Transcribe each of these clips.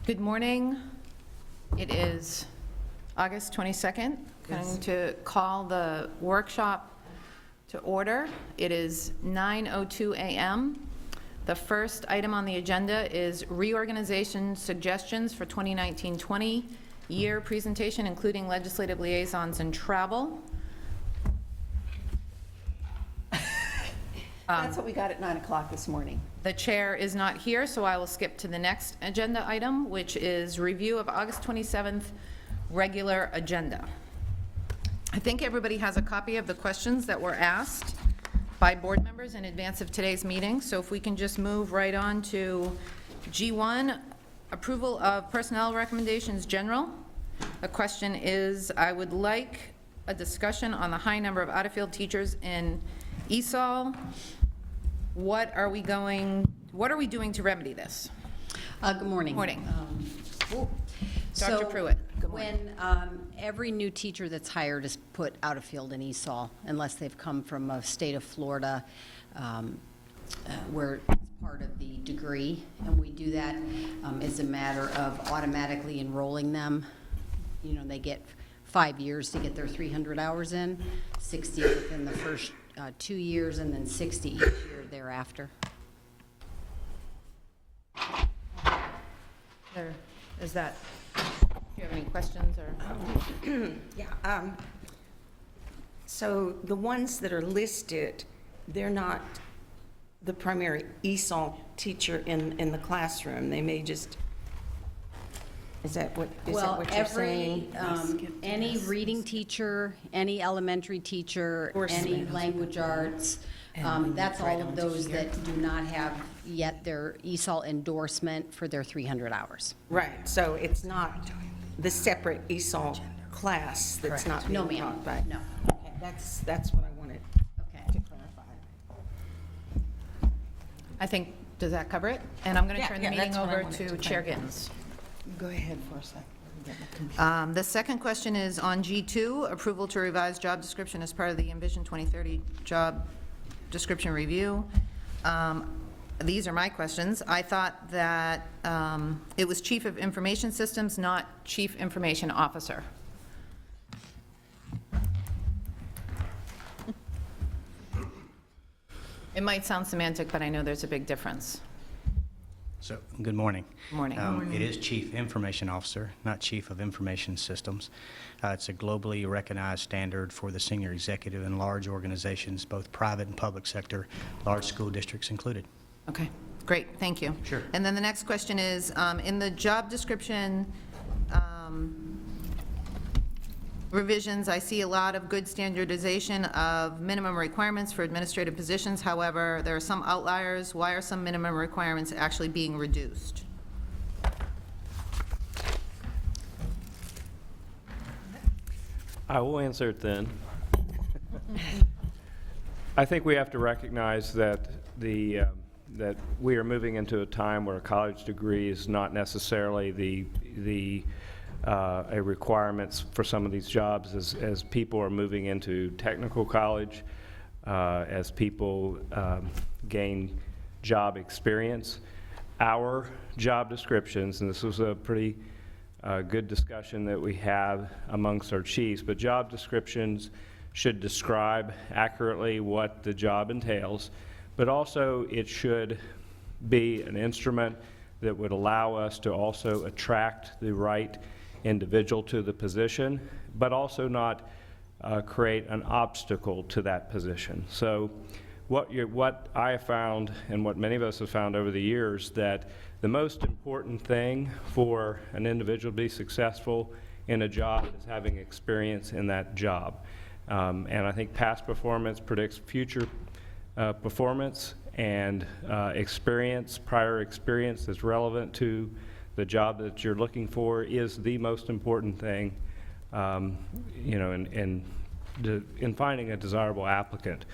Good morning. It is August 22nd. Going to call the workshop to order. It is 9:02 a.m. The first item on the agenda is reorganization suggestions for 2019-20 year presentation, including legislative liaisons and travel. That's what we got at 9 o'clock this morning. The chair is not here, so I will skip to the next agenda item, which is review of August 27th regular agenda. I think everybody has a copy of the questions that were asked by board members in advance of today's meeting. So if we can just move right on to G1, approval of personnel recommendations general. The question is, I would like a discussion on the high number of out-of-field teachers in ESOL. What are we doing to remedy this? Good morning. Morning. So Pruitt. Good morning. when every new teacher that's hired is put out of field in ESOL, unless they've come from a state of Florida where it's part of the degree, and we do that as a matter of automatically enrolling them. You know, they get 5 years to get their 300 hours in, 60 within the first 2 years, and then 60 each year thereafter. Is that, do you have any questions or? Yeah. So the ones that are listed, they're not the primary ESOL teacher in the classroom. They may just, is that what you're saying? Any reading teacher, any elementary teacher, any language arts, that's all of those that do not have yet their ESOL endorsement for their 300 hours. Right, so it's not the separate ESOL class that's not being No, ma'am. taught by. No. Okay, that's what I wanted Okay. to clarify. I think, does that cover it? And I'm going to Yeah, turn the yeah, meeting that's what I over wanted to to Chair clarify. Gittens. Go ahead for a second. The second question is on G2, approval to revise job description as part of the Envision 2030 job description review. These are my questions. I thought that it was Chief of Information Systems, not Chief Information Officer. It might sound semantic, but I know there's a big difference. So, good morning. Morning. It is Chief Information Officer, not Chief of Information Systems. It's a globally recognized standard for the senior executive in large organizations, both private and public sector, large school districts included. Okay, great, thank you. Sure. And then the next question is, in the job description revisions, I see a lot of good standardization of minimum requirements for administrative positions. However, there are some outliers. Why are some minimum requirements actually being reduced? I will answer it then. I think we have to recognize that that we are moving into a time where a college degree is not necessarily a requirements for some of these jobs as people are moving into technical college, as people gain job experience. Our job descriptions, and this was a pretty good discussion that we have amongst our chiefs, but job descriptions should describe accurately what the job entails, but also it should be an instrument that would allow us to also attract the right individual to the position, but also not create an obstacle to that position. So what I have found, and what many of us have found over the years, that the most important thing for an individual to be successful in a job is having experience in that job. And I think past performance predicts future performance, and prior experience that's relevant to the job that you're looking for is the most important thing, you know, in finding a desirable applicant.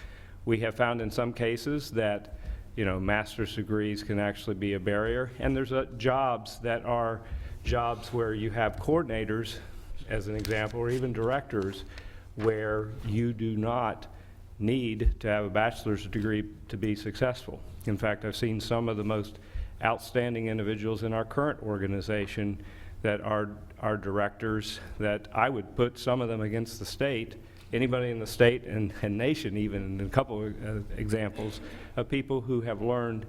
We have found in some cases that, you know, master's degrees can actually be a barrier, and there's jobs that are jobs where you have coordinators, as an example, or even directors, where you do not need to have a bachelor's degree to be successful. In fact, I've seen some of the most outstanding individuals in our current organization that are directors, that I would put some of them against the state, anybody in the state and nation even, and a couple of examples of people who have learned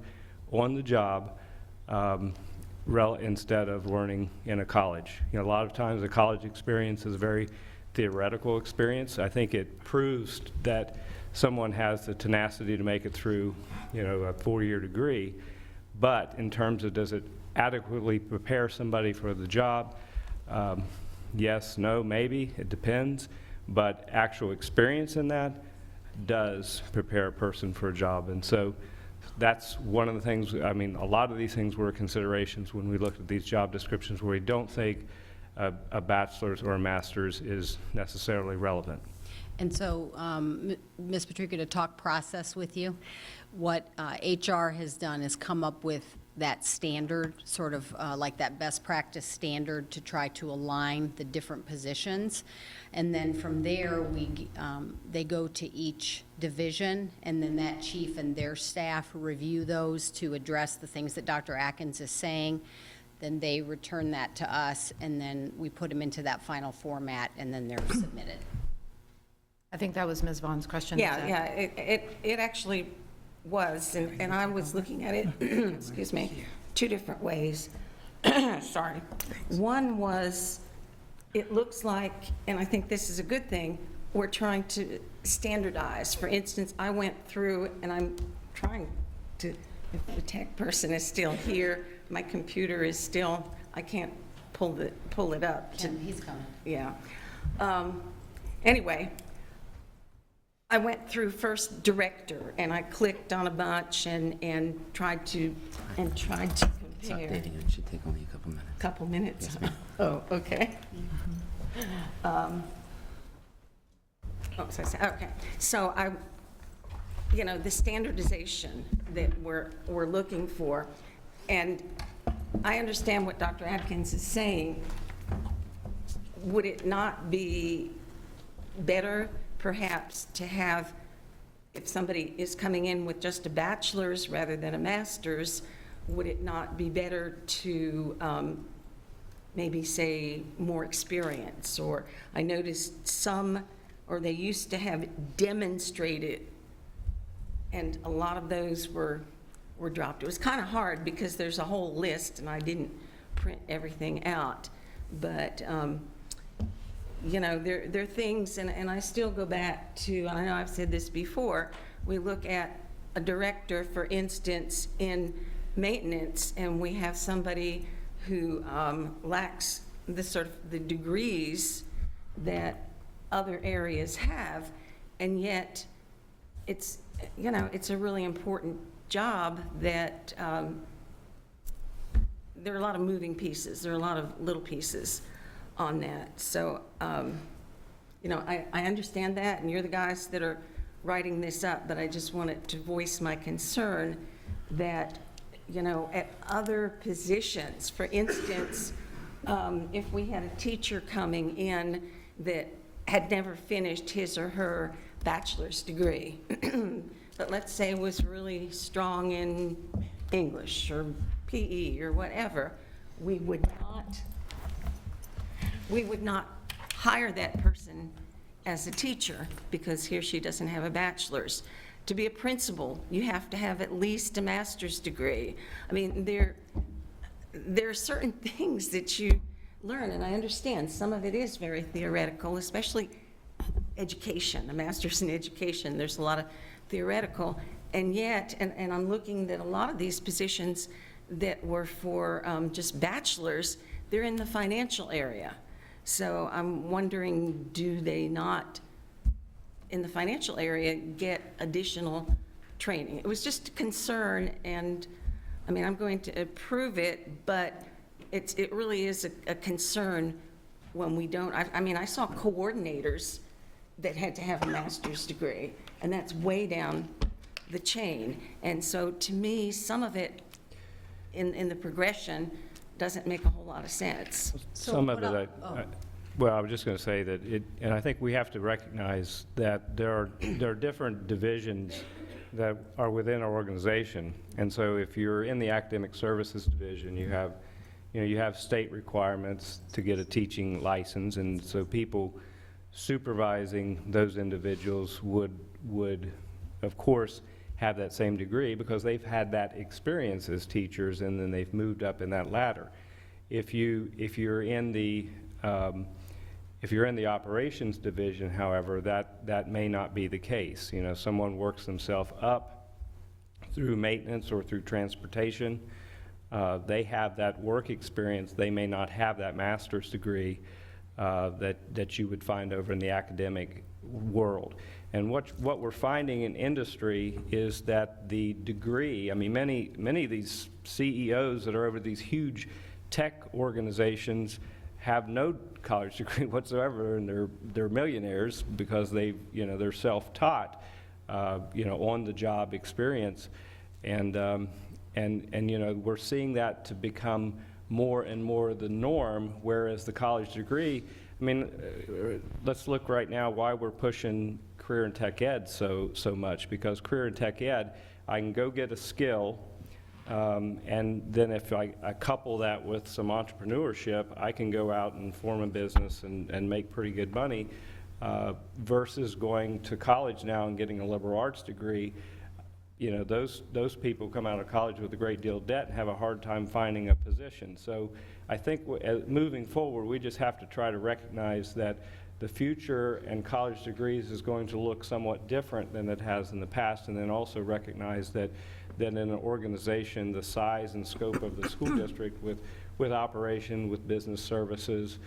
on the job instead of learning in a college. You know, a lot of times a college experience is a very theoretical experience. I think it proves that someone has the tenacity to make it through, you know, a 4-year degree, but in terms of does it adequately prepare somebody for the job, yes, no, maybe, it depends, but actual experience in that does prepare a person for a job. And so that's one of the things, I mean, a lot of these things were considerations when we looked at these job descriptions where we don't think a bachelor's or a master's is necessarily relevant. And so, Ms. Patrica, to talk process with you, what HR has done is come up with that standard, sort of like that best practice standard to try to align the different positions. And then from there, they go to each division, and then that chief and their staff review those to address the things that Dr. Atkins is saying. Then they return that to us, and then we put them into that final format, and then they're submitted. I think that was Ms. Vaughn's question. Yeah, it actually was, and I was looking at it, excuse me, 2 different ways. Sorry. One was, it looks like, and I think this is a good thing, we're trying to standardize. For instance, I went through, and I'm trying to, if the tech person is still here, my computer is still, I can't pull it up. He's coming. Yeah. Anyway, I went through first director, and I clicked on a bunch and tried to compare. It's updating. It should take only a couple minutes. Couple minutes? Yes, ma'am. Oh, okay. Okay. So the standardization that we're looking for, and I understand what Dr. Atkins is saying. Would it not be better, perhaps, to have, if somebody is coming in with just a bachelor's rather than a master's, would it not be better to maybe say more experience? Or I noticed they used to have demonstrated, and a lot of those were dropped. It was kind of hard because there's a whole list, and I didn't print everything out. But there are things, and I still go back to, I know I've said this before, we look at a director, for instance, in maintenance, and we have somebody who lacks the degrees that other areas have, and yet it's a really important job that there are a lot of moving pieces, there are a lot of little pieces on that. So, I understand that, and you're the guys that are writing this up, but I just wanted to voice my concern that, at other positions, for instance, if we had a teacher coming in that had never finished his or her bachelor's degree, but let's say was really strong in English or PE or whatever, we would not hire that person as a teacher because he or she doesn't have a bachelor's. To be a principal, you have to have at least a master's degree. I mean, there are certain things that you learn, and I understand some of it is very theoretical, especially education, a master's in education. There's a lot of theoretical, and yet, and I'm looking at a lot of these positions that were for just bachelors, they're in the financial area. So I'm wondering, do they not, in the financial area, get additional training? It was just a concern, and I mean, I'm going to approve it, but it really is a concern when we don't. I mean, I saw coordinators that had to have a master's degree, and that's way down the chain. And so to me, some of it in the progression doesn't make a whole lot of sense. Some of it, well, I was just going to say that and I think we have to recognize that there are different divisions that are within our organization. And so if you're in the academic services division, you have state requirements to get a teaching license, and so people supervising those individuals would of course have that same degree because they've had that experience as teachers, and then they've moved up in that ladder. If you're in the operations division, however, that may not be the case. You know, someone works themselves up through maintenance or through transportation. They have that work experience. They may not have that master's degree that you would find over in the academic world. And what we're finding in industry is that the degree, I mean, many of these CEOs that are over these huge tech organizations have no college degree whatsoever, and they're millionaires because they're self-taught, on-the-job experience, and we're seeing that to become more and more the norm, whereas the college degree, I mean, let's look right now why we're pushing career and tech ed so much, because career and tech ed, I can go get a skill, and then if I couple that with some entrepreneurship, I can go out and form a business and make pretty good money, versus going to college now and getting a liberal arts degree. You know, those people come out of college with a great deal of debt and have a hard time finding a position. So I think moving forward, we just have to try to recognize that the future and college degrees is going to look somewhat different than it has in the past, and then also recognize that in an organization the size and scope of the school district with operation, with business services,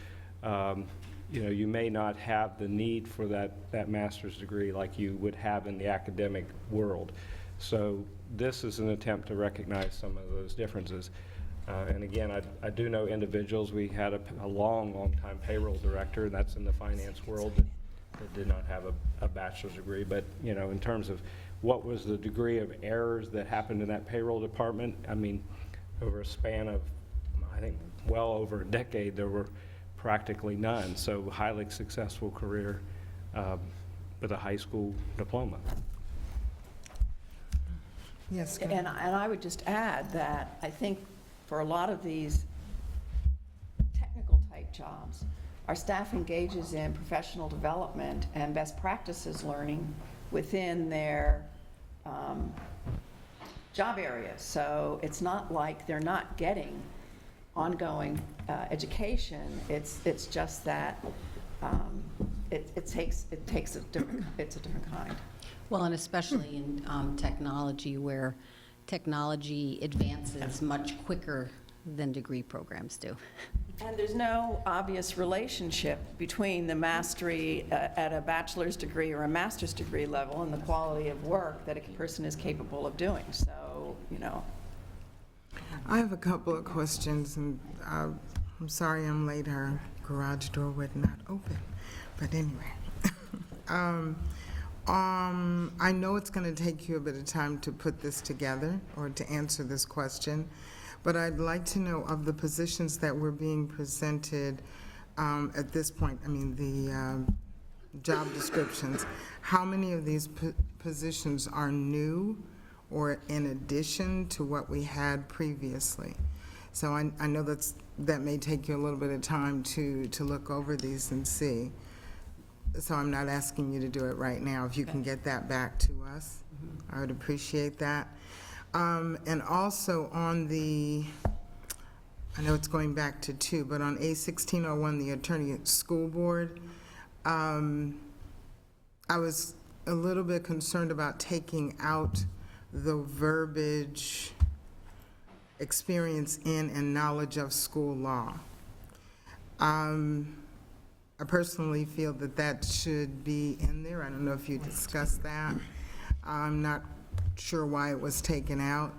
you may not have the need for that master's degree like you would have in the academic world. So this is an attempt to recognize some of those differences. And again, I do know individuals. We had a long time payroll director, and that's in the finance world, that did not have a bachelor's degree. But, in terms of what was the degree of errors that happened in that payroll department, I mean, over a span of, I think, well over a decade, there were practically none. So highly successful career with a high school diploma. Yes, go And ahead. I would just add that I think for a lot of these technical type jobs, our staff engages in professional development and best practices learning within their job areas. So it's not like they're not getting ongoing education. It's just that it's a different kind. Well, and especially in technology, where technology advances much quicker than degree programs do. And there's no obvious relationship between the mastery at a bachelor's degree or a master's degree level and the quality of work that a person is capable of doing. So, I have a couple of questions, and I'm sorry I'm late. Our garage door would not open, but anyway. I know it's going to take you a bit of time to put this together or to answer this question, but I'd like to know of the positions that were being presented at this point, I mean the job descriptions, how many of these positions are new or in addition to what we had previously? So I know that may take you a little bit of time to look over these and see. So I'm not asking you to do it right now. If you can get that back to us, I would appreciate that. And also on I know it's going back to 2, but on A1601, the Attorney at School Board, I was a little bit concerned about taking out the verbiage experience in and knowledge of school law. I personally feel that should be in there. I don't know if you discussed that. I'm not sure why it was taken out.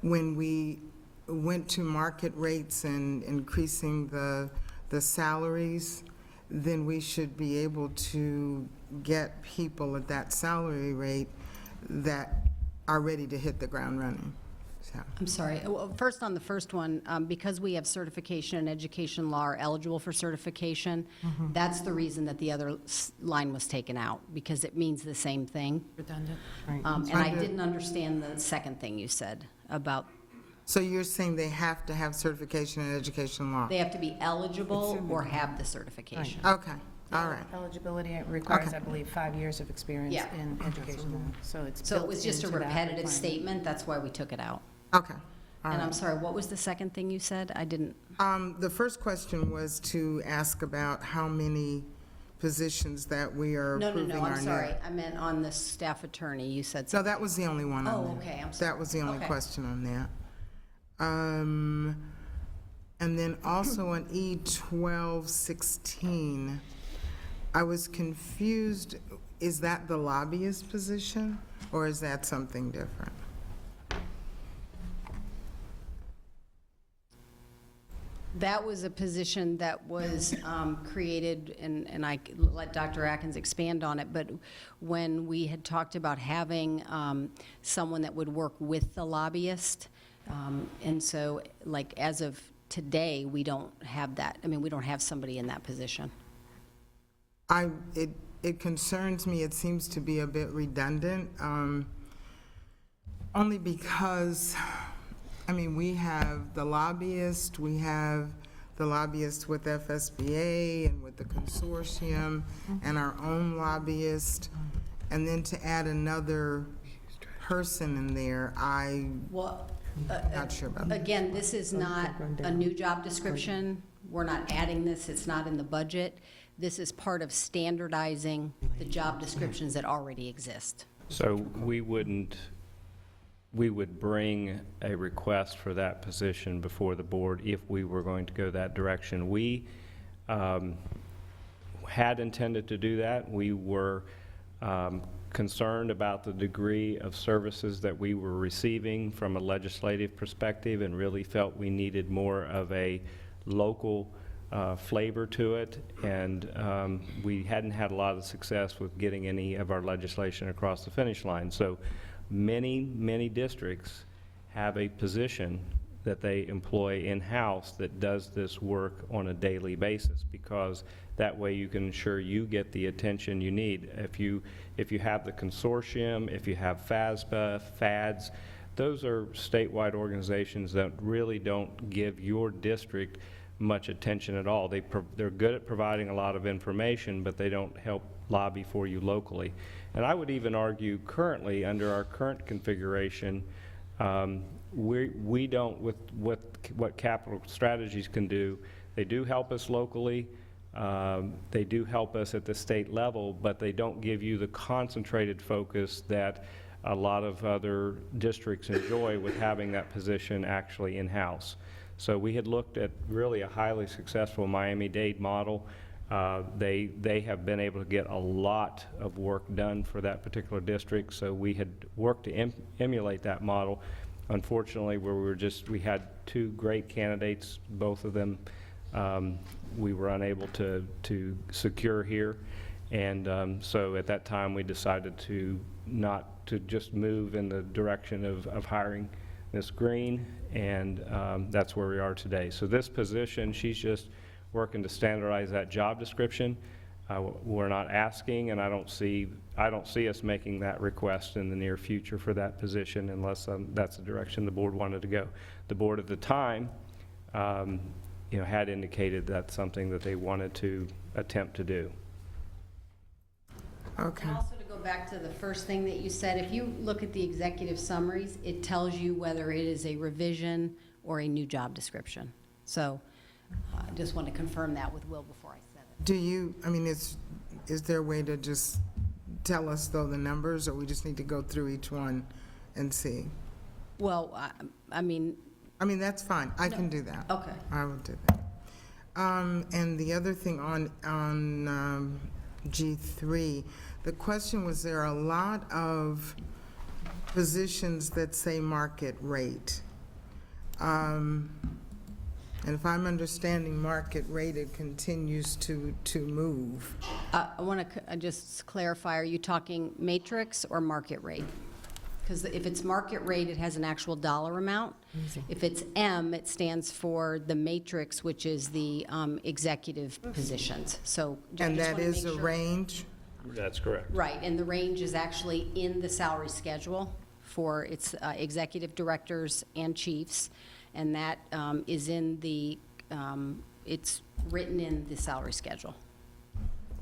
When we went to market rates and increasing the salaries, then we should be able to get people at that salary rate that are ready to hit the ground running. So, I'm sorry. Well, first, on the first one, because we have certification and education law are eligible for certification, that's the reason that the other line was taken out, because it means the same thing. Redundant. And I didn't understand the second thing you said about, so you're saying they have to have certification in education law? they have to be eligible or have the certification. Okay, all right. Eligibility requires, Okay. I believe, 5 years of experience Yeah. in education. So it's So it built was just a into that repetitive requirement. statement, that's why we took it out. Okay, all And I'm right. sorry, what was the second thing you said? I didn't, The first question was to ask about how many positions that we are no, approving are new. I'm sorry. I meant on the staff attorney, you said No, something. that was the only one on Oh, there. okay, I'm sorry. That was the only Okay. question on that. And then also on E1216, I was confused, is that the lobbyist position, or is that something different? That was a position that was created, and I let Dr. Atkins expand on it, but when we had talked about having someone that would work with the lobbyist, and so, like, as of today, we don't have that, I mean, we don't have somebody in that position. It concerns me, it seems to be a bit redundant, only because, I mean, we have the lobbyist with FSBA and with the Consortium, and our own lobbyist, and then to add another person in there, Well, not sure about that. again, this is not a new job description. We're not adding this, it's not in the budget. This is part of standardizing the job descriptions that already exist. So we would bring a request for that position before the board if we were going to go that direction. We had intended to do that. We were concerned about the degree of services that we were receiving from a legislative perspective and really felt we needed more of a local flavor to it, and we hadn't had a lot of success with getting any of our legislation across the finish line. So many districts have a position that they employ in-house that does this work on a daily basis, because that way you can ensure you get the attention you need. If you have the consortium, if you have FASBA, FADS, those are statewide organizations that really don't give your district much attention at all. They're good at providing a lot of information, but they don't help lobby for you locally. And I would even argue currently, under our current configuration, we don't, with what capital strategies can do, they do help us locally, they do help us at the state level, but they don't give you the concentrated focus that a lot of other districts enjoy with having that position actually in-house. So we had looked at really a highly successful Miami-Dade model. They have been able to get a lot of work done for that particular district, so we had worked to emulate that model. Unfortunately, we had two great candidates, both of them we were unable to secure here, and so at that time we decided to just move in the direction of hiring Ms. Green, and that's where we are today. So this position, she's just working to standardize that job description. We're not asking, and I don't see us making that request in the near future for that position unless that's the direction the board wanted to go. The board at the time, had indicated that's something that they wanted to attempt to do. Okay. And also to go back to the first thing that you said, if you look at the executive summaries, it tells you whether it is a revision or a new job description. So I just want to confirm that with Will before I said it. Do you, I mean, is there a way to just tell us, though, the numbers, or we just need to go through each one and see? Well, I mean, That's fine. I can do that. okay. I will do that. And the other thing on G3, the question was, there are a lot of positions that say market rate. And if I'm understanding market rate, it continues to move. I want to just clarify, are you talking matrix or market rate? because if it's market rate, it has an actual dollar amount. If it's M, it stands for the matrix, which is the executive positions. So I And just that wanna is make a sure- range? That's correct. Right, and the range is actually in the salary schedule for its executive directors and chiefs, and that is in the, it's written in the salary schedule.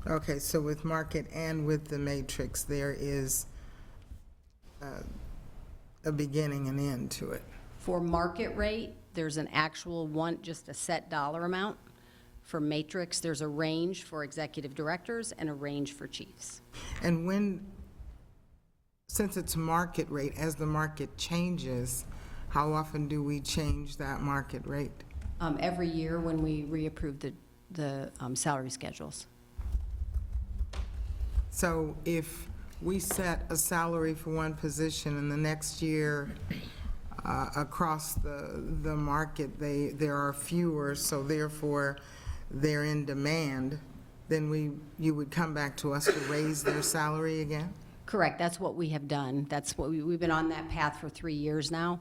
Okay, so with market and with the matrix, there is a beginning and end to it. For market rate, there's an actual one, just a set dollar amount. For matrix, there's a range for executive directors and a range for chiefs. And since it's market rate, as the market changes, how often do we change that market rate? Every year when we reapprove the salary schedules. So if we set a salary for one position and the next year across the market, there are fewer, so therefore they're in demand, then you would come back to us to raise their salary again? Correct, that's what we have done. That's what we've been on that path for 3 years now,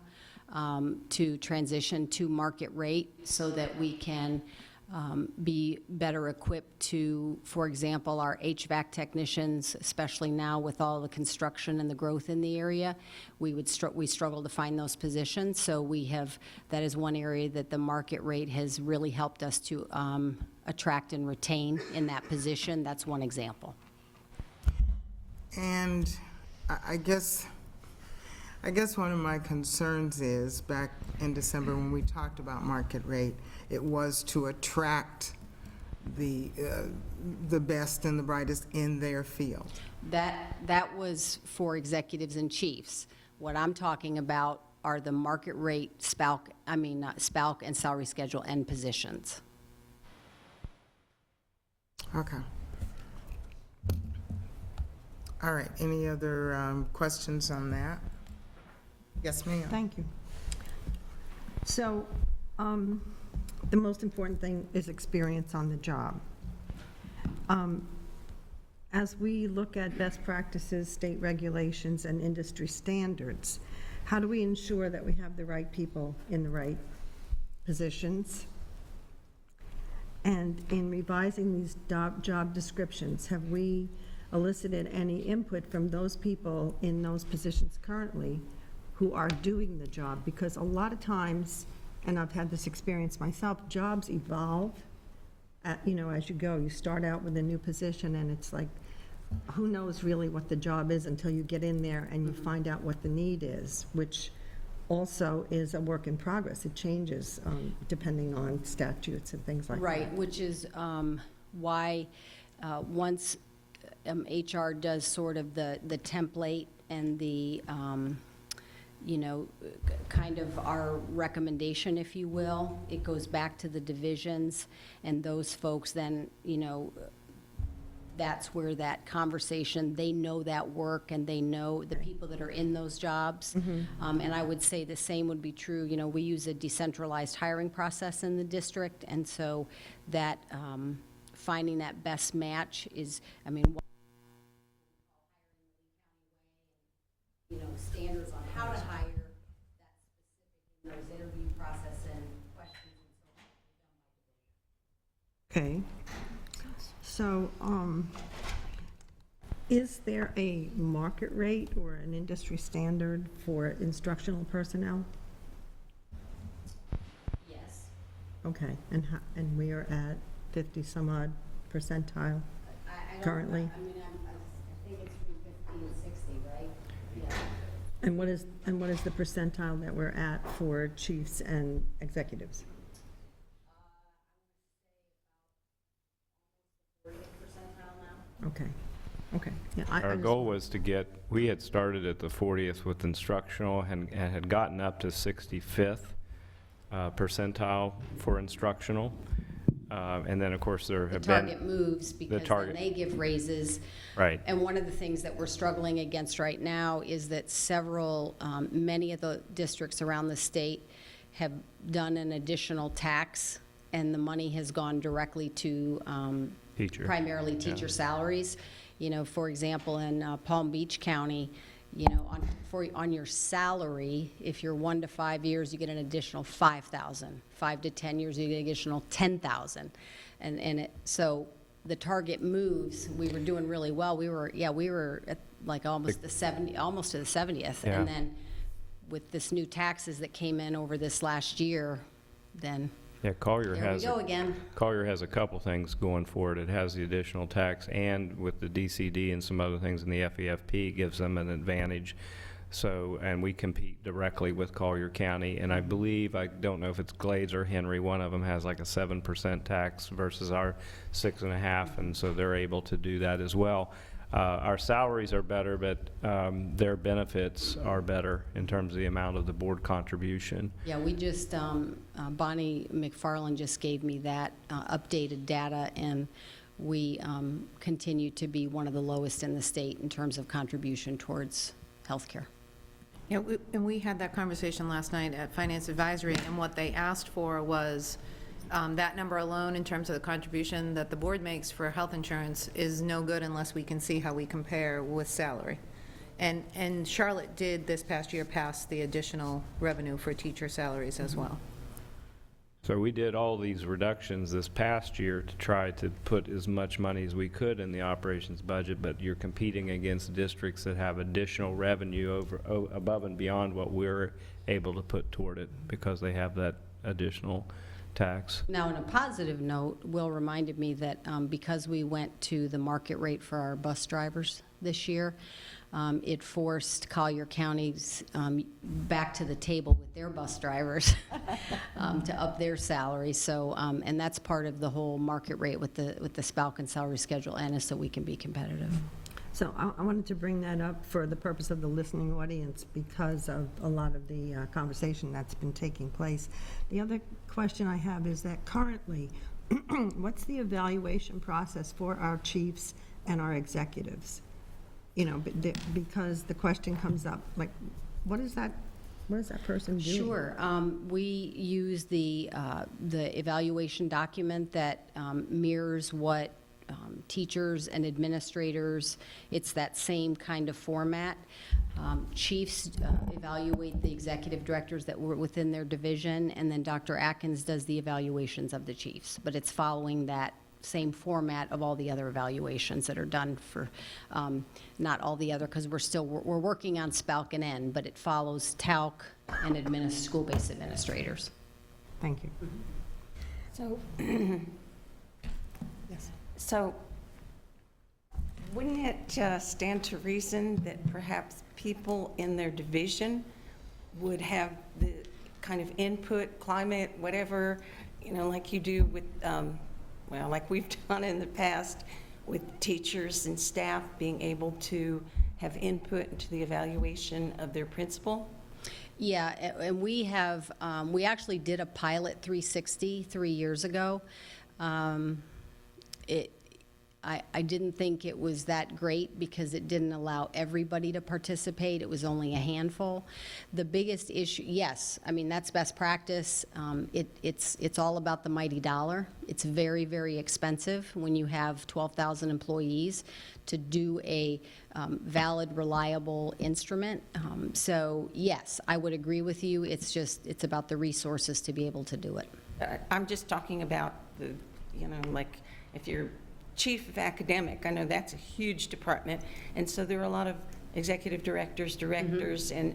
to transition to market rate so that we can be better equipped to, for example, our HVAC technicians, especially now with all the construction and the growth in the area, we struggle to find those positions. So that is one area that the market rate has really helped us to attract and retain in that position. That's one example. And I guess one of my concerns is, back in December when we talked about market rate, it was to attract the best and the brightest in their field. That was for executives and chiefs. What I'm talking about are the market rate SPALC and salary schedule and positions. Okay. All right, any other questions on that? Yes, ma'am. Thank you. So, the most important thing is experience on the job. As we look at best practices, state regulations, and industry standards, how do we ensure that we have the right people in the right positions? And in revising these job descriptions, have we elicited any input from those people in those positions currently who are doing the job? Because a lot of times, and I've had this experience myself, jobs evolve, as you go. You start out with a new position, and it's like, who knows really what the job is until you get in there and you find out what the need is, which also is a work in progress. It changes depending on statutes and things like that. Right, which is why once HR does sort of the template and the, kind of our recommendation, if you will, it goes back to the divisions, and those folks then, that's where that conversation, they know that work, and they know the people that are in those jobs. And I would say the same would be true, we use a decentralized hiring process in the district, and so that finding that best match is, standards on how to hire that specific in those interview process and questions and so on. Okay. So, is there a market rate or an industry standard for instructional personnel? Yes. Okay, and we are at 50 some odd percentile currently? I think it's between 50 and 60, right? Yeah. And what is the percentile that we're at for chiefs and executives? 40th percentile now. Okay. Yeah, I Our just- goal was we had started at the 40th with instructional and had gotten up to 65th percentile for instructional. And then, of course, there The have been... target moves because then target- they give raises. Right. And one of the things that we're struggling against right now is that many of the districts around the state have done an additional tax, and the money has gone directly to primarily teacher salaries. For example, in Palm Beach County, on your salary, if you're 1 to 5 years, you get an additional 5,000. 5 to 10 years, you get an additional 10,000. So the target moves, we were doing really well. We were at like almost to the 70th. Yeah. And then with this new taxes that came in over this last year, then Yeah, Collier there we has, go again. Collier has a couple things going for it. It has the additional tax, and with the DCD and some other things in the FEFP, gives them an advantage. So, and we compete directly with Collier County, and I believe, I don't know if it's Glades or Henry, one of them has like a 7% tax versus our 6.5%, and so they're able to do that as well. Our salaries are better, but their benefits are better in terms of the amount of the board contribution. Yeah, we just, Bonnie McFarland just gave me that updated data, and we continue to be one of the lowest in the state in terms of contribution towards healthcare. Yeah, and we had that conversation last night at Finance Advisory, and what they asked for was that number alone in terms of the contribution that the board makes for health insurance is no good unless we can see how we compare with salary. And Charlotte did this past year pass the additional revenue for teacher salaries as well. So we did all these reductions this past year to try to put as much money as we could in the operations budget, but you're competing against districts that have additional revenue above and beyond what we're able to put toward it because they have that additional tax. Now, on a positive note, Will reminded me that because we went to the market rate for our bus drivers this year, it forced Collier counties back to the table with their bus drivers to up their salary. So, and that's part of the whole market rate with the Spalkin salary schedule, and is so we can be competitive. So I wanted to bring that up for the purpose of the listening audience because of a lot of the conversation that's been taking place. The other question I have is that currently, what's the evaluation process for our chiefs and our executives? You know, because the question comes up, like, what is that person doing? Sure. We use the evaluation document that mirrors what teachers and administrators, it's that same kind of format. Chiefs evaluate the executive directors that were within their division, and then Dr. Atkins does the evaluations of the chiefs. But it's following that same format of all the other evaluations that are done for, not all the other, because we're working on Spalkin N, but it follows TALC and school-based administrators. Thank you. So, so wouldn't it stand to reason that perhaps people in their division would have the kind of input, climate, whatever, you know, like you do with, well, like we've done in the past with teachers and staff being able to have input into the evaluation of their principal? Yeah, and we have, we actually did a pilot 360 3 years ago. I didn't think it was that great because it didn't allow everybody to participate. It was only a handful. The biggest issue, yes, I mean, that's best practice. It's all about the mighty dollar. It's very, very expensive when you have 12,000 employees to do a valid, reliable instrument. So yes, I would agree with you. It's about the resources to be able to do it. I'm just talking about the, you know, like if you're chief of academic, I know that's a huge department, and so there are a lot of executive directors, directors, and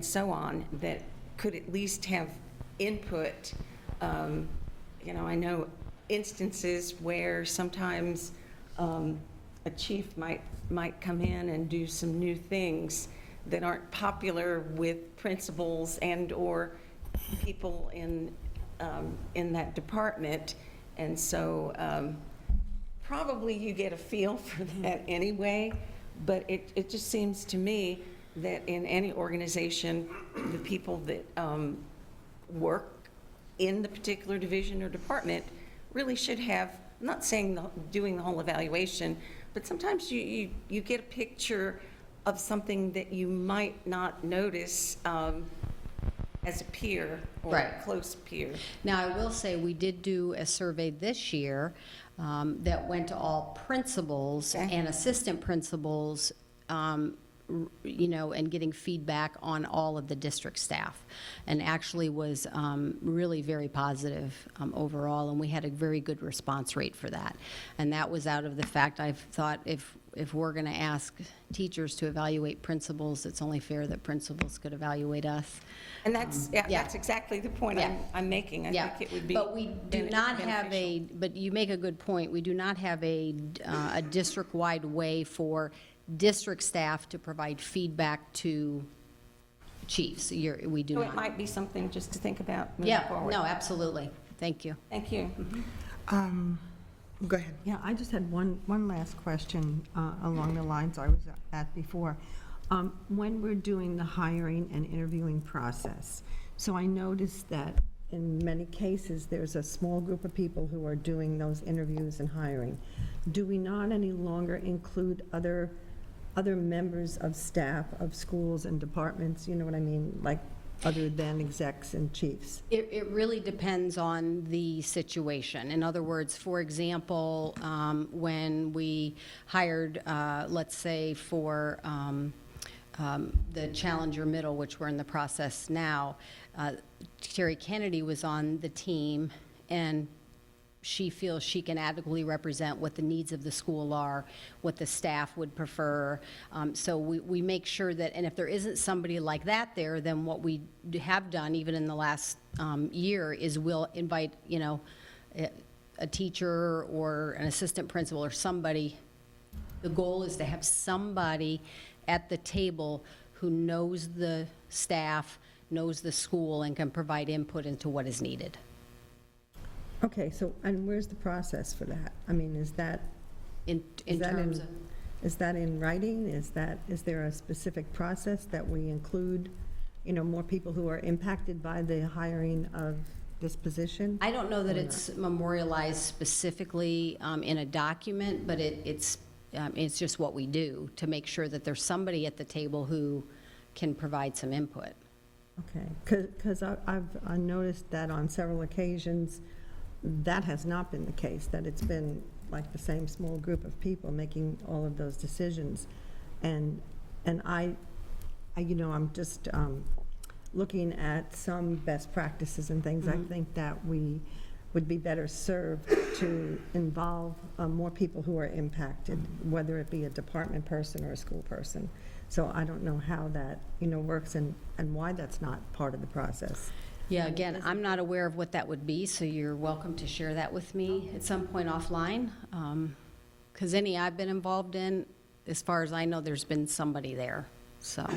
so on that could at least have input. You know, I know instances where sometimes a chief might come in and do some new things that aren't popular with principals and or people in that department, and so probably you get a feel for that anyway, but it just seems to me that in any organization, the people that work in the particular division or department really should have, I'm not saying doing the whole evaluation, but sometimes you get a picture of something that you might not notice as a peer or Right. a close peer. Now, I will say, we did do a survey this year that went to all principals Okay. and assistant principals and getting feedback on all of the district staff. And actually was really very positive overall, and we had a very good response rate for that. And that was out of the fact I've thought if we're going to ask teachers to evaluate principals, it's only fair that principals could evaluate us. And that's, that's exactly the point Yeah. I'm making. I think it would be But we do not have beneficial. but you make a good point, we do not have a district-wide way for district staff to provide feedback to chiefs. We do So not. it might be something just to think about moving Yeah, forward. no, absolutely. Thank you. Thank you. Go ahead. Yeah, I just had one last question along the lines I was at before. When we're doing the hiring and interviewing process, so I noticed that in many cases, there's a small group of people who are doing those interviews and hiring. Do we not any longer include other members of staff of schools and departments, you know what I mean, like other than execs and chiefs? It really depends on the situation. In other words, for example, when we hired, let's say for the Challenger Middle, which we're in the process now, Terry Kennedy was on the team, and she feels she can adequately represent what the needs of the school are, what the staff would prefer. So we make sure that, and if there isn't somebody like that there, then what we have done, even in the last year, is we'll invite, a teacher or an assistant principal or somebody. The goal is to have somebody at the table who knows the staff, knows the school, and can provide input into what is needed. Okay, so, and where's the process for that? I mean, is that, In is that terms of, is that in writing? Is there a specific process that we include, more people who are impacted by the hiring of this position? I don't know that it's memorialized specifically in a document, but it's just what we do to make sure that there's somebody at the table who can provide some input. Okay, because I've noticed that on several occasions, that has not been the case, that it's been like the same small group of people making all of those decisions. And I'm just looking at some best practices and things. I think that we would be better served to involve more people who are impacted, whether it be a department person or a school person. So I don't know how that, works and why that's not part of the process. Yeah, again, I'm not aware of what that would be, so you're welcome to share that with me at some point offline. Because any I've been involved in, as far as I know, there's been somebody there, so.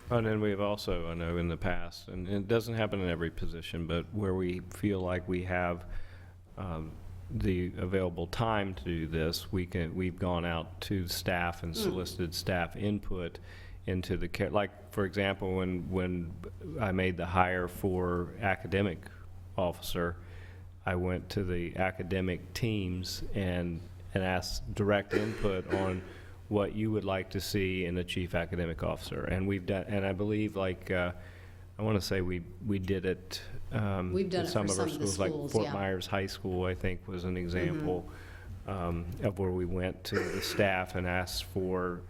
And then we've also, I know in the past, and it doesn't happen in every position, but where we feel like we have the available time to do this, we've gone out to staff and solicited staff input into the care. Like, for example, when I made the hire for academic officer, I went to the academic teams and asked direct input on what you would like to see in a chief academic officer. And we've done, and I believe, like, I want to say we did it We've done in it some for of our some of the schools, like schools, Fort yeah. Myers High School, I think, was an example of where we went to the staff and asked for,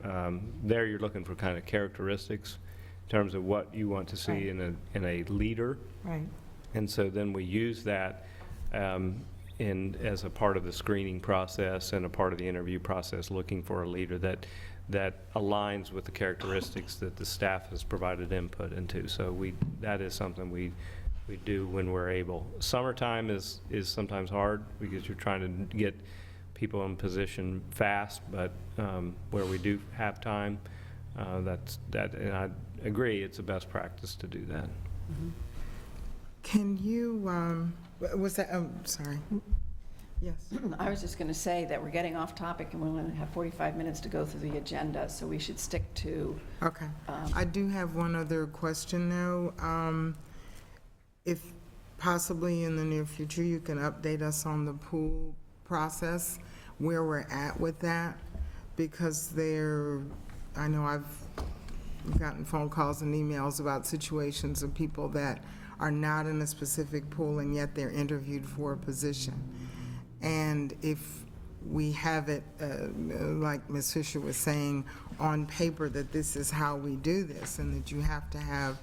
there you're looking for kind of characteristics in terms of what you want to see in a leader. Right. And so then we use that as a part of the screening process and a part of the interview process, looking for a leader that aligns with the characteristics that the staff has provided input into. So that is something we do when we're able. Summertime is sometimes hard because you're trying to get people in position fast, but where we do have time, and I agree, it's a best practice to do that. Can you, was that, sorry. Yes. I was just going to say that we're getting off topic and we only have 45 minutes to go through the agenda, so we should stick to. Okay. I do have one other question, though. If possibly in the near future, you can update us on the pool process, where we're at with that, because I know I've gotten phone calls and emails about situations of people that are not in a specific pool and yet they're interviewed for a position. And if we have it, like Ms. Fisher was saying, on paper that this is how we do this, and that you have to have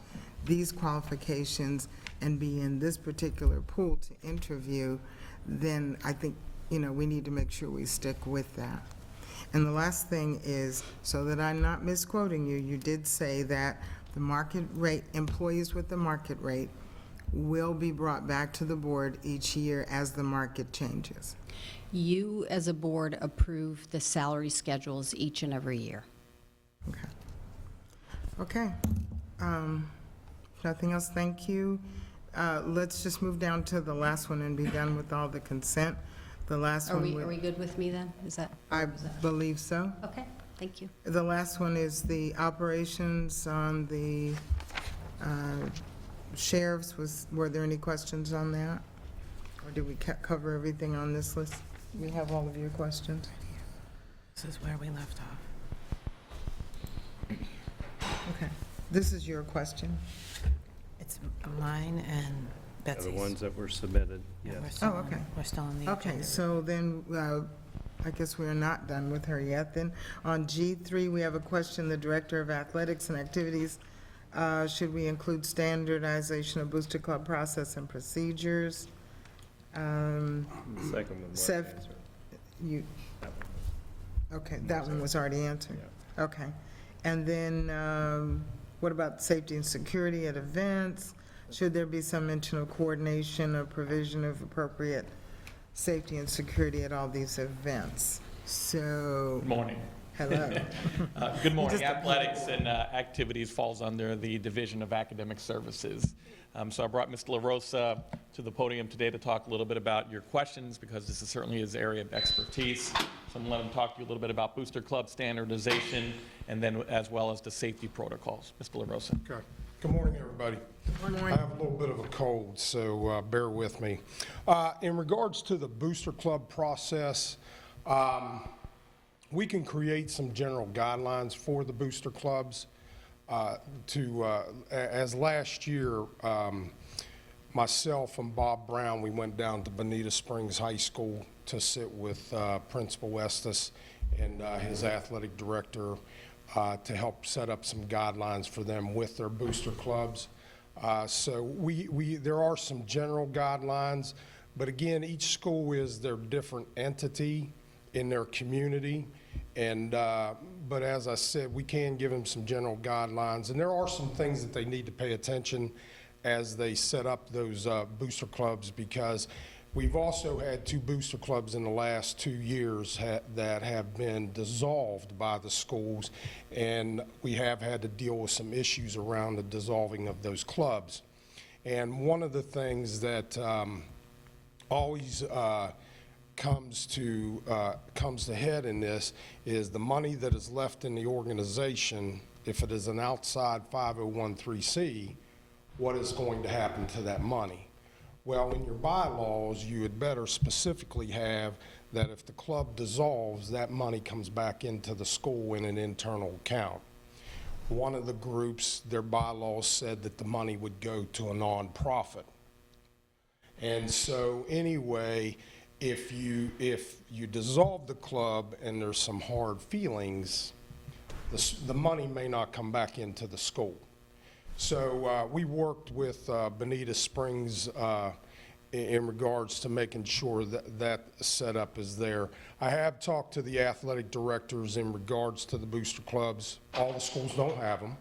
these qualifications and be in this particular pool to interview, then I think, we need to make sure we stick with that. And the last thing is, so that I'm not misquoting you, you did say that the market rate, employees with the market rate will be brought back to the board each year as the market changes. You, as a board, approve the salary schedules each and every year. Okay. Nothing else, thank you. Let's just move down to the last one and be done with all the consent. The last Are one. we good with me then? Is that? I believe so. Okay, thank you. The last one is the operations on the sheriffs. Were there any questions on that? Or did we cover everything on this list? We have all of your questions? This is where we left off. Okay. This is your question? It's mine and Betsy's. The ones that were submitted, Yeah, yes. we're still Oh, on- okay. We're still on the agenda. Okay, so then, I guess we're not done with her yet. Then on G3, we have a question, the Director of Athletics and Activities. Should we include standardization of Booster Club process and procedures? The second one was Seth, answered. Okay, that one was already answered. Okay. And then, what about safety and security at events? Should there be some mention of coordination or provision of appropriate safety and security at all these events? So, Good morning. hello. Good morning. Athletics and activities falls under the Division of Academic Services. So I brought Ms. LaRosa to the podium today to talk a little bit about your questions, because this is certainly his area of expertise. So I'm going to let him talk to you a little bit about Booster Club standardization, and then as well as the safety protocols. Ms. LaRosa. Okay. Good morning, everybody. I have a little bit of a cold, so bear with me. In regards to the Booster Club process, we can create some general guidelines for the booster clubs. As last year, myself and Bob Brown, we went down to Bonita Springs High School to sit with Principal Estes and his athletic director to help set up some guidelines for them with their booster clubs. So there are some general guidelines, but again, each school is their different entity in their community. And, but as I said, we can give them some general guidelines, and there are some things that they need to pay attention as they set up those booster clubs, because we've also had 2 booster clubs in the last 2 years that have been dissolved by the schools, and we have had to deal with some issues around the dissolving of those clubs. And one of the things that always comes to head in this is the money that is left in the organization. If it is an outside 501(c), what is going to happen to that money? Well, in your bylaws, you had better specifically have that if the club dissolves, that money comes back into the school in an internal account. One of the groups, their bylaws said that the money would go to a nonprofit. And so anyway, if you dissolve the club and there's some hard feelings, the money may not come back into the school. So we worked with Bonita Springs in regards to making sure that that setup is there. I have talked to the athletic directors in regards to the booster clubs. All the schools don't have them.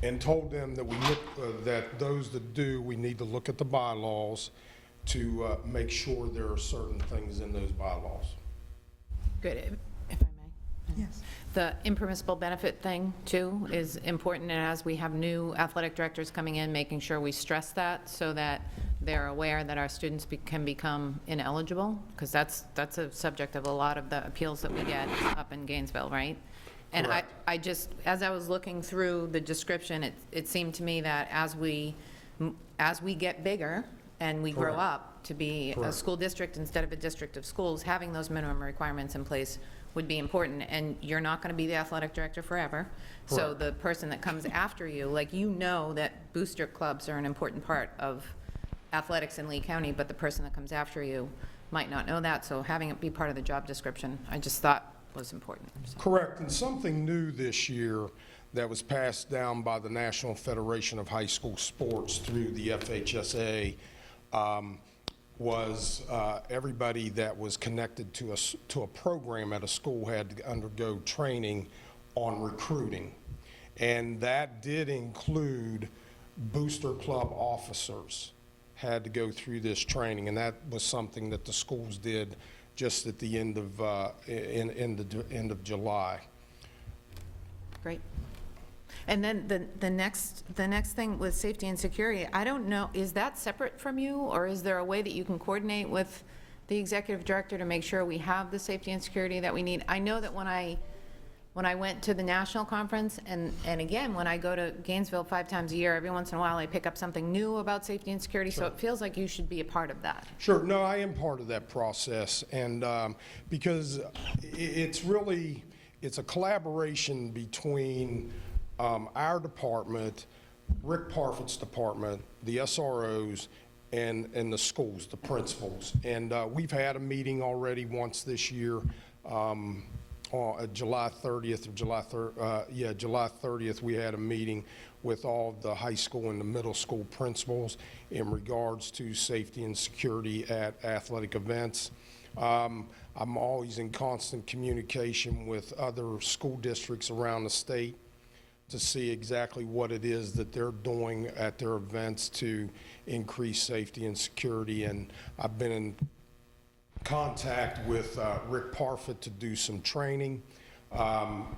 And told them that that those that do, we need to look at the bylaws to make sure there are certain things in those bylaws. Good. If I may. Yes. The impermissible benefit thing, too, is important, and as we have new athletic directors coming in, making sure we stress that so that they're aware that our students can become ineligible, because that's a subject of a lot of the appeals that we get up in Gainesville, right? And I just, as I was looking through the description, it seemed to me that as we get bigger and we grow up to be a school district instead of a district of schools, having those minimum requirements in place would be important. And you're not going to be the athletic director forever. So the person that comes after you, like, you know that booster clubs are an important part of athletics in Lee County, but the person that comes after you might not know that. So having it be part of the job description, I just thought was important. So. Correct, and something new this year that was passed down by the National Federation of High School Sports through the FHSA was everybody that was connected to a program at a school had to undergo training on recruiting. And that did include booster club officers had to go through this training, and that was something that the schools did just at the end of July. Great. And then the next thing with safety and security, I don't know, is that separate from you, or is there a way that you can coordinate with the executive director to make sure we have the safety and security that we need? I know that when I went to the national conference, and again, when I go to Gainesville 5 times a year, every once in a while I pick up something new about safety and security, so it feels like you should be a part of that. Sure, no, I am part of that process, and because it's a collaboration between our department, Rick Parfitt's department, the SROs, and the schools, the principals. And we've had a meeting already once this year, on July 30th or July 30th, we had a meeting with all the high school and the middle school principals in regards to safety and security at athletic events. I'm always in constant communication with other school districts around the state to see exactly what it is that they're doing at their events to increase safety and security. And I've been in contact with Rick Parfitt to do some training.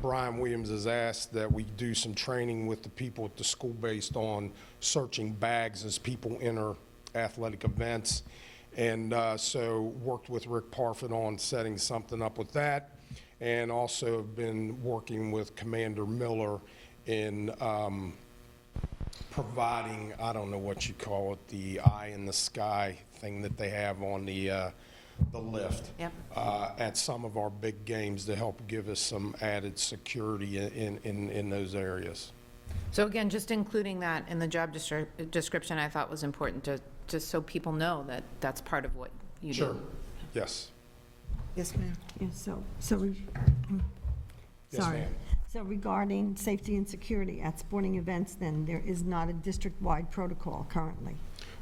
Brian Williams has asked that we do some training with the people at the school based on searching bags as people enter athletic events. And so worked with Rick Parfitt on setting something up with that, and also have been working with Commander Miller in providing, I don't know what you call it, the eye in the sky thing that they have on the lift. Yep. At some of our big games to help give us some added security in those areas. So again, just including that in the job description, I thought was important to, just so people know that that's part of what you do. Sure, yes. Yes, ma'am. Yes, Yes, sorry. ma'am. So regarding safety and security at sporting events, then, there is not a district-wide protocol currently?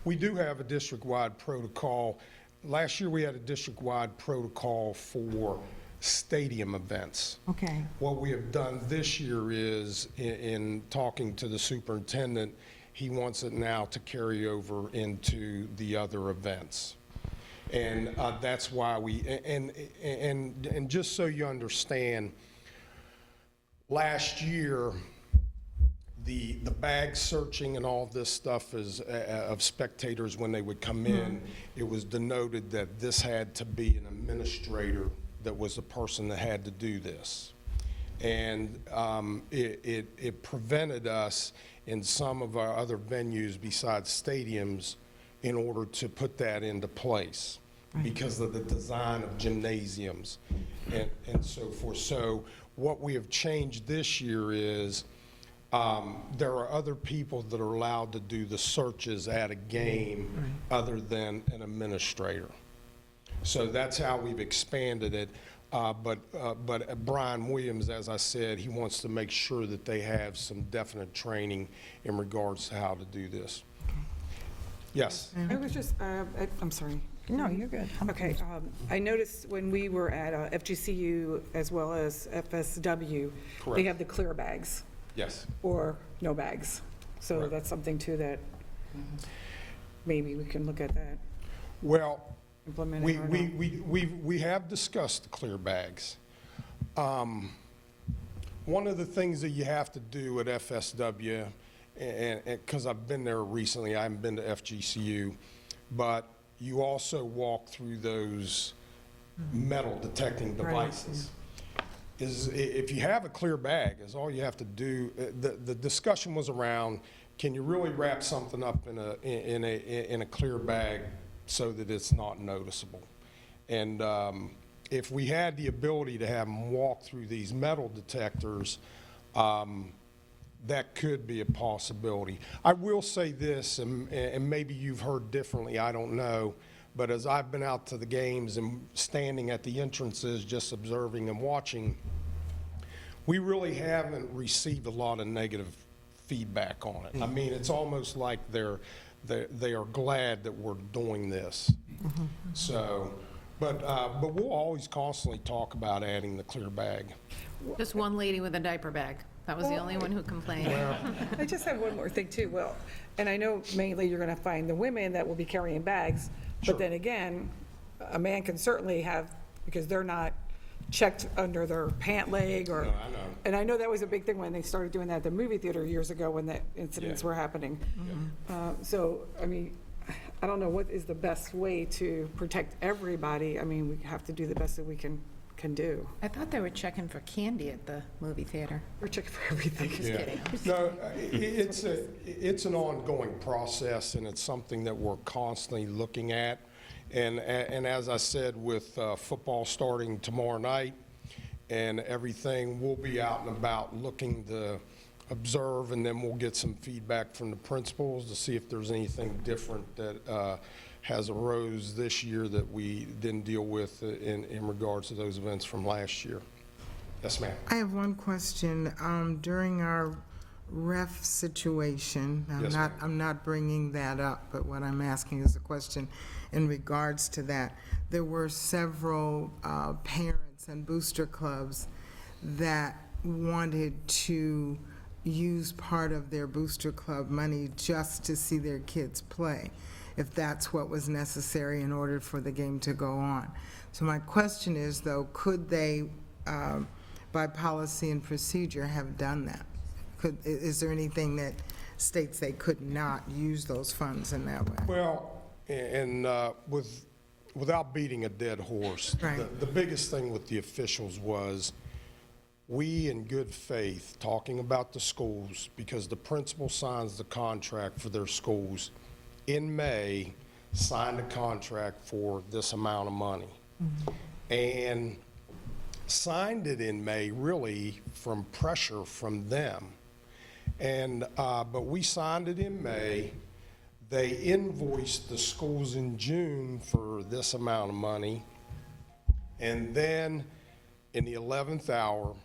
We do have a district-wide protocol. Last year, we had a district-wide protocol for stadium events. Okay. What we have done this year is, in talking to the superintendent, he wants it now to carry over into the other events. And that's why we, and just so you understand, last year, the bag searching and all this stuff is, of spectators when they would come in, it was denoted that this had to be an administrator that was the person that had to do this. And it prevented us in some of our other venues besides stadiums in order to put that into place because of the design of gymnasiums and so forth. So what we have changed this year is there are other people that are allowed to do the searches at a game other than an administrator. So that's how we've expanded it. But Brian Williams, as I said, he wants to make sure that they have some definite training in regards to how to do this. Yes? I was just, I'm sorry. No, you're good. Okay, I noticed when we were at FGCU as well as FSW, Correct. they have the clear bags Yes. or no bags. So Correct. that's something too that maybe we can look at that, Well, implement we, it or not. we have discussed the clear bags. One of the things that you have to do at FSW, and because I've been there recently, I haven't been to FGCU, but you also walk through those metal detecting devices. Is if you have a clear bag, is all you have to do. The discussion was around, can you really wrap something up in a clear bag so that it's not noticeable? And if we had the ability to have them walk through these metal detectors, that could be a possibility. I will say this, and maybe you've heard differently, I don't know, But as I've been out to the games and standing at the entrances, just observing and watching, we really haven't received a lot of negative feedback on it. I mean, it's almost like they are glad that we're doing this. So, but we'll always constantly talk about adding the clear bag. Just one lady with a diaper bag. That was the only one who complained. I just have one more thing too. Well, and I know mainly you're going to find the women that will be carrying bags, but then again, a man can certainly have, because they're not checked under their pant leg or. No, I know. And I know that was a big thing when they started doing that at the movie theater years ago when the incidents were happening. So, I mean, I don't know what is the best way to protect everybody. I mean, we have to do the best that we can do. I thought they were checking for candy at the movie theater. We're checking for everything. Just kidding. No, it's an ongoing process, and it's something that we're constantly looking at. And as I said, with football starting tomorrow night and everything, we'll be out and about looking to observe, and then we'll get some feedback from the principals to see if there's anything different that has arose this year that we didn't deal with in regards to those events from last year. Yes, ma'am. I have one question. During our ref situation, Yes, ma'am. I'm not bringing that up, but what I'm asking is a question in regards to that. There were several parents and booster clubs that wanted to use part of their booster club money just to see their kids play, if that's what was necessary in order for the game to go on. So my question is, though, could they, by policy and procedure, have done that? Is there anything that states they could not use those funds in that way? Well, and without beating a dead horse, Right. the biggest thing with the officials was we, in good faith, talking about the schools, because the principal signs the contract for their schools, in May, signed a contract for this amount of money. And signed it in May, really, from pressure from them. And, but we signed it in May. They invoiced the schools in June for this amount of money. And then, in the 11th hour,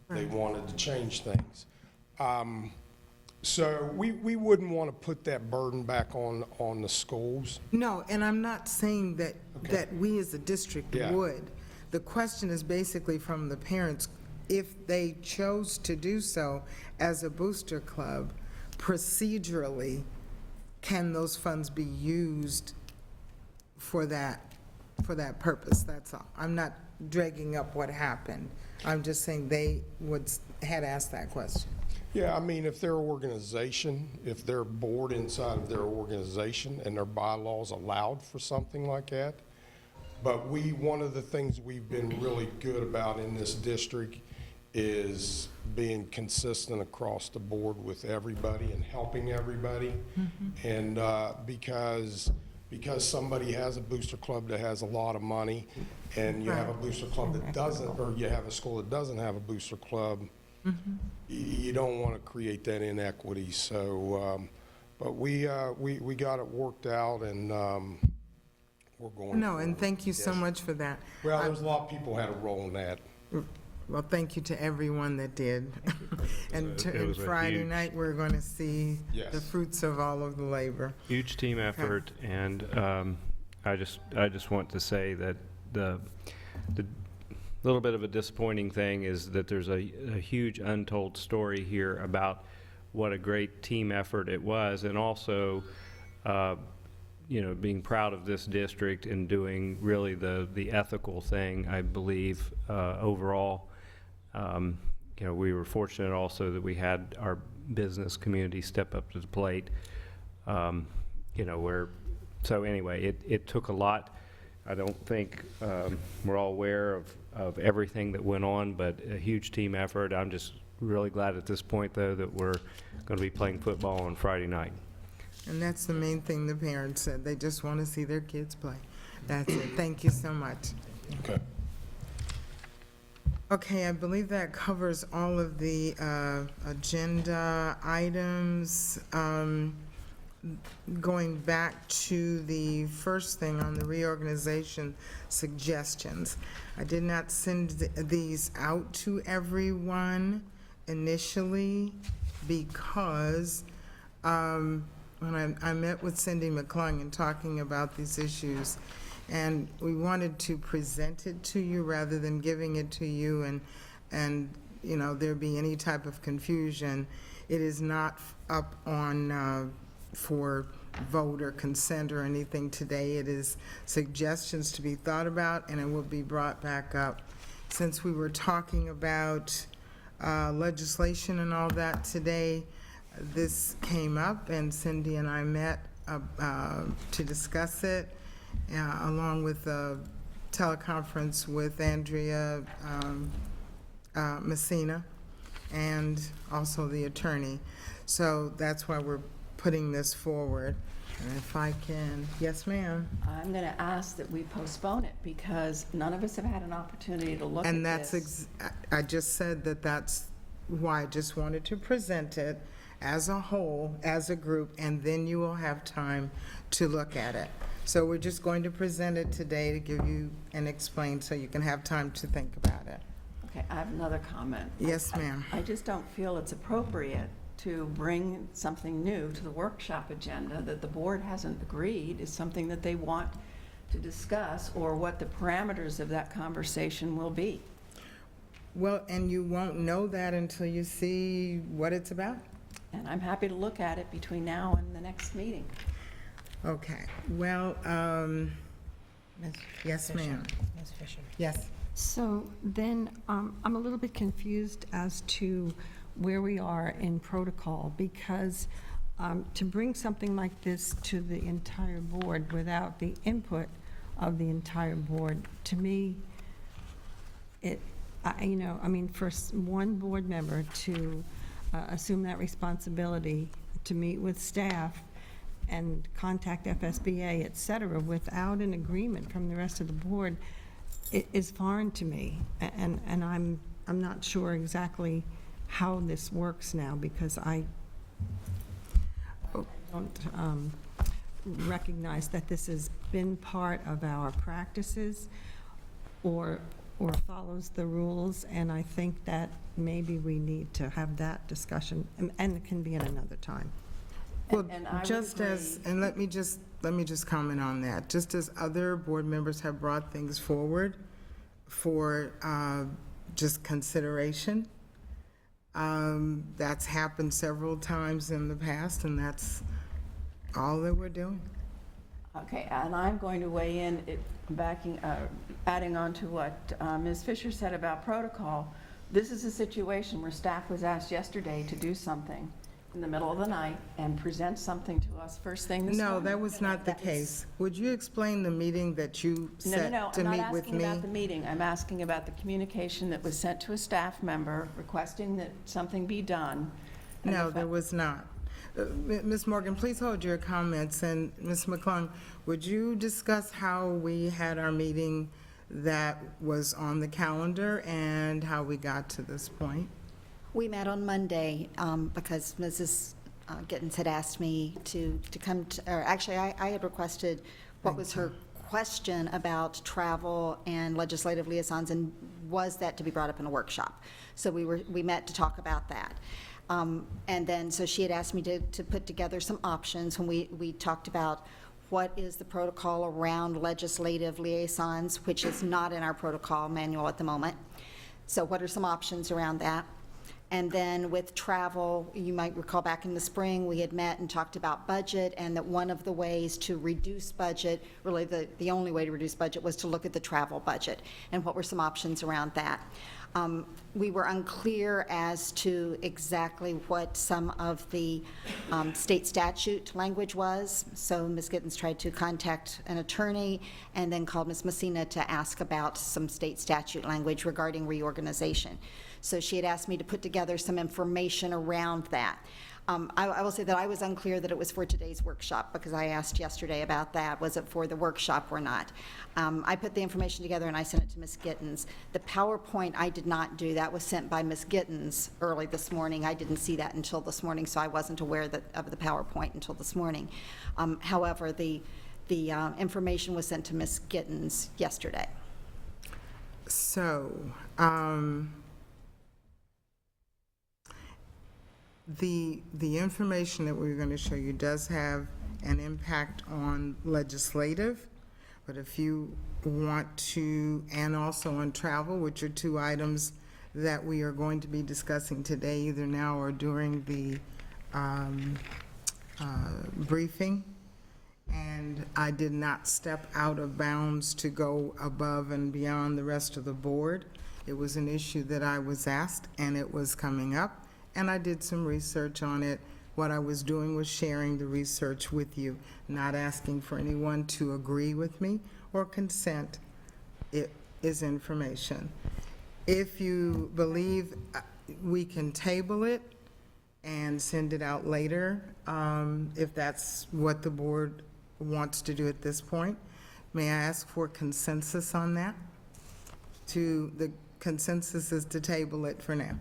they wanted to change things. So we wouldn't want to put that burden back on the schools. No, and I'm not saying that, that we as a district Yeah. would. The question is basically from the parents, if they chose to do so as a booster club, procedurally, can those funds be used for that purpose? That's all. I'm not dragging up what happened. I'm just saying they had asked that question. Yeah, I mean, if their organization, if their board inside of their organization and their bylaws allowed for something like that. But one of the things we've been really good about in this district is being consistent across the board with everybody and helping everybody. And because somebody has a booster club that has a lot of money, and you have a booster club that doesn't, or you have a school that doesn't have a booster club, you don't want to create that inequity. So, but we got it worked out, and we're going. No, and thank you so much for that. Well, there's a lot of people had a role in that. Well, thank you to everyone that did. And It was a Friday huge- night, we're going to see Yes. the fruits of all of the labor. Huge team effort, and I just want to say that the little bit of a disappointing thing is that there's a huge untold story here about what a great team effort it was, and also, you know, being proud of this district and doing really the ethical thing, I believe, overall. You know, we were fortunate also that we had our business community step up to the plate. You know, so anyway, it took a lot. I don't think we're all aware of everything that went on, but a huge team effort. I'm just really glad at this point, though, that we're going to be playing football on Friday night. And that's the main thing the parents said. They just want to see their kids play. That's it. Thank you so much. Okay. Okay, I believe that covers all of the agenda items. going back to the first thing on the reorganization suggestions, I did not send these out to everyone initially because when I met with Cindy McClung and talking about these issues, and we wanted to present it to you rather than giving it to you and you know, there be any type of confusion. It is not up on for vote or consent or anything today. It is suggestions to be thought about, and it will be brought back up. Since we were talking about legislation and all that today, this came up, and Cindy and I met to discuss it, along with a teleconference with Andrea Messina and also the attorney. So that's why we're putting this forward. And if I can, yes, ma'am. I'm going to ask that we postpone it because none of us have had an opportunity to look at And this. that's, I just said that that's why I just wanted to present it as a whole, as a group, and then you will have time to look at it. So we're just going to present it today to give you and explain so you can have time to think about it. Okay, I have another comment. Yes, ma'am. I just don't feel it's appropriate to bring something new to the workshop agenda that the board hasn't agreed is something that they want to discuss, or what the parameters of that conversation will be. Well, and you won't know that until you see what it's about. And I'm happy to look at it between now and the next meeting. Okay, well, Ms. yes, Fisher. ma'am. Ms. Fisher. Yes. So then, I'm a little bit confused as to where we are in protocol, because to bring something like this to the entire board without the input of the entire board, to me, for one board member to assume that responsibility, to meet with staff and contact FSBA, et cetera, without an agreement from the rest of the board, it is foreign to me. And I'm not sure exactly how this works now, because I don't recognize that this has been part of our practices or follows the rules, and I think that maybe we need to have that discussion, and it can be at another time. Well, And I would just as, agree. and let me just comment on that. Just as other board members have brought things forward for just consideration, that's happened several times in the past, and that's all that we're doing. Okay, and I'm going to weigh in, adding on to what Ms. Fisher said about protocol. This is a situation where staff was asked yesterday to do something in the middle of the night and present something to us first thing this morning. No, that was not the case. Would you explain the meeting that you set to meet with I'm me? not asking about the meeting. I'm asking about the communication that was sent to a staff member requesting that something be done. And No, the there was not. Ms. Morgan, please hold your comments, and Ms. McClung, would you discuss how we had our meeting that was on the calendar and how we got to this point? We met on Monday because Mrs. Gittens had asked me to come, or actually, I had requested what was her question about travel and legislative liaisons, and was that to be brought up in a workshop. So we met to talk about that. And then, so she had asked me to put together some options when we talked about what is the protocol around legislative liaisons, which is not in our protocol manual at the moment. So what are some options around that? And then with travel, you might recall back in the spring, we had met and talked about budget, and that one of the ways to reduce budget, really the only way to reduce budget, was to look at the travel budget, and what were some options around that. We were unclear as to exactly what some of the state statute language was, so Ms. Gittens tried to contact an attorney and then called Ms. Messina to ask about some state statute language regarding reorganization. So she had asked me to put together some information around that. I will say that I was unclear that it was for today's workshop, because I asked yesterday about that. Was it for the workshop or not? I put the information together and I sent it to Ms. Gittens. The PowerPoint I did not do. That was sent by Ms. Gittens early this morning. I didn't see that until this morning, so I wasn't aware of the PowerPoint until this morning. However, the information was sent to Ms. Gittens yesterday. So, the information that we're going to show you does have an impact on legislative, but if you want to, and also on travel, which are two items that we are going to be discussing today, either now or during the briefing. And I did not step out of bounds to go above and beyond the rest of the board. It was an issue that I was asked, and it was coming up, and I did some research on it. What I was doing was sharing the research with you, not asking for anyone to agree with me or consent. It is information. If you believe we can table it and send it out later, if that's what the board wants to do at this point, may I ask for consensus on that? The consensus is to table it for now.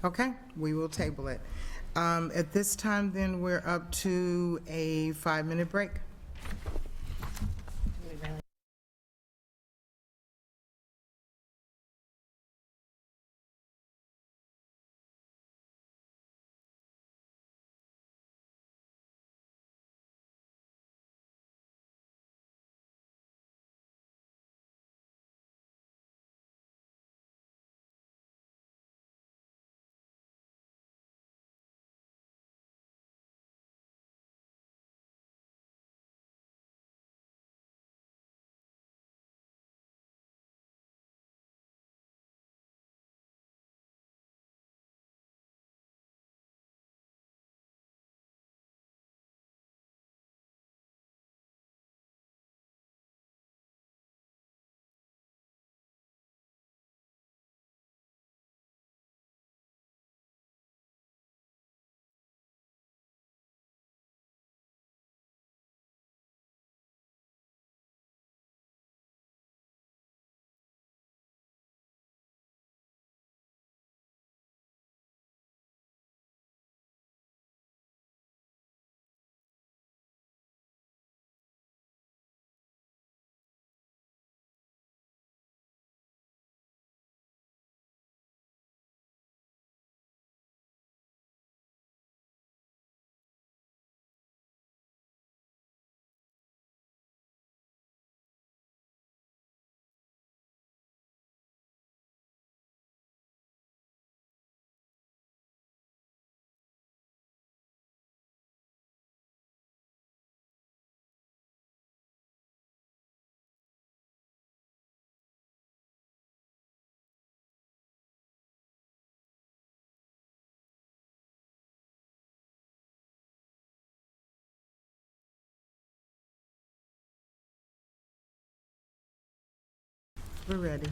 Okay, we will table it. At this time, then, we're up to a 5-minute break. We're ready.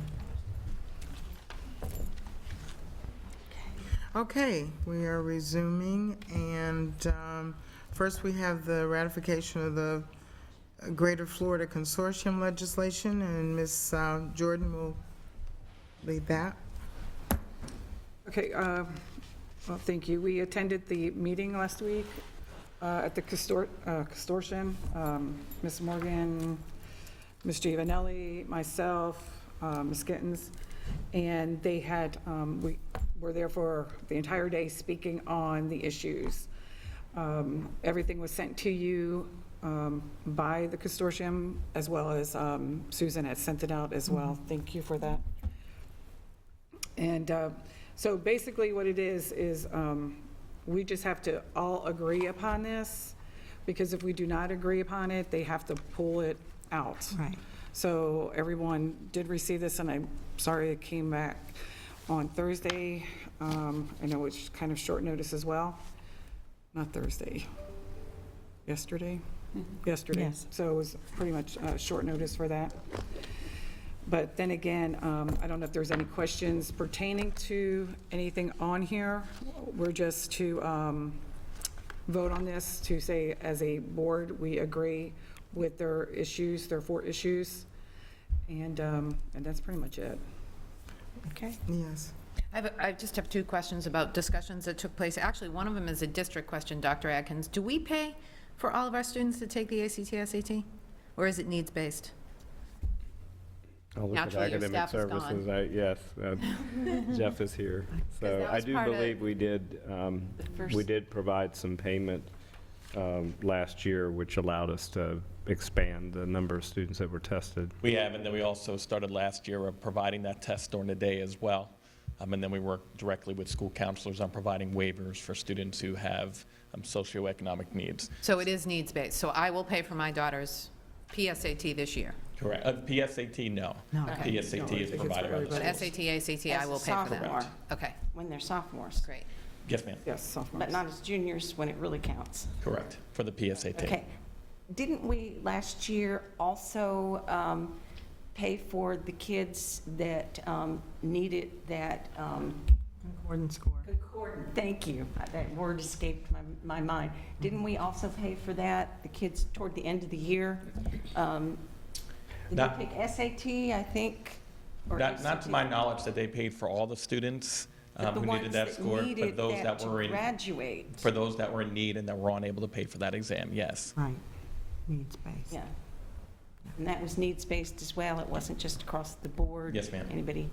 Okay, we are resuming, and first we have the ratification of the Greater Florida Consortium legislation, and Ms. Jordan will lead that. Okay, well, thank you. We attended the meeting last week at the Consortium. Ms. Morgan, Ms. Giovanelli, myself, Ms. Gittens, and they had, we were there for the entire day speaking on the issues. Everything was sent to you by the Consortium, as well as Susan had sent it out as well. Thank you for that. And so basically what it is we just have to all agree upon this, because if we do not agree upon it, they have to pull it out. Right. So everyone did receive this, and I'm sorry it came back on Thursday. I know it's kind of short notice as well. Not Thursday. Yesterday? Yesterday. Yes. So it was pretty much short notice for that. But then again, I don't know if there's any questions pertaining to anything on here. We're just to vote on this, to say as a board, we agree with their issues, their 4 issues. And that's pretty much it. Okay. Yes. I just have 2 questions about discussions that took place. Actually, one of them is a district question, Dr. Atkins. Do we pay for all of our students to take the ACT, SAT? Or is it needs-based? I'll look at Naturally, your academic staff is gone. services. Yes, Jeff is here. So that I was do part of believe we did provide some payment last year, which allowed us to expand the number of students that were tested. We have, and then we also started last year of providing that test during the day as well. And then we work directly with school counselors on providing waivers for students who have socioeconomic needs. So it is needs-based. So I will pay for my daughter's PSAT this year. Correct. PSAT, no. PSAT is provided by the But schools. SAT, ACT, I As a will pay for them. sophomore. Okay, When they're sophomores. great. Yes, ma'am. Yes, sophomores. But not as juniors when it really counts. Correct, for the PSAT. Okay. Didn't we last year also pay for the kids that needed that? Concordance score. Concordant, thank you. That word escaped my mind. Didn't we also pay for that, the kids toward the end of the year? Did Not- they pick SAT, I think? or Not to ACT? my knowledge that they paid for all the students But the who needed ones that score, needed but those that to were in, graduate. for those that were in need and that were unable to pay for that exam, yes. Right, needs-based. Yeah. And that was needs-based as well, it wasn't just across the board? Yes, ma'am. Anybody?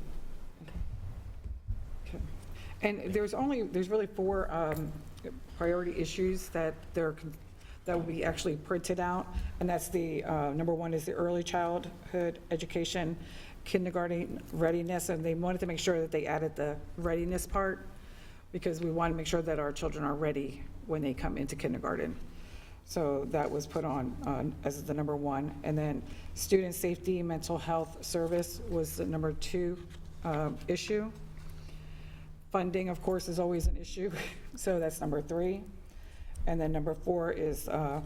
Okay. And there's really 4 priority issues that will be actually printed out. And that's the, number 1 is the early childhood education, kindergarten readiness. And they wanted to make sure that they added the readiness part because we want to make sure that our children are ready when they come into kindergarten. So that was put on as the number 1. And then student safety, mental health service was the number 2 issue. Funding, of course, is always an issue, so that's number 3. And then number 4 is the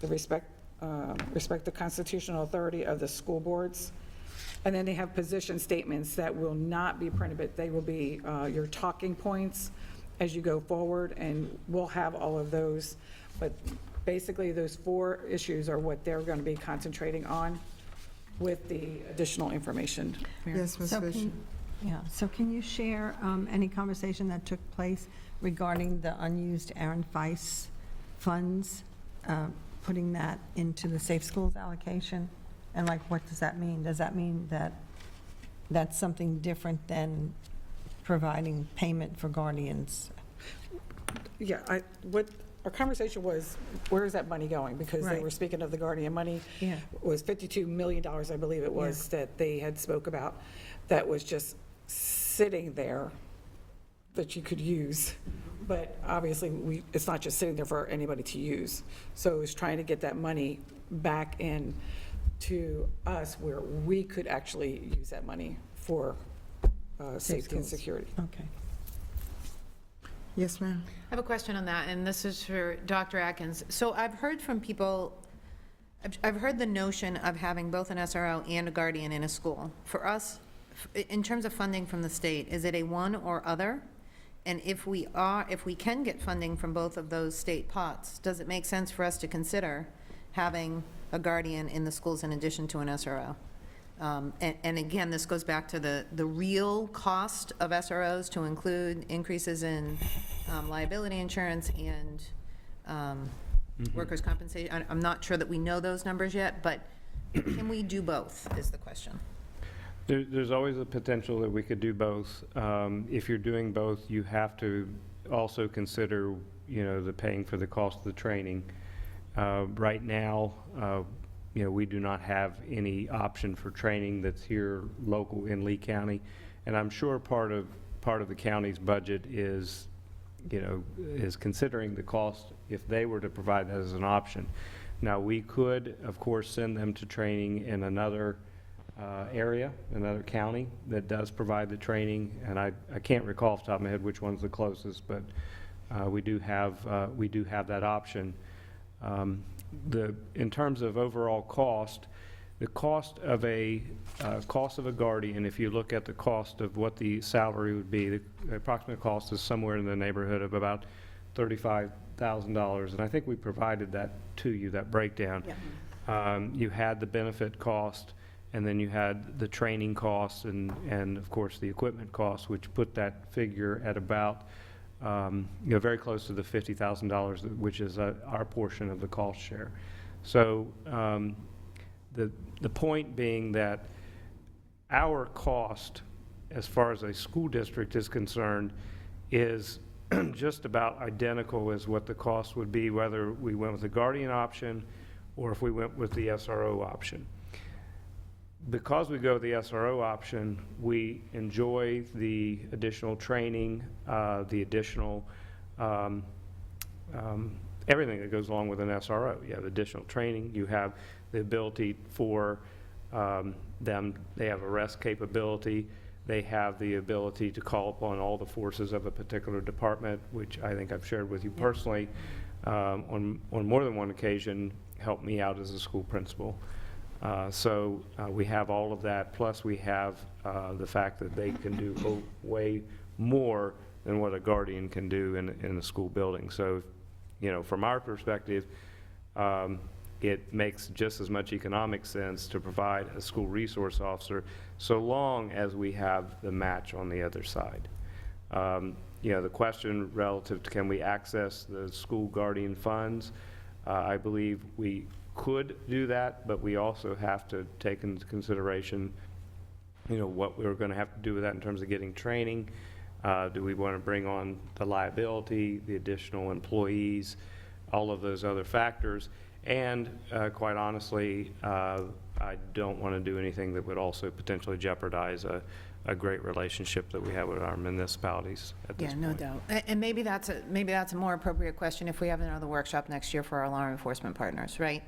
respect the constitutional authority of the school boards. And then they have position statements that will not be printed, but they will be your talking points as you go forward, and we'll have all of those. But basically, those 4 issues are what they're going to be concentrating on with the additional information. Yes, Ms. So Fisher. so can you share any conversation that took place regarding the unused Aaron Feist funds, putting that into the Safe Schools allocation? And like, what does that mean? Does that mean that that's something different than providing payment for guardians? Yeah, what our conversation was, where is that money going? Because they Right. were speaking of the Guardian money. Yeah. Was $52 million, I believe it was, that they had spoke about, that was just sitting there that you could use. But obviously, it's not just sitting there for anybody to use. So it's trying to get that money back in to us where we could actually use that money for safety and schools. security. Okay. Yes, ma'am. I have a question on that, and this is for Dr. Atkins. So I've heard from people, I've heard the notion of having both an SRO and a guardian in a school. For us, in terms of funding from the state, is it a one or other? And if we can get funding from both of those state pots, does it make sense for us to consider having a guardian in the schools in addition to an SRO? And again, this goes back to the real cost of SROs to include increases in liability insurance and workers' compensation. I'm not sure that we know those numbers yet, but can we do both, is the question. There's always a potential that we could do both. If you're doing both, you have to also consider, the paying for the cost of the training. Right now, we do not have any option for training that's here local in Lee County, and I'm sure part of the county's budget is considering the cost if they were to provide that as an option. Now, we could, of course, send them to training in another area, another county that does provide the training, and I can't recall off the top of my head which one's the closest, but we do have that option. In terms of overall cost, The cost of a guardian, if you look at the cost of what the salary would be, the approximate cost is somewhere in the neighborhood of about $35,000, and I think we provided that to you, that breakdown. You had the benefit cost, and then you had the training costs, and of course the equipment costs, which put that figure at about very close to the $50,000, which is our portion of the cost share. So the point being that our cost, as far as a school district is concerned, is just about identical as what the cost would be whether we went with the guardian option or if we went with the SRO option. Because we go with the SRO option, we enjoy the additional training, the additional everything that goes along with an SRO. You have additional training, you have the ability for them, they have arrest capability, they have the ability to call upon all the forces of a particular department, which I think I've shared with you personally on more than one occasion, helped me out as a school principal. So we have all of that, plus we have the fact that they can do way more than what a guardian can do in a school building. So, from our perspective, it makes just as much economic sense to provide a school resource officer so long as we have the match on the other side. The question relative to can we access the school guardian funds, I believe we could do that, but we also have to take into consideration, what we're going to have to do with that in terms of getting training. Do we want to bring on the liability, the additional employees, all of those other factors? And quite honestly, I don't want to do anything that would also potentially jeopardize a great relationship that we have with our municipalities at this point. Yeah, no doubt. And maybe that's a more appropriate question if we have another workshop next year for our law enforcement partners, right?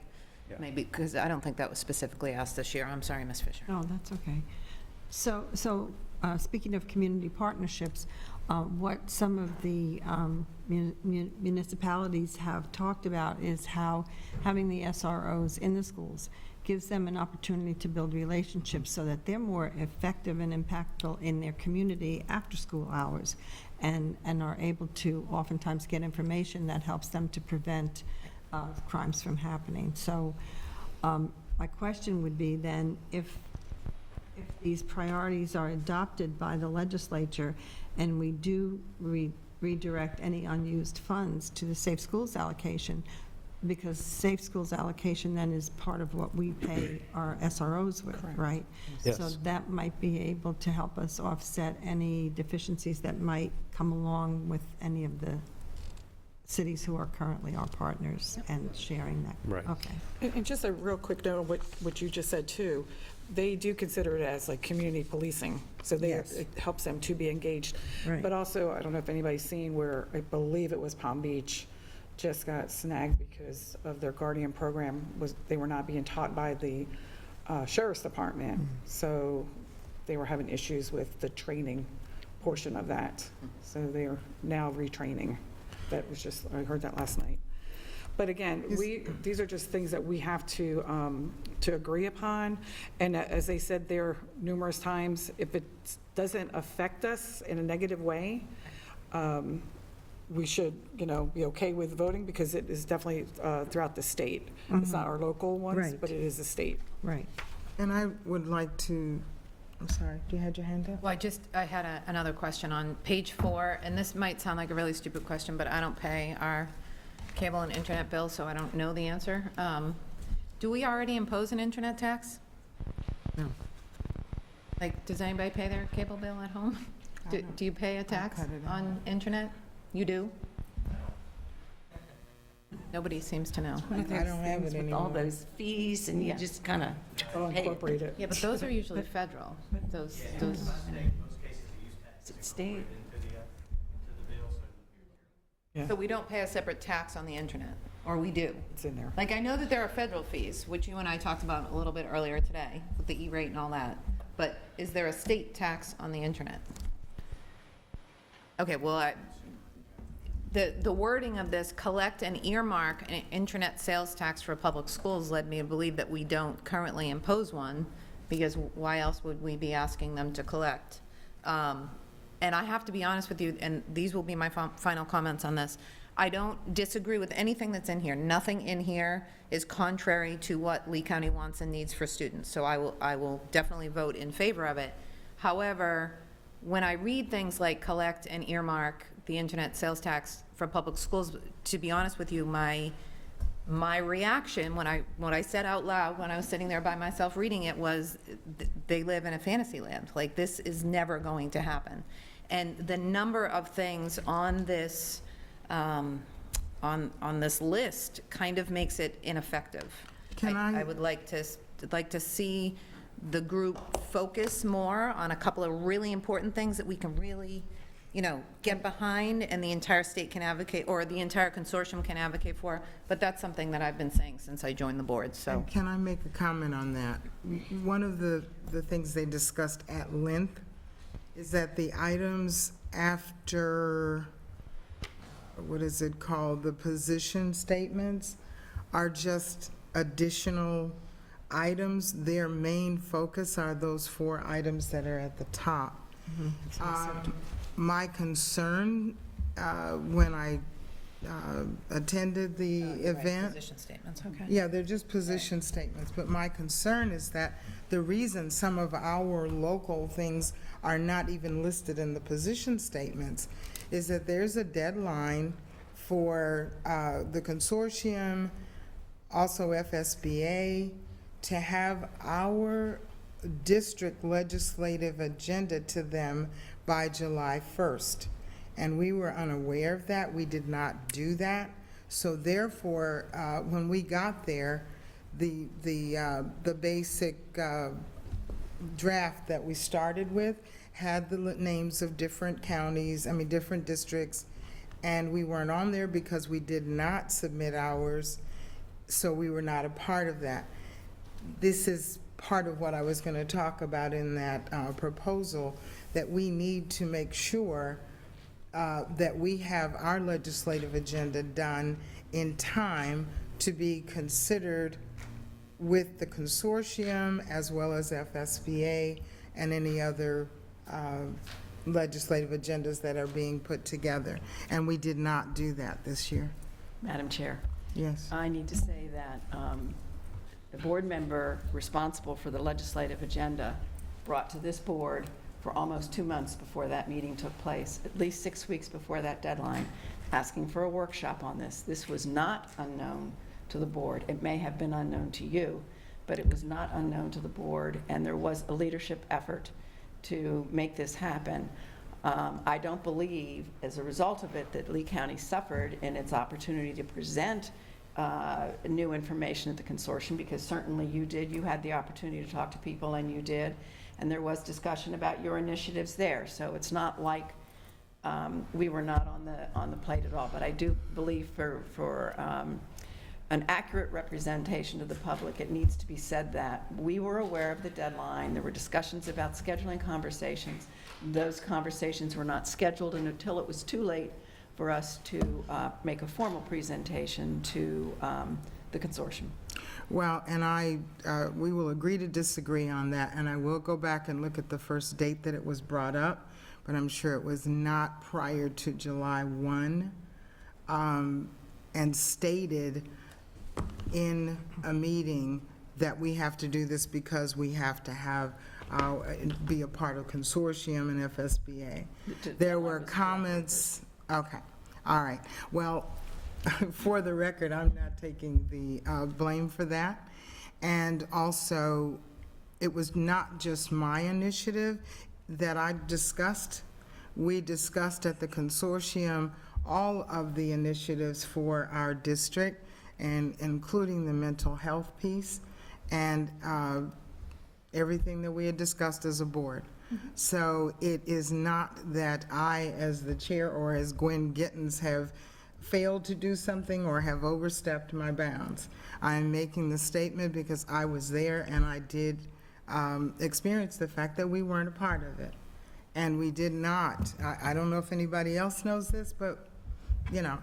Yeah. Maybe, because I don't think that was specifically asked this year. I'm sorry, Ms. Fisher. No, that's okay. So speaking of community partnerships, what some of the municipalities have talked about is how having the SROs in the schools gives them an opportunity to build relationships so that they're more effective and impactful in their community after school hours and are able to oftentimes get information that helps them to prevent crimes from happening. So my question would be then, if these priorities are adopted by the legislature and we do redirect any unused funds to the Safe Schools allocation, because Safe Schools allocation then is part of what we pay our SROs with, right? Yes. So that might be able to help us offset any deficiencies that might come along with any of the cities who are currently our partners and sharing that. Right. Okay. And just a real quick note on what you just said too, they do consider it as like community policing, so it helps them to be engaged. Right. But also, I don't know if anybody's seen where, I believe it was Palm Beach, just got snagged because of their guardian program, they were not being taught by the sheriff's department. So they were having issues with the training portion of that. So they are now retraining. That was just, I heard that last night. But again, these are just things that we have to agree upon. And as they said there numerous times, if it doesn't affect us in a negative way, we should, be okay with voting, because it is definitely throughout the state. It's not our local ones, Right. but it is the state. Right. And I would like to, I'm sorry, you had your hand up? Well, I had another question on page 4, and this might sound like a really stupid question, but I don't pay our cable and internet bill, so I don't know the answer. Do we already impose an internet tax? No. Like, does anybody pay their cable bill at home? Do you pay a tax cut it out. on internet? You do? Nobody seems to know. One of I those don't have things it with all anymore. those fees, and you just kind of Incorporate it. Yeah, but those are usually federal, those, state. Yeah, so we don't pay a separate tax on the internet, or we do? it's in there. Like, I know that there are federal fees, which you and I talked about a little bit earlier today, with the E-rate and all that, but is there a state tax on the internet? Okay, well, the wording of this, collect and earmark an internet sales tax for public schools, led me to believe that we don't currently impose one, because why else would we be asking them to collect? And I have to be honest with you, and these will be my final comments on this. I don't disagree with anything that's in here. Nothing in here is contrary to what Lee County wants and needs for students, so I will definitely vote in favor of it. However, when I read things like collect and earmark the internet sales tax for public schools, to be honest with you, my reaction when I said out loud, when I was sitting there by myself reading it, was they live in a fantasy land. Like, this is never going to happen. And the number of things on this on this list kind of makes it ineffective. I would like to see the group focus more on a couple of really important things that we can really, get behind, and the entire state can advocate, or the entire consortium can advocate for. But that's something that I've been saying since I joined the board, so. And can I make a comment on that? One of the things they discussed at length is that the items after, what is it called, the position statements, are just additional items. Their main focus are those 4 items that are at the top. My concern when I attended the event. Position statements, okay. Yeah, they're just position statements, but my concern is that the reason some of our local things are not even listed in the position statements is that there's a deadline for the consortium, also FSBA, to have our district legislative agenda to them by July 1st. And we were unaware of that. We did not do that. So therefore, when we got there, the basic draft that we started with had the names of different counties, different districts, and we weren't on there because we did not submit ours, so we were not a part of that. This is part of what I was going to talk about in that proposal, that we need to make sure that we have our legislative agenda done in time to be considered with the consortium as well as FSBA and any other legislative agendas that are being put together. And we did not do that this year. Madam Chair. Yes. I need to say that the board member responsible for the legislative agenda brought to this board for almost 2 months before that meeting took place, at least 6 weeks before that deadline, asking for a workshop on this. This was not unknown to the board. It may have been unknown to you, but it was not unknown to the board, and there was a leadership effort to make this happen. I don't believe, as a result of it, that Lee County suffered in its opportunity to present new information at the consortium, because certainly you did. You had the opportunity to talk to people, and you did. And there was discussion about your initiatives there. So it's not like we were not on the plate at all. But I do believe for an accurate representation to the public, it needs to be said that we were aware of the deadline. There were discussions about scheduling conversations. Those conversations were not scheduled until it was too late for us to make a formal presentation to the consortium. Well, and we will agree to disagree on that, and I will go back and look at the first date that it was brought up, but I'm sure it was not prior to July 1, and stated in a meeting that we have to do this because we have to have be a part of consortium and FSBA. There were comments. Okay, all right. Well, for the record, I'm not taking the blame for that. And also, it was not just my initiative that I discussed. We discussed at the consortium all of the initiatives for our district, and including the mental health piece and everything that we had discussed as a board. So it is not that I, as the chair, or as Gwen Gittens, have failed to do something or have overstepped my bounds. I'm making the statement because I was there, and I did experience the fact that we weren't a part of it. And we did not, I don't know if anybody else knows this, but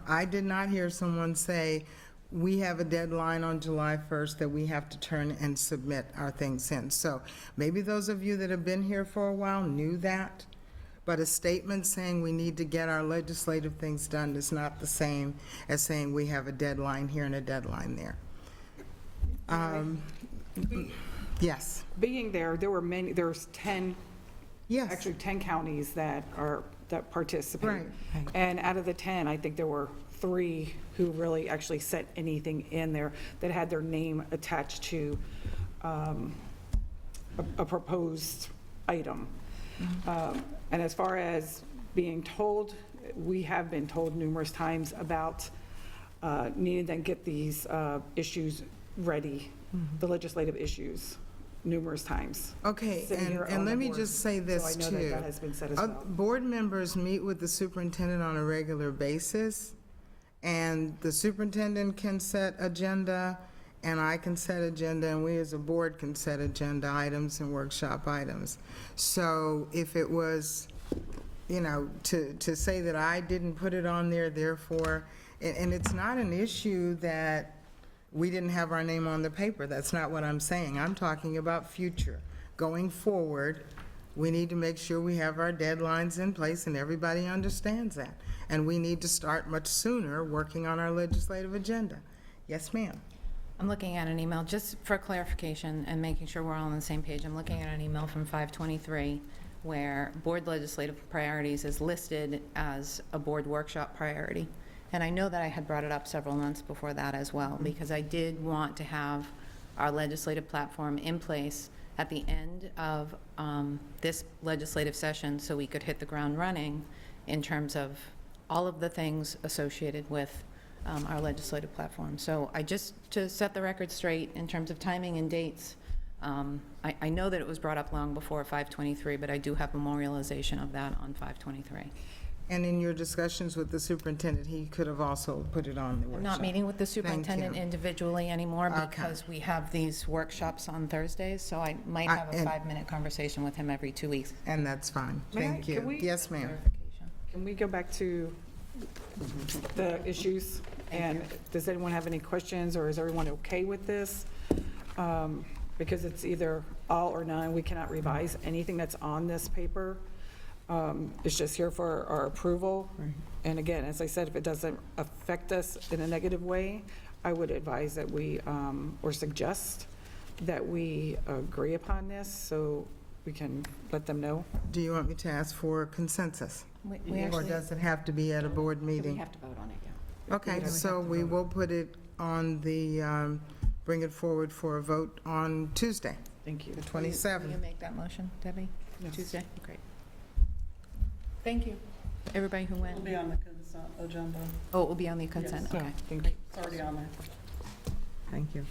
I did not hear someone say, we have a deadline on July 1st that we have to turn and submit our things in. So maybe those of you that have been here for a while knew that, but a statement saying we need to get our legislative things done is not the same as saying we have a deadline here and a deadline there. Yes. Being there were there's 10, Yes. actually 10 counties that participate. Right. And out of the 10, I think there were 3 who really actually set anything in there that had their name attached to a proposed item. And as far as being told, we have been told numerous times about needing to get these issues ready, the legislative issues, numerous times. Okay, Sitting here on and the let me board. just say this, So I too. know that has been said as well. Board members meet with the superintendent on a regular basis, and the superintendent can set agenda, and I can set agenda, and we as a board can set agenda items and workshop items. So if it was, to say that I didn't put it on there, therefore, and it's not an issue that we didn't have our name on the paper. That's not what I'm saying. I'm talking about future. Going forward, we need to make sure we have our deadlines in place and everybody understands that. And we need to start much sooner working on our legislative agenda. Yes, ma'am. I'm looking at an email, just for clarification and making sure we're all on the same page. I'm looking at an email from 5/23 where board legislative priorities is listed as a board workshop priority. And I know that I had brought it up several months before that as well, because I did want to have our legislative platform in place at the end of this legislative session so we could hit the ground running in terms of all of the things associated with our legislative platform. So to set the record straight in terms of timing and dates, I know that it was brought up long before 5/23, but I do have memorialization of that on 5/23. And in your discussions with the superintendent, he could have also put it on the workshop. I'm not meeting with the superintendent you. individually anymore Okay. because we have these workshops on Thursdays, so I might have a and- 5-minute conversation with him every 2 weeks. And that's fine. May I- Thank can you. we- Yes, ma'am. Can we go back to the issues? And does anyone have any questions, or is everyone okay with this? Because it's either all or none. We cannot revise anything that's on this paper. It's just here for our approval. And again, as I said, if it doesn't affect us in a negative way, I would advise that we, or suggest that we agree upon this so we can let them know. Do you want me to ask for consensus? We Or actually, does it have to be at a board meeting? We have to vote on it, yeah. Okay, so we will put it on the, bring it forward for a vote on Tuesday, Thank you. the will you 27th. make that motion, Debbie? Yes. Tuesday? Great. Thank you, everybody who went. It'll be on the consent agenda. Oh, it will be on the consent, Yeah, okay. thank you. It's already on there. Thank you.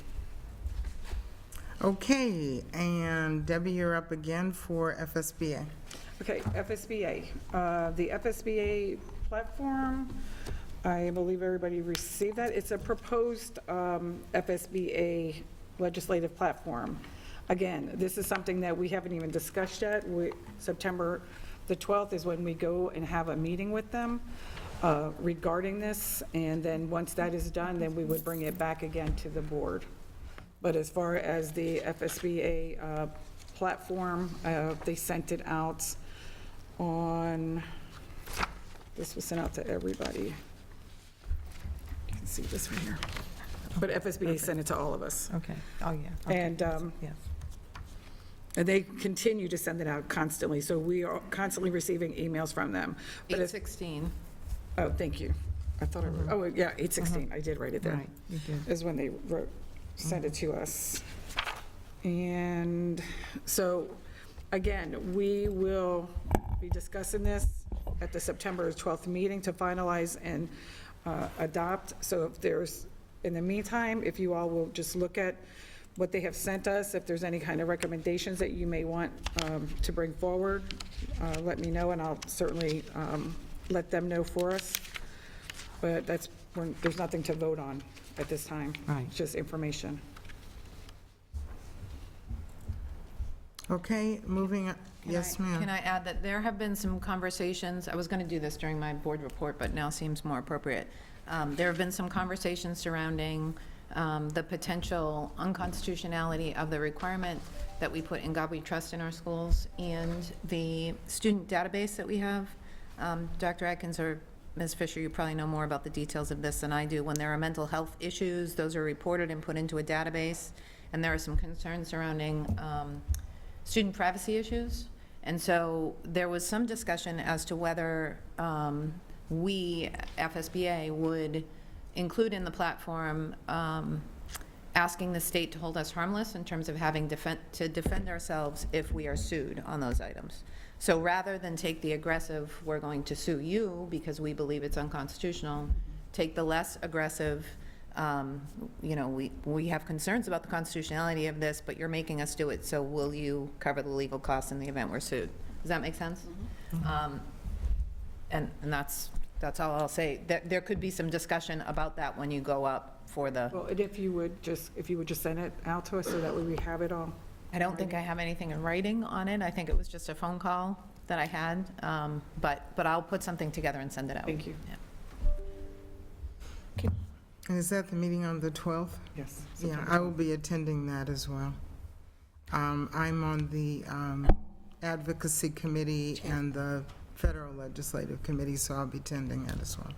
Okay, and Debbie, you're up again for FSBA. Okay, FSBA. The FSBA platform, I believe everybody received that. It's a proposed FSBA legislative platform. Again, this is something that we haven't even discussed yet. September the 12th is when we go and have a meeting with them regarding this, and then once that is done, then we would bring it back again to the board. But as far as the FSBA platform, they sent it out on, this was sent out to everybody. You can see this one here. But FSBA sent it to all of us. Okay, oh, yeah. Okay. And Yes. and they continue to send it out constantly, so we are constantly receiving emails from them. But as- 8/16. Oh, thank you. I thought I wrote, oh, yeah, 8/16, I did write it there. Right, you did. Is when they sent it to us. And so, again, we will be discussing this at the September 12th meeting to finalize and adopt. So if there's, in the meantime, if you all will just look at what they have sent us, if there's any kind of recommendations that you may want to bring forward, let me know, and I'll certainly let them know for us. But there's nothing to vote on at this time. Right. It's just information. Okay, moving on. Yes, ma'am. Can I add that there have been some conversations, I was going to do this during my board report, but now seems more appropriate. There have been some conversations surrounding the potential unconstitutionality of the requirement that we put in God We Trust in our schools and the student database that we have. Dr. Atkins or Ms. Fisher, you probably know more about the details of this than I do. When there are mental health issues, those are reported and put into a database, and there are some concerns surrounding student privacy issues. And so there was some discussion as to whether we, FSBA, would include in the platform asking the state to hold us harmless in terms of having to defend ourselves if we are sued on those items. So rather than take the aggressive, we're going to sue you because we believe it's unconstitutional, take the less aggressive, we have concerns about the constitutionality of this, but you're making us do it, so will you cover the legal costs in the event we're sued? Does that make sense? And that's all I'll say. There could be some discussion about that when you go up for the, Well, and if you would just send it out to us so that way we have it all. I don't think I have anything in writing on it. I think it was just a phone call that I had, but I'll put something together and send it out. Thank you. Yeah. And is that the meeting on the 12th? Yes. Yeah, I will be attending that as well. I'm on the Advocacy Committee and the Federal Legislative Committee, so I'll be attending that as well.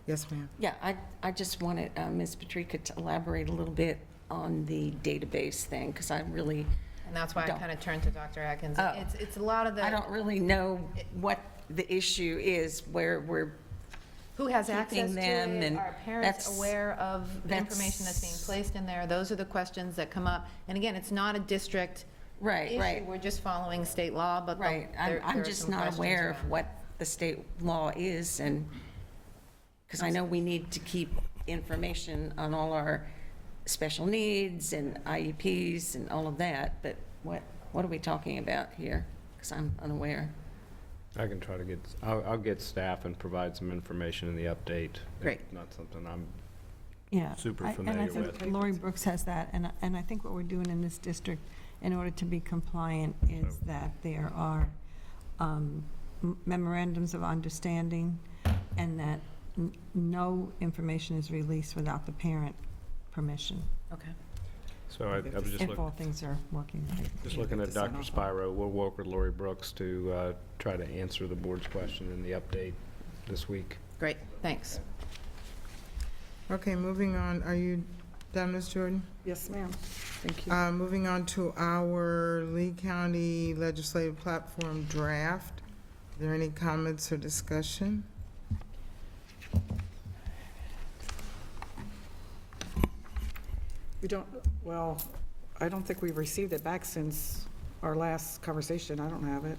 Yes, ma'am. Yeah, I just wanted Ms. Patrica to elaborate a little bit on the database thing, because I really, And that's why I kind of turned to Dr. Atkins. Oh. It's a lot of the. I don't really know what the issue is, where we're Who has keeping access to them, it? and Are parents that's- aware of the that's- information that's being placed in there? Those are the questions that come up. And again, it's not a district Right, issue. right. We're just following state law, but Right, there I'm are just some not questions aware of around it. what the state law is, and, because I know we need to keep information on all our special needs and IEPs and all of that, but what are we talking about here? Because I'm unaware. I can try to get, I'll get staff and provide some information in the update. Great. It's not something I'm Yeah. super And I familiar think with. Lori Brooks has that, and I think what we're doing in this district, in order to be compliant, is that there are memorandums of understanding, and that no information is released without the parent permission, Okay. So I was just if all things are working right. Just looking at Dr. Spiro, we'll work with Lori Brooks to try to answer the board's question in the update this week. Great, thanks. Okay, moving on. Are you done, Ms. Jordan? Yes, ma'am. Thank you. Moving on to our Lee County Legislative Platform draft. Are there any comments or discussion? We don't, well, I don't think we've received it back since our last conversation. I don't have it.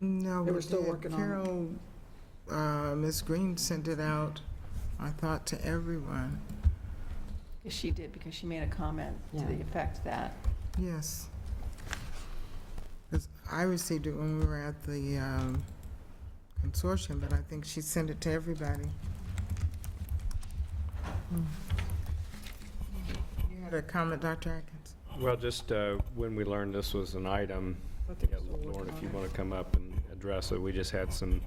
No, They we were still did. working on Carol, Ms. Green sent it out, I thought, to everyone. She did, because she made a comment to the effect that, Yes. 'Cause I received it when we were at the consortium, but I think she sent it to everybody. You had a comment, Dr. Atkins? Well, just when we learned this was an item, I think yeah, we're still Lauren, working if you on want to come up and address it, we just had some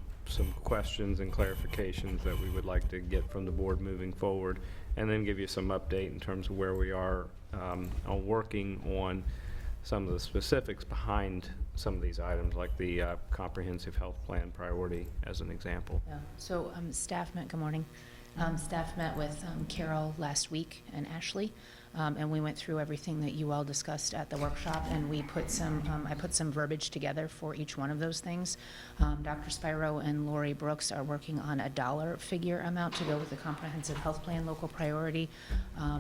questions and clarifications that we would like to get from the board moving forward, and then give you some update in terms of where we are on working on some of the specifics behind some of these items, like the comprehensive health plan priority, as an example. Yeah, so staff met, good morning. Staff met with Carol last week and Ashley, and we went through everything that you all discussed at the workshop, and we put I put some verbiage together for each one of those things. Dr. Spiro and Lori Brooks are working on a dollar figure amount to go with the comprehensive health plan local priority,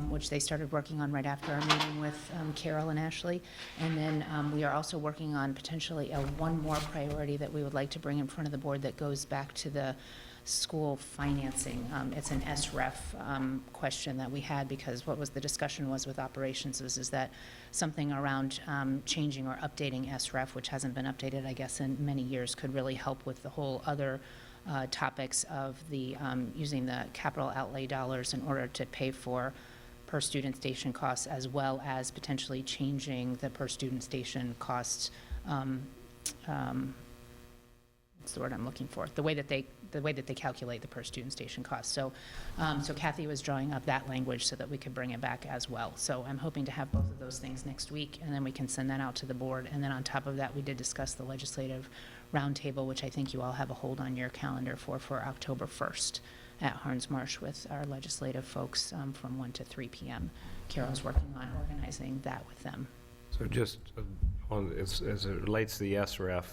which they started working on right after our meeting with Carol and Ashley. And then we are also working on potentially one more priority that we would like to bring in front of the board that goes back to the school financing. It's an SREF question that we had, because what was the discussion was with operations is that something around changing or updating SREF, which hasn't been updated, I guess, in many years, could really help with the whole other topics of the using the capital outlay dollars in order to pay for per student station costs, as well as potentially changing the per student station costs what's the word I'm looking for? The way that they calculate the per student station cost. So Kathy was drawing up that language so that we could bring it back as well. So I'm hoping to have both of those things next week, and then we can send that out to the board. And then on top of that, we did discuss the legislative roundtable, which I think you all have a hold on your calendar for October 1st at Harns Marsh with our legislative folks from 1 to 3 p.m. Carol's working on organizing that with them. So just as it relates to the SRF,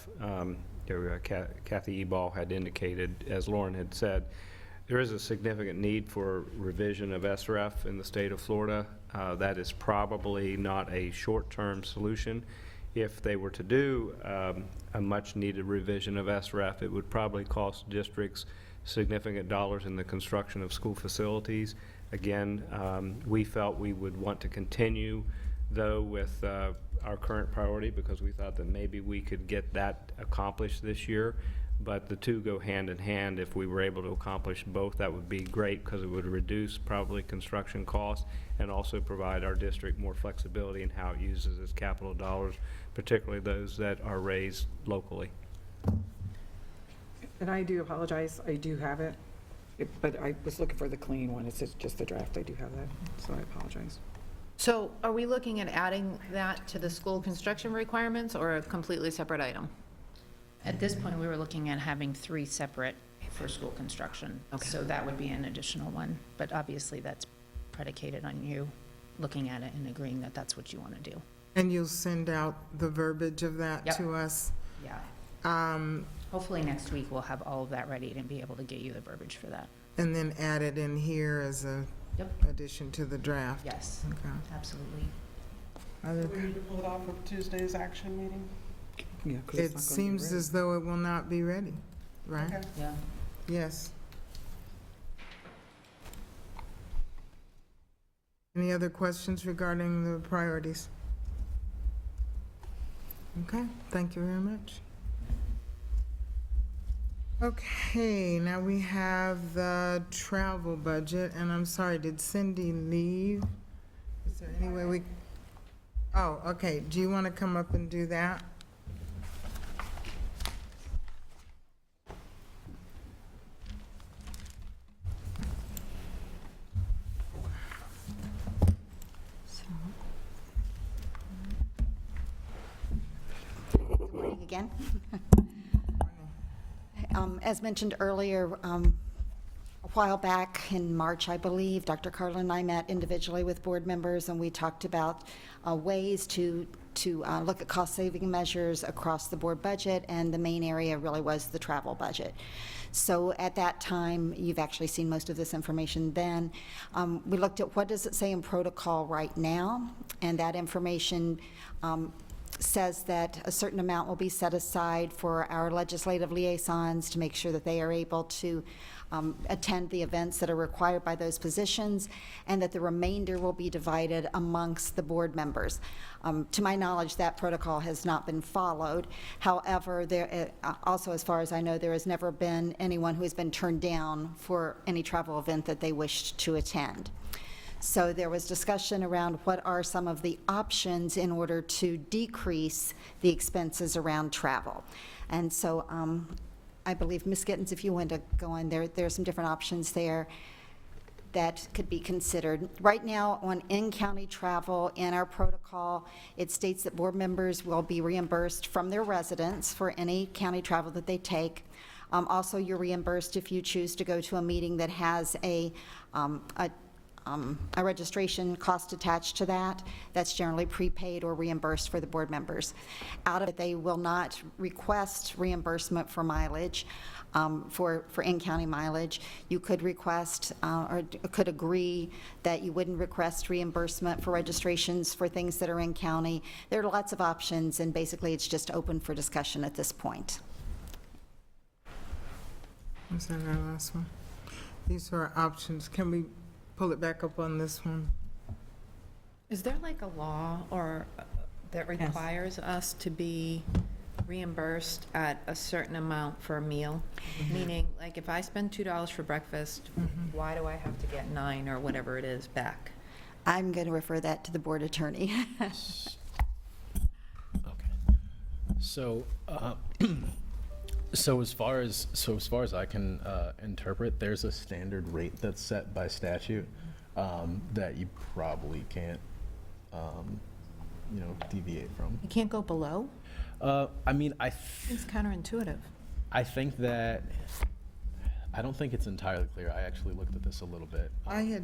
Kathy Ebal had indicated, as Lauren had said, there is a significant need for revision of SRF in the state of Florida. That is probably not a short-term solution. If they were to do a much-needed revision of SRF, it would probably cost districts significant dollars in the construction of school facilities. Again, we felt we would want to continue, though, with our current priority because we thought that maybe we could get that accomplished this year. But the two go hand in hand. If we were able to accomplish both, that would be great because it would reduce probably construction costs and also provide our district more flexibility in how it uses its capital dollars, particularly those that are raised locally. And I do apologize, I do have it, but I was looking for the clean one. It's just the draft. I do have that, so I apologize. So are we looking at adding that to the school construction requirements or a completely separate item? At this point, we were looking at having 3 separate for school construction. Okay. So that would be an additional one. But obviously, that's predicated on you looking at it and agreeing that that's what you want to do. And you'll send out the verbiage of that Yep. to us? Yeah. Hopefully next week, we'll have all of that ready and be able to get you the verbiage for that. And then add it in here as a Yep. addition to the draft? Yes, Okay. absolutely. Other- We need to pull it off of Tuesday's action meeting? Yeah, 'cause it's It not gonna be seems ready. as though it will not be ready, right? Okay. Yeah. Yes. Any other questions regarding the priorities? Okay, thank you very much. Okay, now we have the travel budget, and I'm sorry, did Cindy leave? Is there any way we, oh, okay, do you want to come up and do that? Good morning again. As mentioned earlier, a while back in March, I believe, Dr. Carlin and I met individually with board members, and we talked about ways to look at cost-saving measures across the board budget, and the main area really was the travel budget. So at that time, you've actually seen most of this information then. We looked at what does it say in protocol right now, and that information says that a certain amount will be set aside for our legislative liaisons to make sure that they are able to attend the events that are required by those positions, and that the remainder will be divided amongst the board members. To my knowledge, that protocol has not been followed. However, there also, as far as I know, there has never been anyone who has been turned down for any travel event that they wished to attend. So there was discussion around what are some of the options in order to decrease the expenses around travel. And so I believe, Ms. Gittens, if you want to go on, there are some different options there that could be considered. Right now, on in-county travel, in our protocol, it states that board members will be reimbursed from their residence for any county travel that they take. Also, you're reimbursed if you choose to go to a meeting that has a registration cost attached to that. That's generally prepaid or reimbursed for the board members. Out of it, they will not request reimbursement for mileage, for in-county mileage. You could request or could agree that you wouldn't request reimbursement for registrations for things that are in county. There are lots of options, and basically it's just open for discussion at this point. Is that our last one? These are our options. Can we pull it back up on this one? Is there like a law or that requires us to be reimbursed at a certain amount for a meal? Meaning, like if I spend $2 for breakfast, why do I have to get 9 or whatever it is back? I'm going to refer that to the board attorney. Okay. So, so as far as I can interpret, there's a standard rate that's set by statute that you probably can't, deviate from. You can't go below? I mean, It's counterintuitive. I think that, I don't think it's entirely clear. I actually looked at this a little bit. I had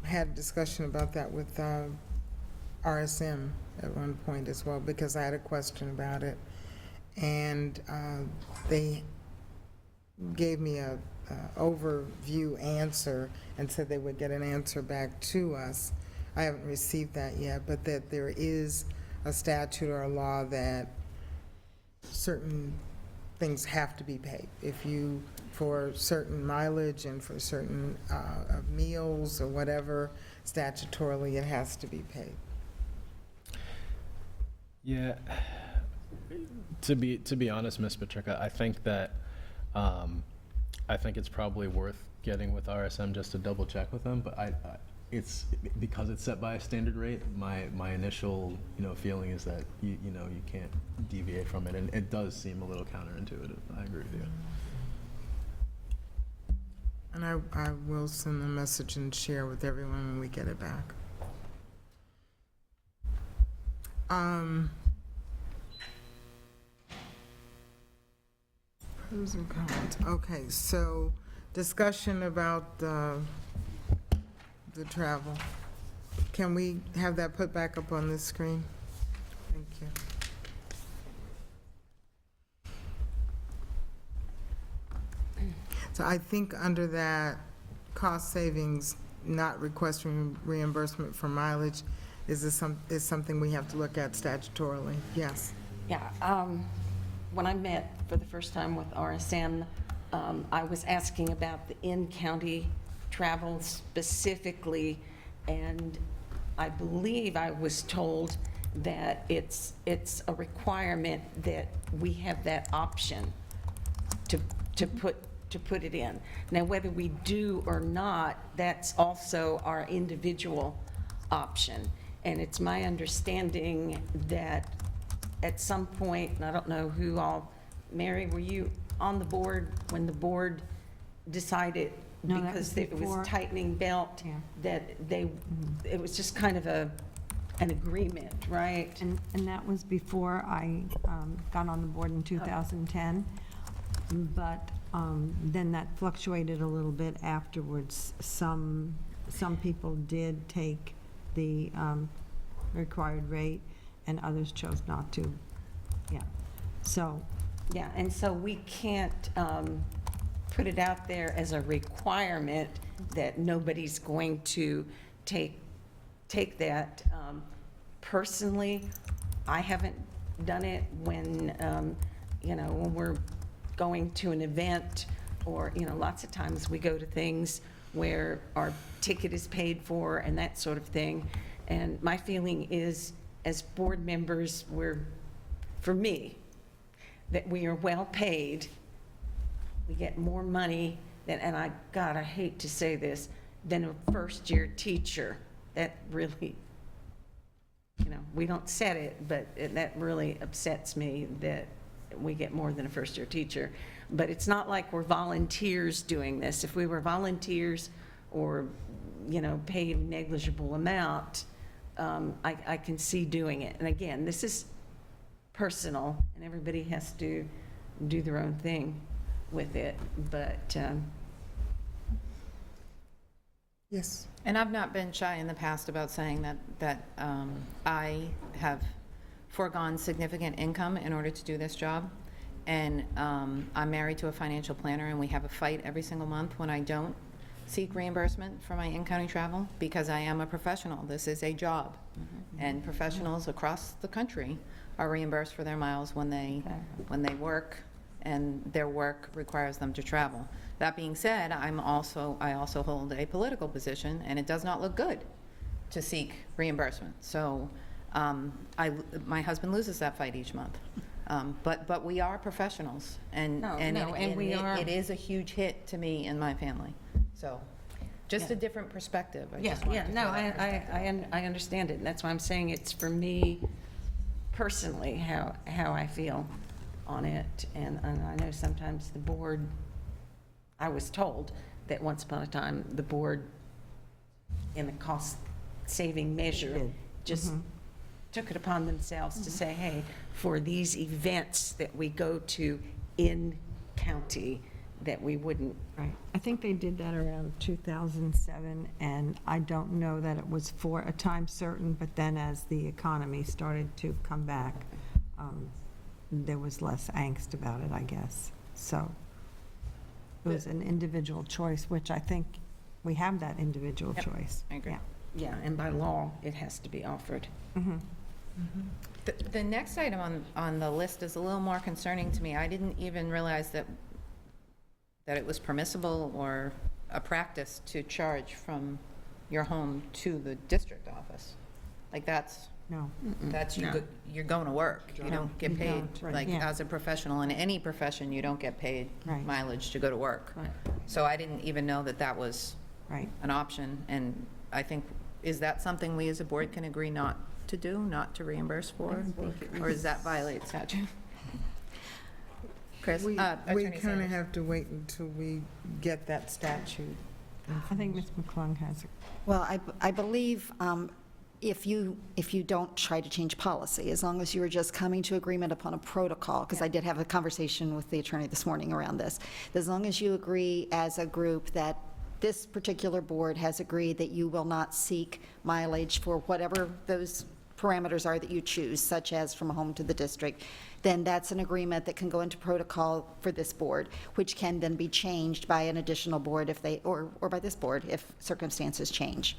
had a discussion about that with RSM at one point as well, because I had a question about it. And they gave me a overview answer and said they would get an answer back to us. I haven't received that yet, but that there is a statute or a law that certain things have to be paid. If you, for certain mileage and for certain meals or whatever, statutorily it has to be paid. Yeah, to be honest, Ms. Patrica, I think that I think it's probably worth getting with RSM just to double check with them. But it's because it's set by a standard rate. My initial feeling is that you can't deviate from it, and it does seem a little counterintuitive. I agree with you. And I will send a message and share with everyone when we get it back. Pros and cons. Okay, so discussion about the travel. Can we have that put back up on this screen? Thank you. So I think under that cost savings, not requesting reimbursement for mileage, is something we have to look at statutorily? Yes. Yeah, when I met for the first time with RSM, I was asking about the in-county travel specifically, and I believe I was told that it's a requirement that we have that option to put it in. Now, whether we do or not, that's also our individual option. And it's my understanding that at some point, and I don't know who all, Mary, were you on the board when the board decided, No, that because was it before. was tightening belt, Yeah. that it was just kind of an agreement, right? And that was before I got on the board in 2010. But then that fluctuated a little bit afterwards. Some people did take the required rate, and others chose not to. Yeah. So. Yeah, and so we can't put it out there as a requirement that nobody's going to take that. Personally, I haven't done it when, when we're going to an event, or, lots of times we go to things where our ticket is paid for and that sort of thing. And my feeling is, as board members, for me, that we are well paid. We get more money than, and I hate to say this, than a first-year teacher. That really, we don't set it, but that really upsets me that we get more than a first-year teacher. But it's not like we're volunteers doing this. If we were volunteers or, paid a negligible amount, I can see doing it. And again, this is personal, and everybody has to do their own thing with it, but, Yes. And I've not been shy in the past about saying that I have foregone significant income in order to do this job. And I'm married to a financial planner, and we have a fight every single month when I don't seek reimbursement for my in-county travel, because I am a professional. This is a job. And professionals across the country are reimbursed for their miles when they work, and their work requires them to travel. That being said, I also hold a political position, and it does not look good to seek reimbursement. So my husband loses that fight each month. But we are professionals, and it is a huge hit to me and my family. So just a different perspective. I understand it, and that's why I'm saying it's, for me, personally how I feel on it. And I know sometimes the board, I was told that once upon a time, the board, in a cost-saving measure, just took it upon themselves to say, hey, for these events that we go to in county, that we wouldn't. Right. I think they did that around 2007, and I don't know that it was for a time certain, but then as the economy started to come back, there was less angst about it, I guess. So it was an individual choice, which I think we have that individual choice. I agree. Yeah. Yeah, and by law, it has to be offered. The next item on the list is a little more concerning to me. I didn't even realize that it was permissible or a practice to charge from your home to the district office. Like that's you're going to work. You don't get paid, like as a professional in any profession, you don't get paid mileage to go to work. So I didn't even know that was an option. And I think, is that something we as a board can agree not to do, not to reimburse for? Or does that violate statute? Chris? We Attorney kind of Sanders. have to wait until we get that statute. I think Ms. McClung has it. Well, I believe if you don't try to change policy, as long as you are just coming to agreement upon a protocol, because I did have a conversation with the attorney this morning around this, as long as you agree as a group that this particular board has agreed that you will not seek mileage for whatever those parameters are that you choose, such as from home to the district, then that's an agreement that can go into protocol for this board, which can then be changed by an additional board if they, or by this board if circumstances change.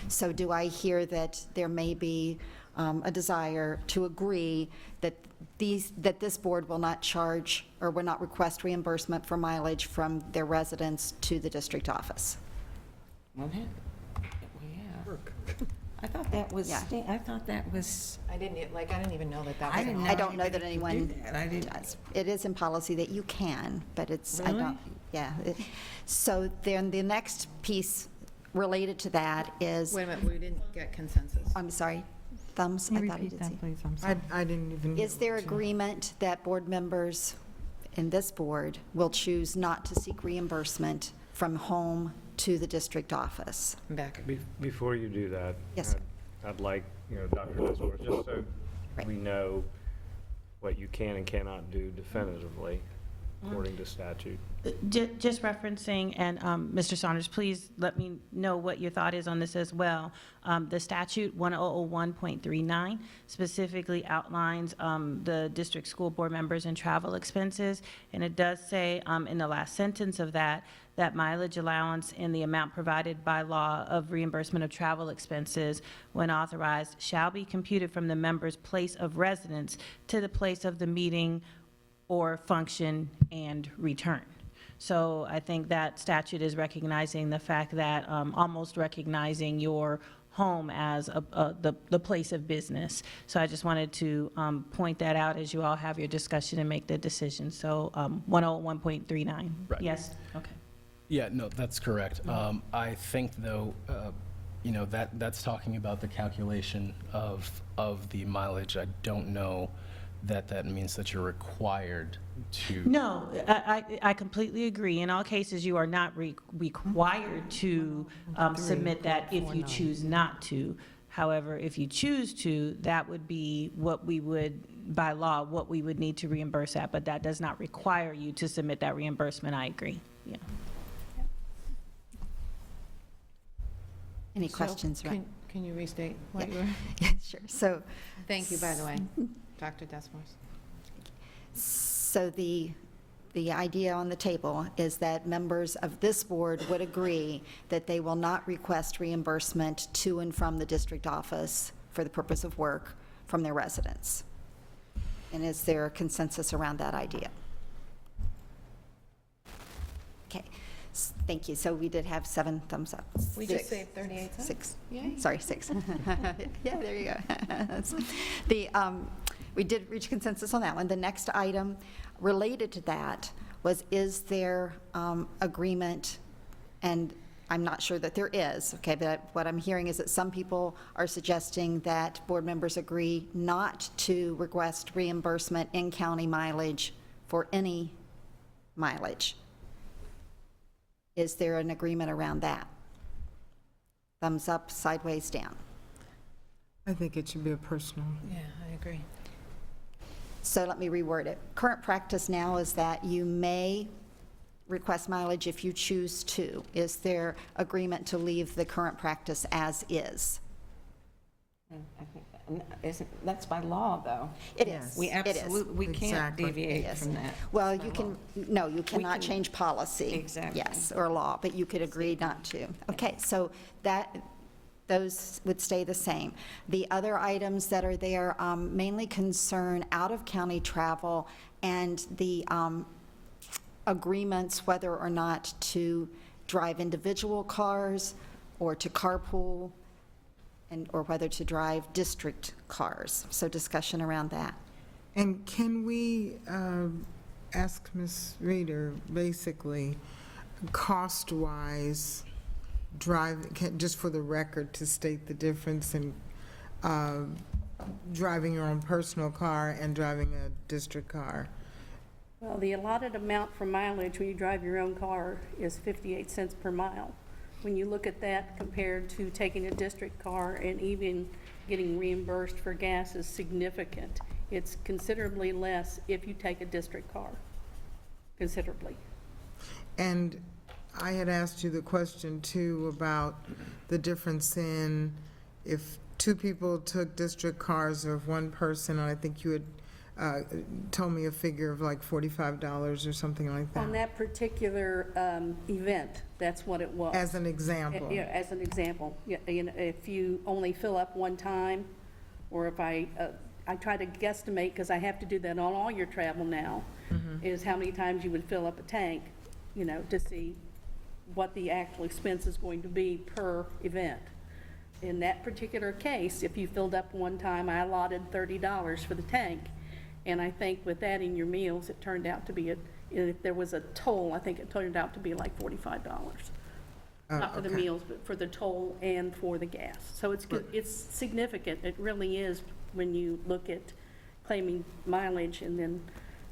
So do I hear that there may be a desire to agree that this board will not charge or will not request reimbursement for mileage from their residents to the district office? Well, yeah. I thought that was, I thought that was. I didn't even know that was I didn't an know I don't know that anyone that. does. It is in policy that you can, but it's, I Really? don't, yeah. So then the next piece related to that is, Wait a minute, we didn't get consensus. I'm sorry, thumbs, Can I you thought he repeat did see. that, please? I'm sorry. I didn't even. Is there agreement that board members in this board will choose not to seek reimbursement from home to the district office? I'm back. Before you do that. Yes, sir. I'd like, Dr. Desmore, just so we know what you can and cannot do definitively according to statute. Just referencing, and Mr. Saunders, please let me know what your thought is on this as well. The statute 1001.39 specifically outlines the district school board members and travel expenses, and it does say in the last sentence of that mileage allowance in the amount provided by law of reimbursement of travel expenses when authorized shall be computed from the member's place of residence to the place of the meeting or function and return. So I think that statute is recognizing the fact that, almost recognizing your home as the place of business. So I just wanted to point that out as you all have your discussion and make the decision. So 101.39. Right. Yes? Okay. Yeah, no, that's correct. I think, though, that's talking about the calculation of the mileage. I don't know that means that you're required to. No, I completely agree. In all cases, you are not required to submit that if you choose not to. However, if you choose to, that would be what we would, by law, what we would need to reimburse at, but that does not require you to submit that reimbursement. I agree. Yeah. Any questions? Right? Can you restate what you were? Yeah, sure. So. Thank you, by the way, Dr. Desmore. So the idea on the table is that members of this board would agree that they will not request reimbursement to and from the district office for the purpose of work from their residents. And is there a consensus around that idea? Okay, thank you. So we did have 7 thumbs up. We just saved 38 cents. 6. Yay. Sorry, 6. Yeah, there you go. We did reach consensus on that one. The next item related to that was, is there agreement and I'm not sure that there is, okay, but what I'm hearing is that some people are suggesting that board members agree not to request reimbursement in county mileage for any mileage. Is there an agreement around that? Thumbs up, sideways, down. I think it should be a personal. Yeah, I agree. So let me reword it. Current practice now is that you may request mileage if you choose to. Is there agreement to leave the current practice as is? I think that's by law, though. It is. We It is. absolutely, we can't Exactly. deviate Yes. from that. Well, you can, no, you cannot can- change policy. Exactly. Yes, or law, but you could agree not to. Okay, so those would stay the same. The other items that are there mainly concern out-of-county travel and the agreements whether or not to drive individual cars or to carpool, or whether to drive district cars. So discussion around that. And can we ask Ms. Reeder, basically, cost-wise, just for the record, to state the difference in driving your own personal car and driving a district car? Well, the allotted amount for mileage when you drive your own car is 58 cents per mile. When you look at that compared to taking a district car and even getting reimbursed for gas is significant. It's considerably less if you take a district car, considerably. And I had asked you the question, too, about the difference in if two people took district cars or if one person, and I think you had told me a figure of like $45 or something like that. On that particular event, that's what it was. As an example. Yeah, as an example. Yeah, you know, if you only fill up one time, or if I try to guesstimate, because I have to do that on all your travel now, is how many times you would fill up a tank, you know, to see what the actual expense is going to be per event. In that particular case, if you filled up one time, I allotted $30 for the tank. And I think with adding your meals, it turned out to be, if there was a toll, I think it turned out to be like $45. Not for the meals, but for the toll and for the gas. So it's significant. It really is when you look at claiming mileage and then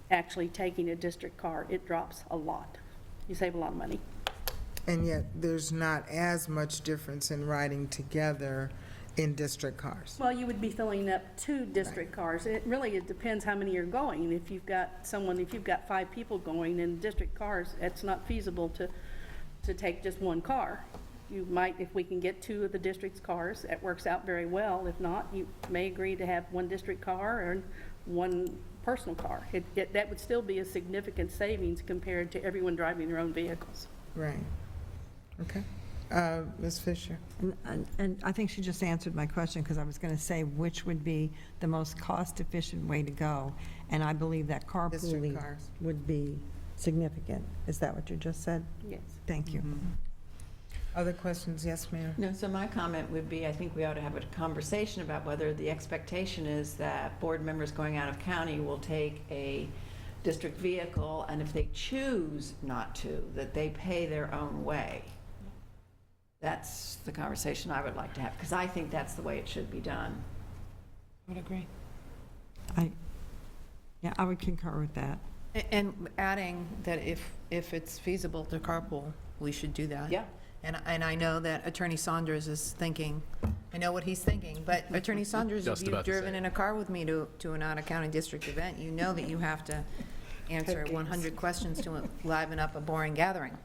actually taking a district car, it drops a lot. You save a lot of money. And yet, there's not as much difference in riding together in district cars. Well, you would be filling up two district cars. It depends how many are going. If you've got 5 people going in district cars, it's not feasible to take just one car. You might, if we can get 2 of the district's cars, that works out very well. If not, you may agree to have 1 district car and 1 personal car. That would still be a significant savings compared to everyone driving their own vehicles. Right. Okay. Ms. Fisher? And I think she just answered my question, because I was going to say which would be the most cost-efficient way to go, and I believe that carpooling would be significant. Is that what you just said? Yes. Thank you. Other questions? Yes, ma'am. No, so my comment would be, I think we ought to have a conversation about whether the expectation is that board members going out of county will take a district vehicle, and if they choose not to, that they pay their own way. That's the conversation I would like to have, because I think that's the way it should be done. I would agree. I would concur with that. And adding that if it's feasible to carpool, we should do that. Yeah. And I know that Attorney Saunders is thinking, I know what he's thinking, but Attorney Saunders, if Just you've about to driven say. in a car with me to an out-of-county district event, you know that you have to answer 100 questions to liven up a boring gathering.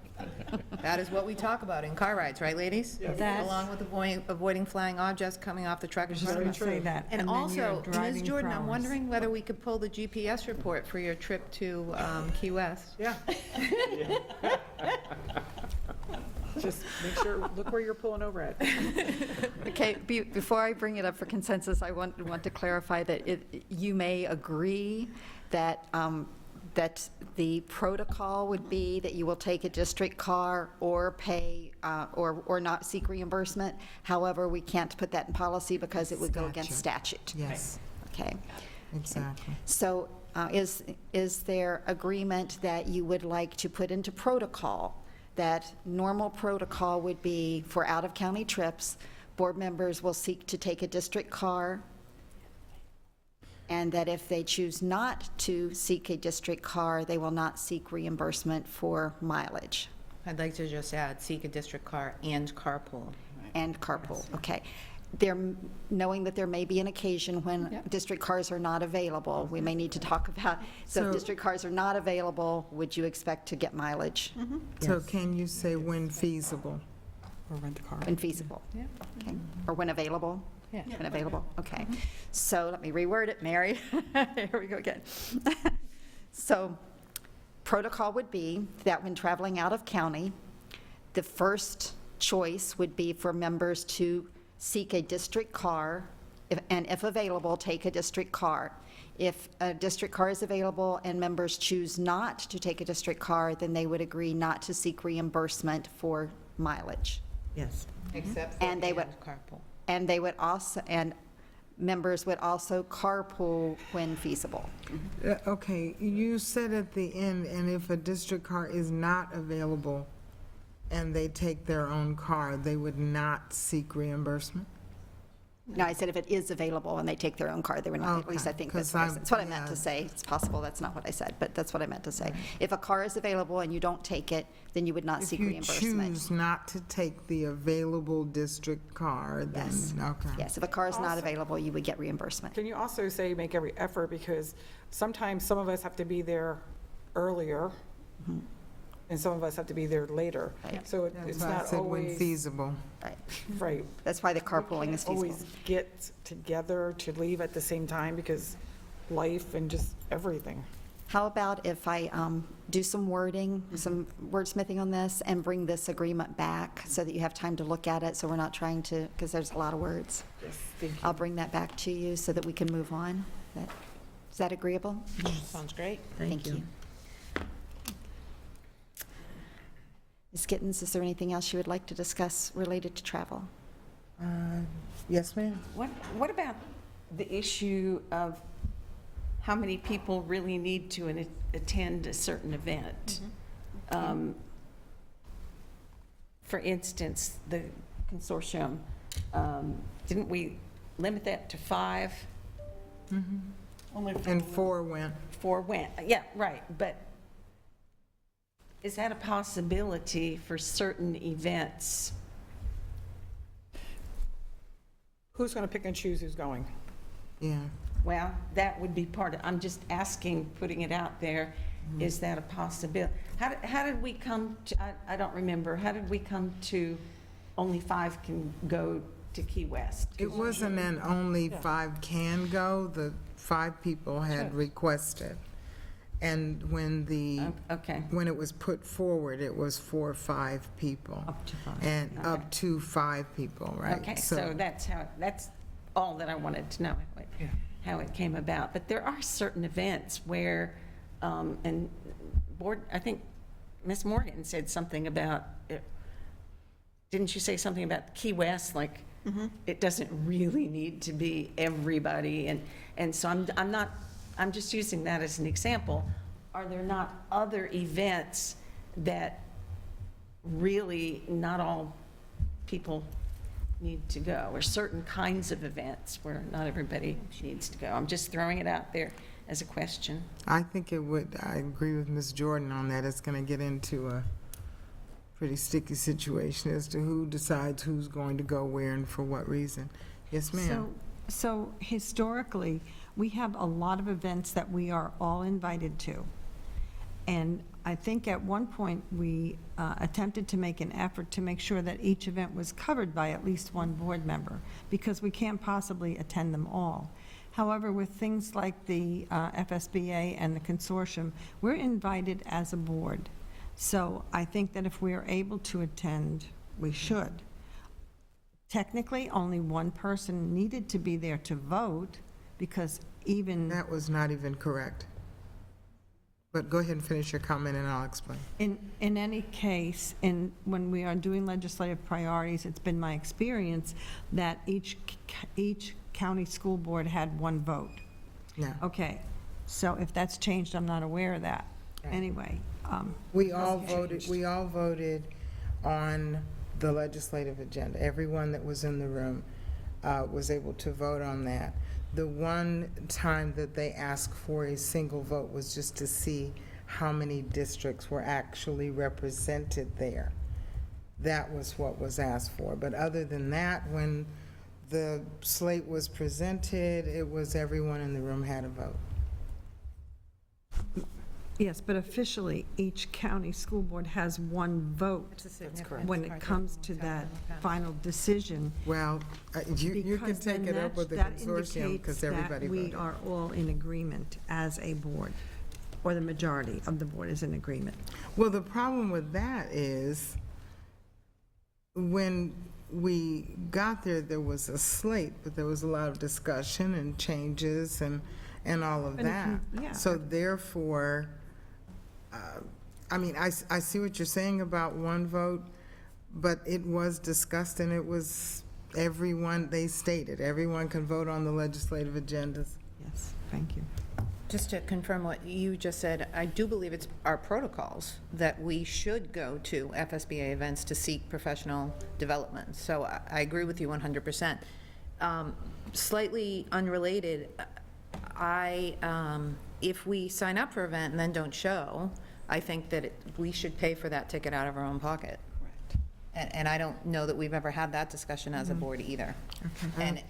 That is what we talk about in car rides, right, ladies? That's- Along with avoiding flying objects coming off the truck. I was just going to say that. And then you're also, driving Ms. for Jordan, I'm hours. wondering whether we could pull the GPS report for your trip to Key West. Yeah. Just make sure, look where you're pulling over at. Okay, before I bring it up for consensus, I want to clarify that you may agree that, that the protocol would be that you will take a district car or pay, or not seek reimbursement. However, we can't put that in policy because it would go against statute. Yes. Okay. Exactly. So is there agreement that you would like to put into protocol that normal protocol would be for out-of-county trips, board members will seek to take a district car, and that if they choose not to seek a district car, they will not seek reimbursement for mileage. I'd like to just add, seek a district car and carpool. And carpool, okay. Knowing that there may be an occasion when district cars are not available, we may need to talk about, so if district cars are not available, would you expect to get mileage? So can you say when feasible? Or rent a car. When feasible? Yeah. Okay. Or when available? Yeah. When available, okay. So let me reword it, Mary. Here we go again. So protocol would be that when traveling out of county, the first choice would be for members to seek a district car, and if available, take a district car. If a district car is available and members choose not to take a district car, then they would agree not to seek reimbursement for mileage. Yes. Except for And they would- carpool. And they would also, and members would also carpool when feasible. Okay, you said at the end, and if a district car is not available and they take their own car, they would not seek reimbursement? No, I said if it is available and they take their own car, they would not, at least I think that's what I said. That's what I meant to say. It's possible that's not what I said, but that's what I meant to say. If a car is available and you don't take it, then you would not seek reimbursement. If you choose not to take the available district car, then, Yes. okay. Yes, if a car is not available, you would get reimbursement. Can you also say make every effort, because sometimes some of us have to be there earlier, and some of us have to be there later. Right. So That's it's why I not said when always, feasible. Right. right. That's why the carpooling is feasible. Always get together to leave at the same time, because life and just everything. How about if I do some wording, some wordsmithing on this, and bring this agreement back so that you have time to look at it, so we're not trying to, because there's a lot of words. Yes, thank you. I'll bring that back to you so that we can move on. Is that agreeable? Sounds great. Thank you. Ms. Gittens, is there anything else you would like to discuss related to travel? Yes, ma'am? What about the issue of how many people really need to attend a certain event? For instance, the consortium, didn't we limit that to 5? Only And 4 went. 4 went, yeah, right, but is that a possibility for certain events? Who's going to pick and choose who's going? Yeah. Well, that would be part of, I'm just asking, putting it out there, is that a possibility? How did we come to, I don't remember, how did we come to only 5 can go to Key West? It wasn't an only 5 can go, the 5 people had requested. And when when it was put forward, it was for 5 people. Up to 5. And up to 5 people, right? Okay, so that's all that I wanted to know, how it came about. But there are certain events where, and I think Ms. Morgan said something about, didn't you say something about Key West, like, it doesn't really need to be everybody, and so I'm just using that as an example. Are there not other events that really not all people need to go, or certain kinds of events where not everybody needs to go? I'm just throwing it out there as a question. I think it would, I agree with Ms. Jordan on that. It's going to get into a pretty sticky situation as to who decides who's going to go where and for what reason. Yes, ma'am. So historically, we have a lot of events that we are all invited to. And I think at one point, we attempted to make an effort to make sure that each event was covered by at least one board member, because we can't possibly attend them all. However, with things like the FSBA and the consortium, we're invited as a board. So I think that if we are able to attend, we should. Technically, only one person needed to be there to vote, because even... That was not even correct. But go ahead and finish your comment and I'll explain. In any case, when we are doing legislative priorities, it's been my experience that each county school board had one vote. Yeah. Okay, so if that's changed, I'm not aware of that. Anyway, We all voted on the legislative agenda. Everyone that was in the room was able to vote on that. The one time that they asked for a single vote was just to see how many districts were actually represented there. That was what was asked for. But other than that, when the slate was presented, it was everyone in the room had a vote. Yes, but officially, each county school board has one vote when it comes to that final decision. Well, you can Because take then it up with the that consortium indicates because everybody that we voted. are all in agreement as a board, or the majority of the board is in agreement. Well, the problem with that is when we got there, there was a slate, but there was a lot of discussion and changes and all of And if that. you- yeah. So therefore, I mean, I see what you're saying about one vote, but it was discussed and it was everyone, they stated, everyone can vote on the legislative agendas. Yes, thank you. Just to confirm what you just said, I do believe it's our protocols that we should go to FSBA events to seek professional development. So I agree with you 100%. Slightly unrelated, if we sign up for an event and then don't show, I think that we should pay for that ticket out of our own pocket. And I don't know that we've ever had that discussion as a board either. And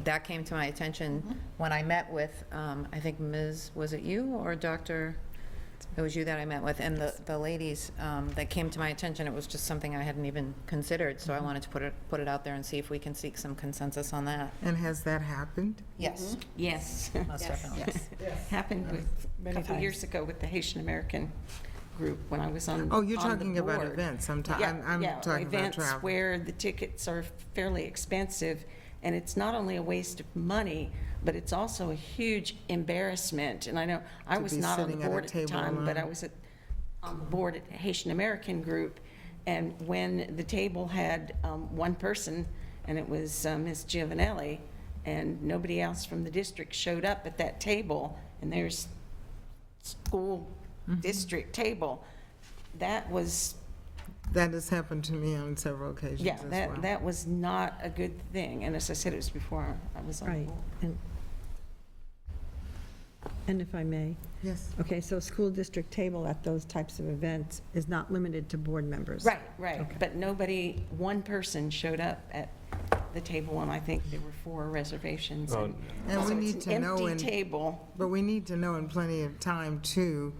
that came to my attention when I met with, I think was it you or Dr.? It was you that I met with, and the ladies that came to my attention, it was just something I hadn't even considered, so I wanted to put it out there and see if we can seek some consensus on that. And has that happened? Yes. Yes. Most definitely. Yes. Happened a couple of years ago with the Haitian American group when I was on. Oh, you're on the talking about board. events. I'm Yeah, talking about events travel. where the tickets are fairly expensive, and it's not only a waste of money, but it's also a huge embarrassment. And I know I To was be not on the sitting at a board at the table time, but I alone. was on the board at the Haitian American group, and when the table had one person, and it was Ms. Giovanelli, and nobody else from the district showed up at that table, and there's school district table, that was, That has happened to me on several occasions yeah, as well. that was not a good thing. And as I said, it was before I was on the Right. board. And if I may? Yes. Okay, so school district table at those types of events is not limited to board members? Right. But one person showed up at the table, and I think there were 4 reservations. Well, And so we it's need to an know empty table. But we need to know in plenty of time, too,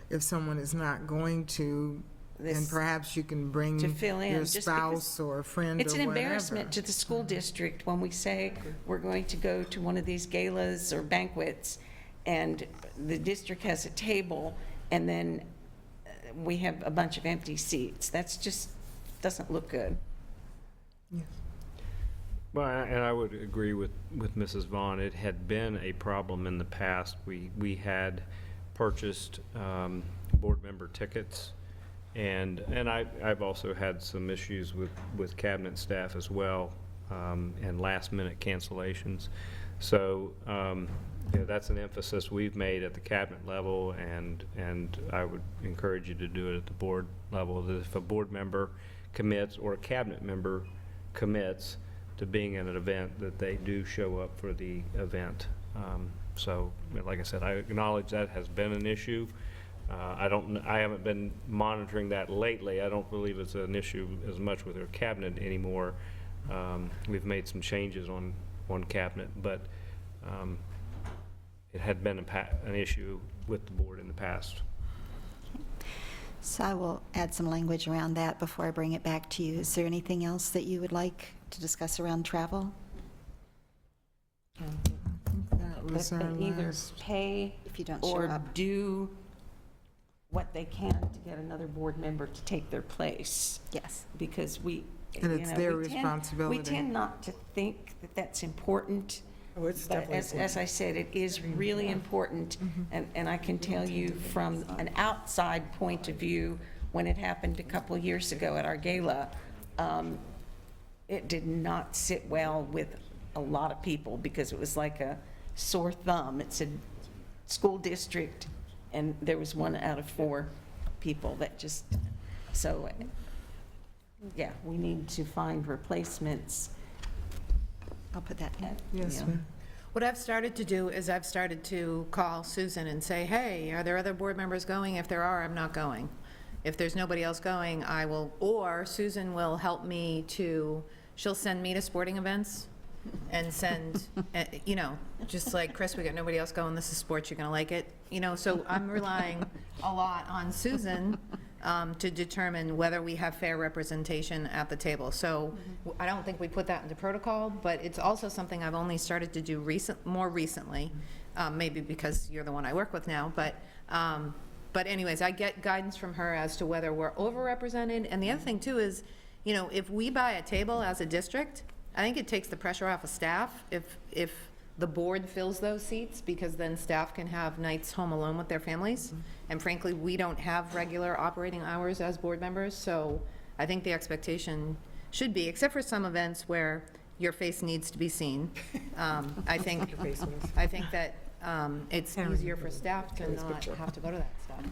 if someone is not going to, and This- perhaps you can bring to fill in, your just because spouse or a friend or It's an whatever. embarrassment to the school district when we say we're going to go to one of these galas or banquets, and the district has a table, and then we have a bunch of empty seats. That's just, doesn't look good. Well, and I would agree with Mrs. Vaughn. It had been a problem in the past. We had purchased board member tickets, and I've also had some issues with cabinet staff as well, and last-minute cancellations. So, that's an emphasis we've made at the cabinet level, and I would encourage you to do it at the board level. That if a board member commits or a cabinet member commits to being at an event, that they do show up for the event. So, like I said, I acknowledge that has been an issue. I haven't been monitoring that lately. I don't believe it's an issue as much with our cabinet anymore. We've made some changes on cabinet, but it had been an issue with the board in the past. So I will add some language around that before I bring it back to you. Is there anything else that you would like to discuss around travel? That was That our they either last. pay If you don't show or up. do what they can to get another board member to take their place. Yes. Because we, And it's their we responsibility. tend not to think that that's important. Oh, it's But definitely as I said, it is really important, and I can tell you from an outside point of view, when it happened a couple of years ago at our gala, it did not sit well with a lot of people, because it was like a sore thumb. It said school district, and there was 1 out of 4 people that just, so, yeah, we need to find replacements. I'll put that in. Yes, Yeah. ma'am. What I've started to do is I've started to call Susan and say, hey, are there other board members going? If there are, I'm not going. If there's nobody else going, I will, or Susan will help me to, she'll send me to sporting events and send, you know, just like, Chris, we got nobody else going, this is sports, you're gonna like it. You know, so I'm relying a lot on Susan to determine whether we have fair representation at the table. So I don't think we put that into protocol, but it's also something I've only started to do more recently, maybe because you're the one I work with now, but anyways, I get guidance from her as to whether we're overrepresented. And the other thing too is, you know, if we buy a table as a district, I think it takes the pressure off of staff if the board fills those seats, because then staff can have nights home alone with their families. And frankly, we don't have regular operating hours as board members, so I think the expectation should be, except for some events where your face needs to be seen, I think that it's easier for staff to not have to go to that stuff.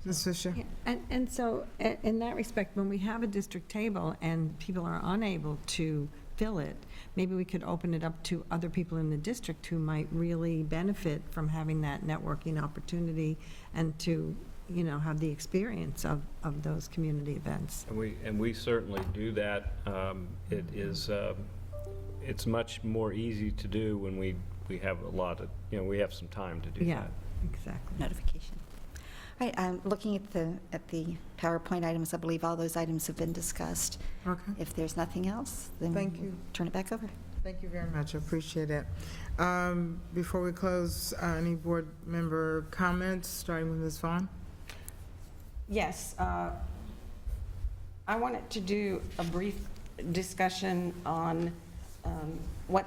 Ms. Fisher? And so, in that respect, when we have a district table and people are unable to fill it, maybe we could open it up to other people in the district who might really benefit from having that networking opportunity and to, you know, have the experience of those community events. And we certainly do that. It is, it's much more easy to do when we have a lot of, you know, we have some time to do that. Yeah, exactly. Notification. All right, I'm looking at the PowerPoint items. I believe all those items have been discussed. Okay. If there's nothing else, then Thank you. we'll turn it back over. Thank you very much, I appreciate it. Before we close, any board member comments, starting with Ms. Vaughn? Yes, I wanted to do a brief discussion on what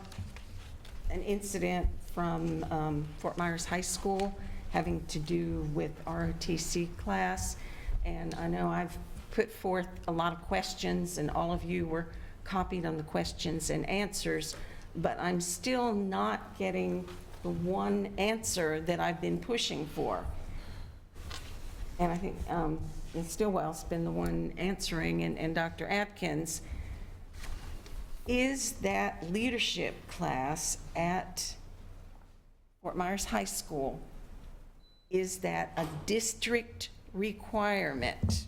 an incident from Fort Myers High School having to do with ROTC class. And I know I've put forth a lot of questions, and all of you were copied on the questions and answers, but I'm still not getting the one answer that I've been pushing for. And I think Ms. Stillwell's been the one answering, and Dr. Atkins. Is that leadership class at Fort Myers High School, is that a district requirement?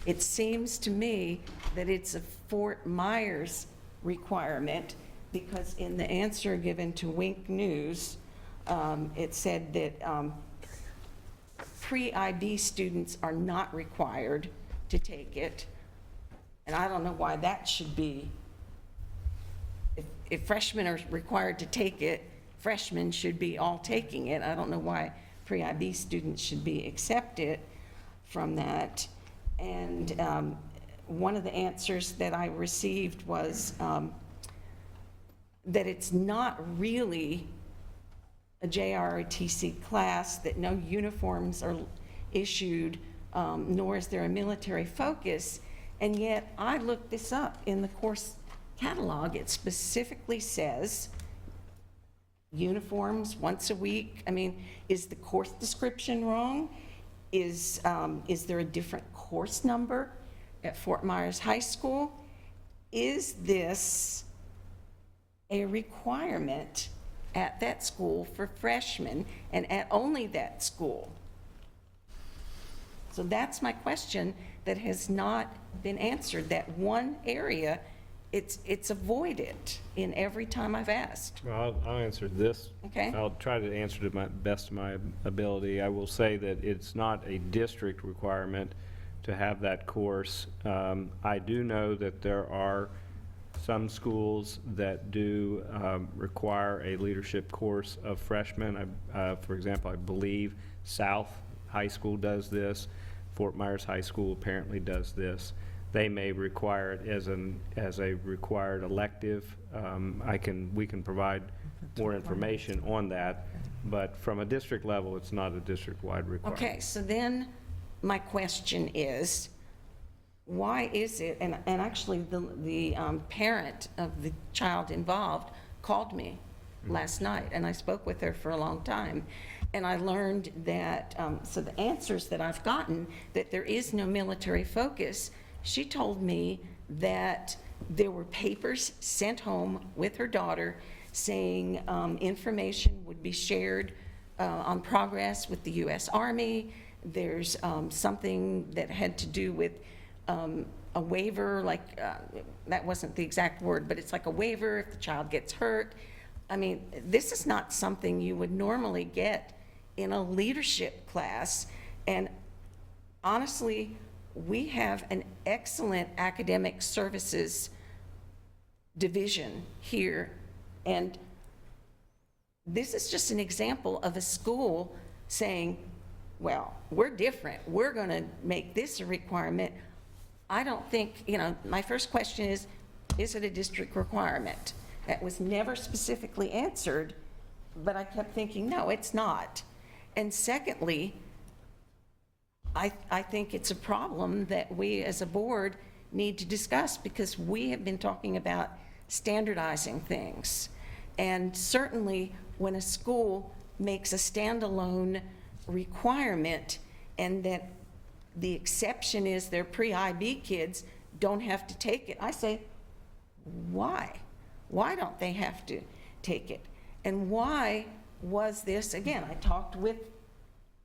It seems to me that it's a Fort Myers requirement, because in the answer given to Wink News, it said that pre-IB students are not required to take it. And I don't know why that should be. If freshmen are required to take it, freshmen should be all taking it. I don't know why pre-IB students should be accepted from that. And one of the answers that I received was that it's not really a JROTC class, that no uniforms are issued, nor is there a military focus. And yet, I looked this up in the course catalog. It specifically says uniforms once a week. I mean, is the course description wrong? Is there a different course number at Fort Myers High School? Is this a requirement at that school for freshmen, and at only that school? So that's my question that has not been answered. That one area, it's avoided in every time I've asked. Well, I'll answer this. Okay. I'll try to answer to my best of my ability. I will say that it's not a district requirement to have that course. I do know that there are some schools that do require a leadership course of freshmen. For example, I believe South High School does this. Fort Myers High School apparently does this. They may require it as a required elective. We can provide more information on that, but from a district level, it's not a district-wide requirement. Okay, so then my question is, why is it, and actually the parent of the child involved called me last night, and I spoke with her for a long time, And I learned that, so the answers that I've gotten, that there is no military focus. She told me that there were papers sent home with her daughter saying information would be shared on progress with the U.S. Army. There's something that had to do with a waiver, like, that wasn't the exact word, but it's like a waiver if the child gets hurt. I mean, this is not something you would normally get in a leadership class. And honestly, we have an excellent academic services division here. And this is just an example of a school saying, well, we're different. We're going to make this a requirement. I don't think, my first question is it a district requirement? That was never specifically answered, but I kept thinking, no, it's not. And secondly, I think it's a problem that we as a board need to discuss, because we have been talking about standardizing things. And certainly when a school makes a standalone requirement and that the exception is their pre-IB kids don't have to take it, I say, why? Why don't they have to take it? And why was this, again, I talked with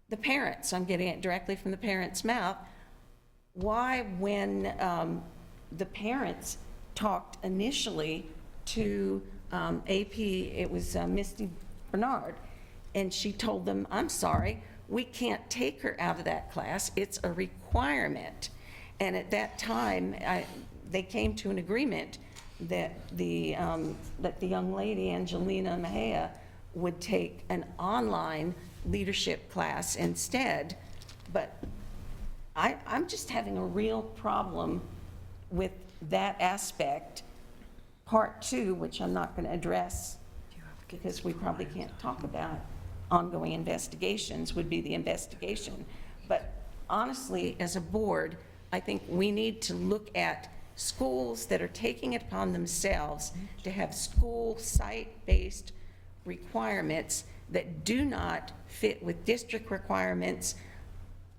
the parents, I'm getting it directly from the parents' mouth, why when the parents talked initially to AP, it was Misty Bernard, and she told them, I'm sorry, we can't take her out of that class, it's a requirement. And at that time, they came to an agreement that the young lady, Angelina Mejia, would take an online leadership class instead. But I'm just having a real problem with that aspect. Part two, which I'm not going to address because we probably can't talk about ongoing investigations, would be the investigation. But honestly, as a board, I think we need to look at schools that are taking it upon themselves to have school site-based requirements that do not fit with district requirements.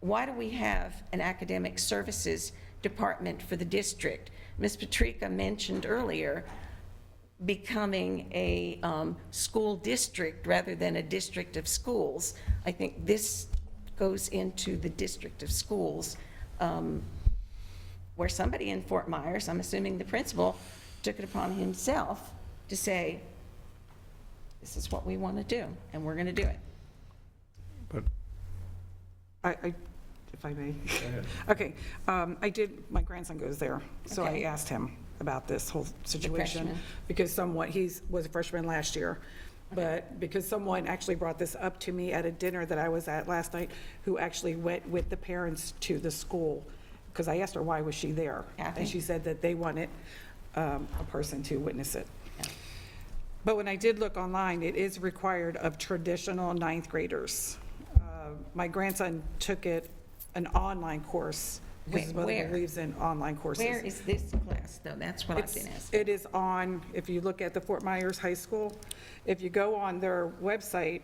Why do we have an academic services department for the district? Ms. Patrica mentioned earlier becoming a school district rather than a district of schools. I think this goes into the district of schools, where somebody in Fort Myers, I'm assuming the principal, took it upon himself to say, this is what we want to do, and we're going to do it. But If I may. Okay, my grandson goes there, so I Okay. asked him about this whole situation. freshman. Because he was a freshman last year, but because someone actually brought this up to me at a dinner that I was at last night, who actually went with the parents to the school, because I asked her why was she there? Kathy? And she said that they wanted a person to witness it. But when I did look online, it is required of traditional ninth graders. My grandson took an online course. His mother Where? believes in online courses. Where is this class, though? That's what I've been asking. It is on, if you look at the Fort Myers High School, if you go on their website,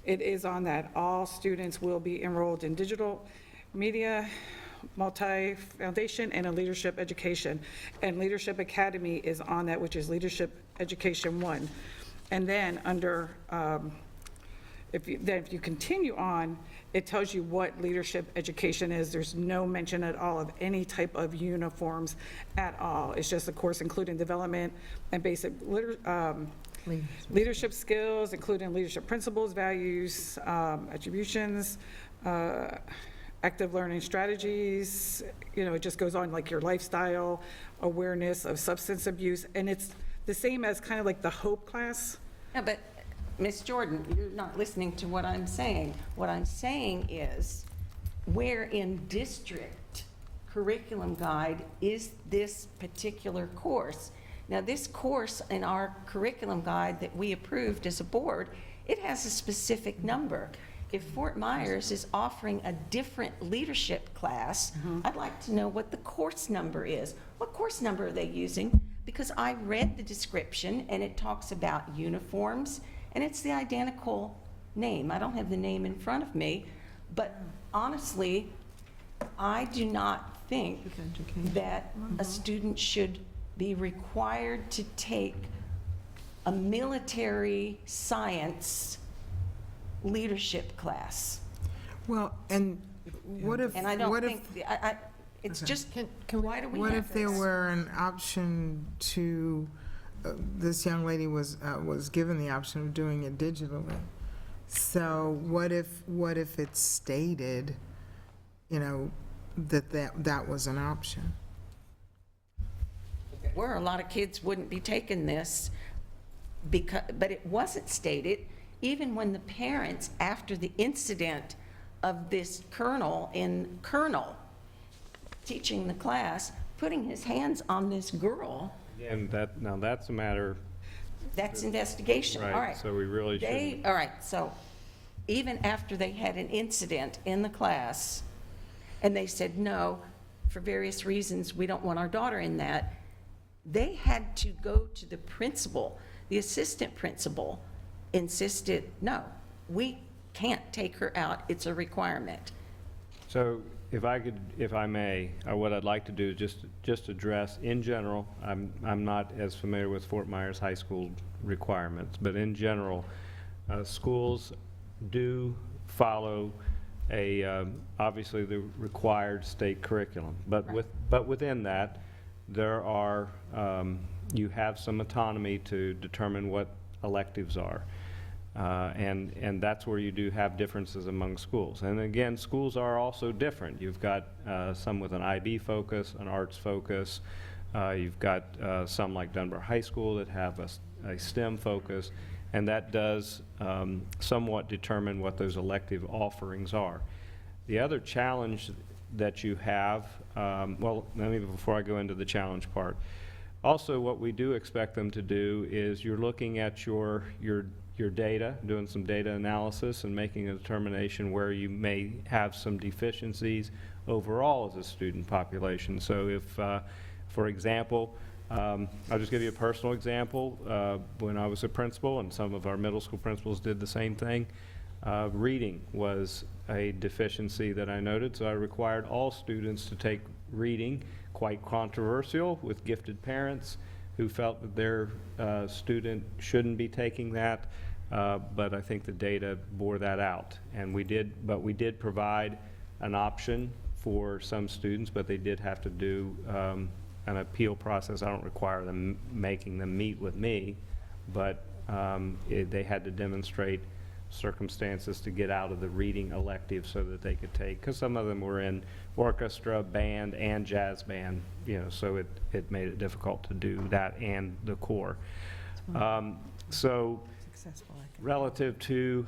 it is on that all students will be enrolled in digital media, multi-foundation, and a leadership education. And Leadership Academy is on that, which is Leadership Education 1. And then under, if you continue on, it tells you what leadership education is. There's no mention at all of any type of uniforms at all. It's just a course including development and basic leadership skills, including leadership principles, values, attributions, active learning strategies. It just goes on, like your lifestyle, awareness of substance abuse. And it's the same as kind of like the HOPE class. Yeah, but Ms. Jordan, you're not listening to what I'm saying. What I'm saying is, where in district curriculum guide is this particular course? Now, this course in our curriculum guide that we approved as a board, it has a specific number. If Fort Myers is offering a different leadership class, I'd like to know what the course number is. What course number are they using? Because I read the description and it talks about uniforms, and it's the identical name. I don't have the name in front of me, but honestly, I do not think that a student should be required to take a military science leadership class. Well, and what if, And I don't what if, think, it's Okay. just, why do we what have if there this? were an option to, this young lady was given the option of doing it digitally. So what if it's stated, you know, that was an option? Where a lot of kids wouldn't be taking this, but it wasn't stated, even when the parents, after the incident of this colonel teaching the class, putting his hands on this girl. And now that's a matter, That's investigation, all right. so we really shouldn't. All right, so even after they had an incident in the class, and they said, no, for various reasons, we don't want our daughter in that, they had to go to the principal. The assistant principal insisted, no, we can't take her out, it's a requirement. So if I may, what I'd like to do is just address, in general, I'm not as familiar with Fort Myers High School requirements, but in general, schools do follow obviously the required state curriculum. But within that, there are, you have some autonomy to determine what electives are. And that's where you do have differences among schools. And again, schools are also different. You've got some with an IB focus, an arts focus. You've got some like Dunbar High School that have a STEM focus, and that does somewhat determine what those elective offerings are. The other challenge that you have, well, let me, before I go into the challenge part, also what we do expect them to do is you're looking at your data, doing some data analysis and making a determination where you may have some deficiencies overall as a student population. So if, for example, I'll just give you a personal example. When I was a principal, and some of our middle school principals did the same thing, reading was a deficiency that I noted, so I required all students to take reading, quite controversial with gifted parents who felt that their student shouldn't be taking that, but I think the data bore that out. And we did provide an option for some students, but they did have to do an appeal process. I don't require them making them meet with me, but they had to demonstrate circumstances to get out of the reading elective so that they could take, because some of them were in orchestra, band, and jazz band, you know, so it made it difficult to do that and the core. So relative to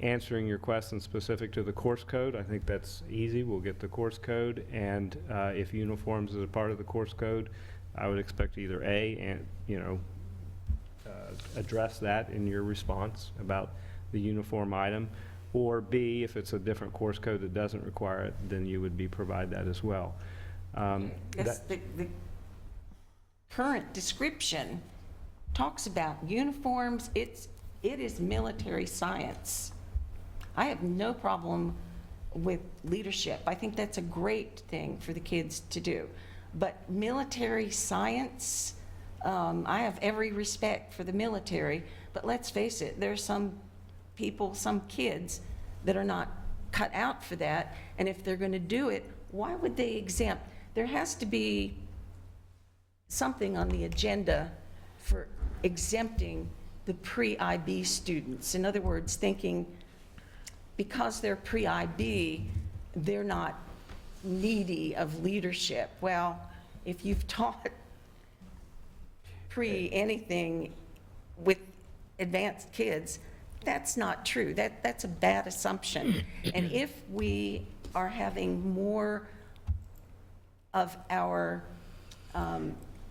answering your question specific to the course code, I think that's easy. We'll get the course code, and if uniforms is a part of the course code, I would expect either A, and address that in your response about the uniform item, or B, if it's a different course code that doesn't require it, then you would provide that as well. Yes, the current description talks about uniforms. It is military science. I have no problem with leadership. I think that's a great thing for the kids to do. But military science, I have every respect for the military, but let's face it, there's some people, some kids that are not cut out for that, and if they're going to do it, why would they exempt? There has to be something on the agenda for exempting the pre-IB students. In other words, thinking because they're pre-IB, they're not needy of leadership. Well, if you've taught pre-anything with advanced kids, that's not true. That's a bad assumption. And if we are having more of our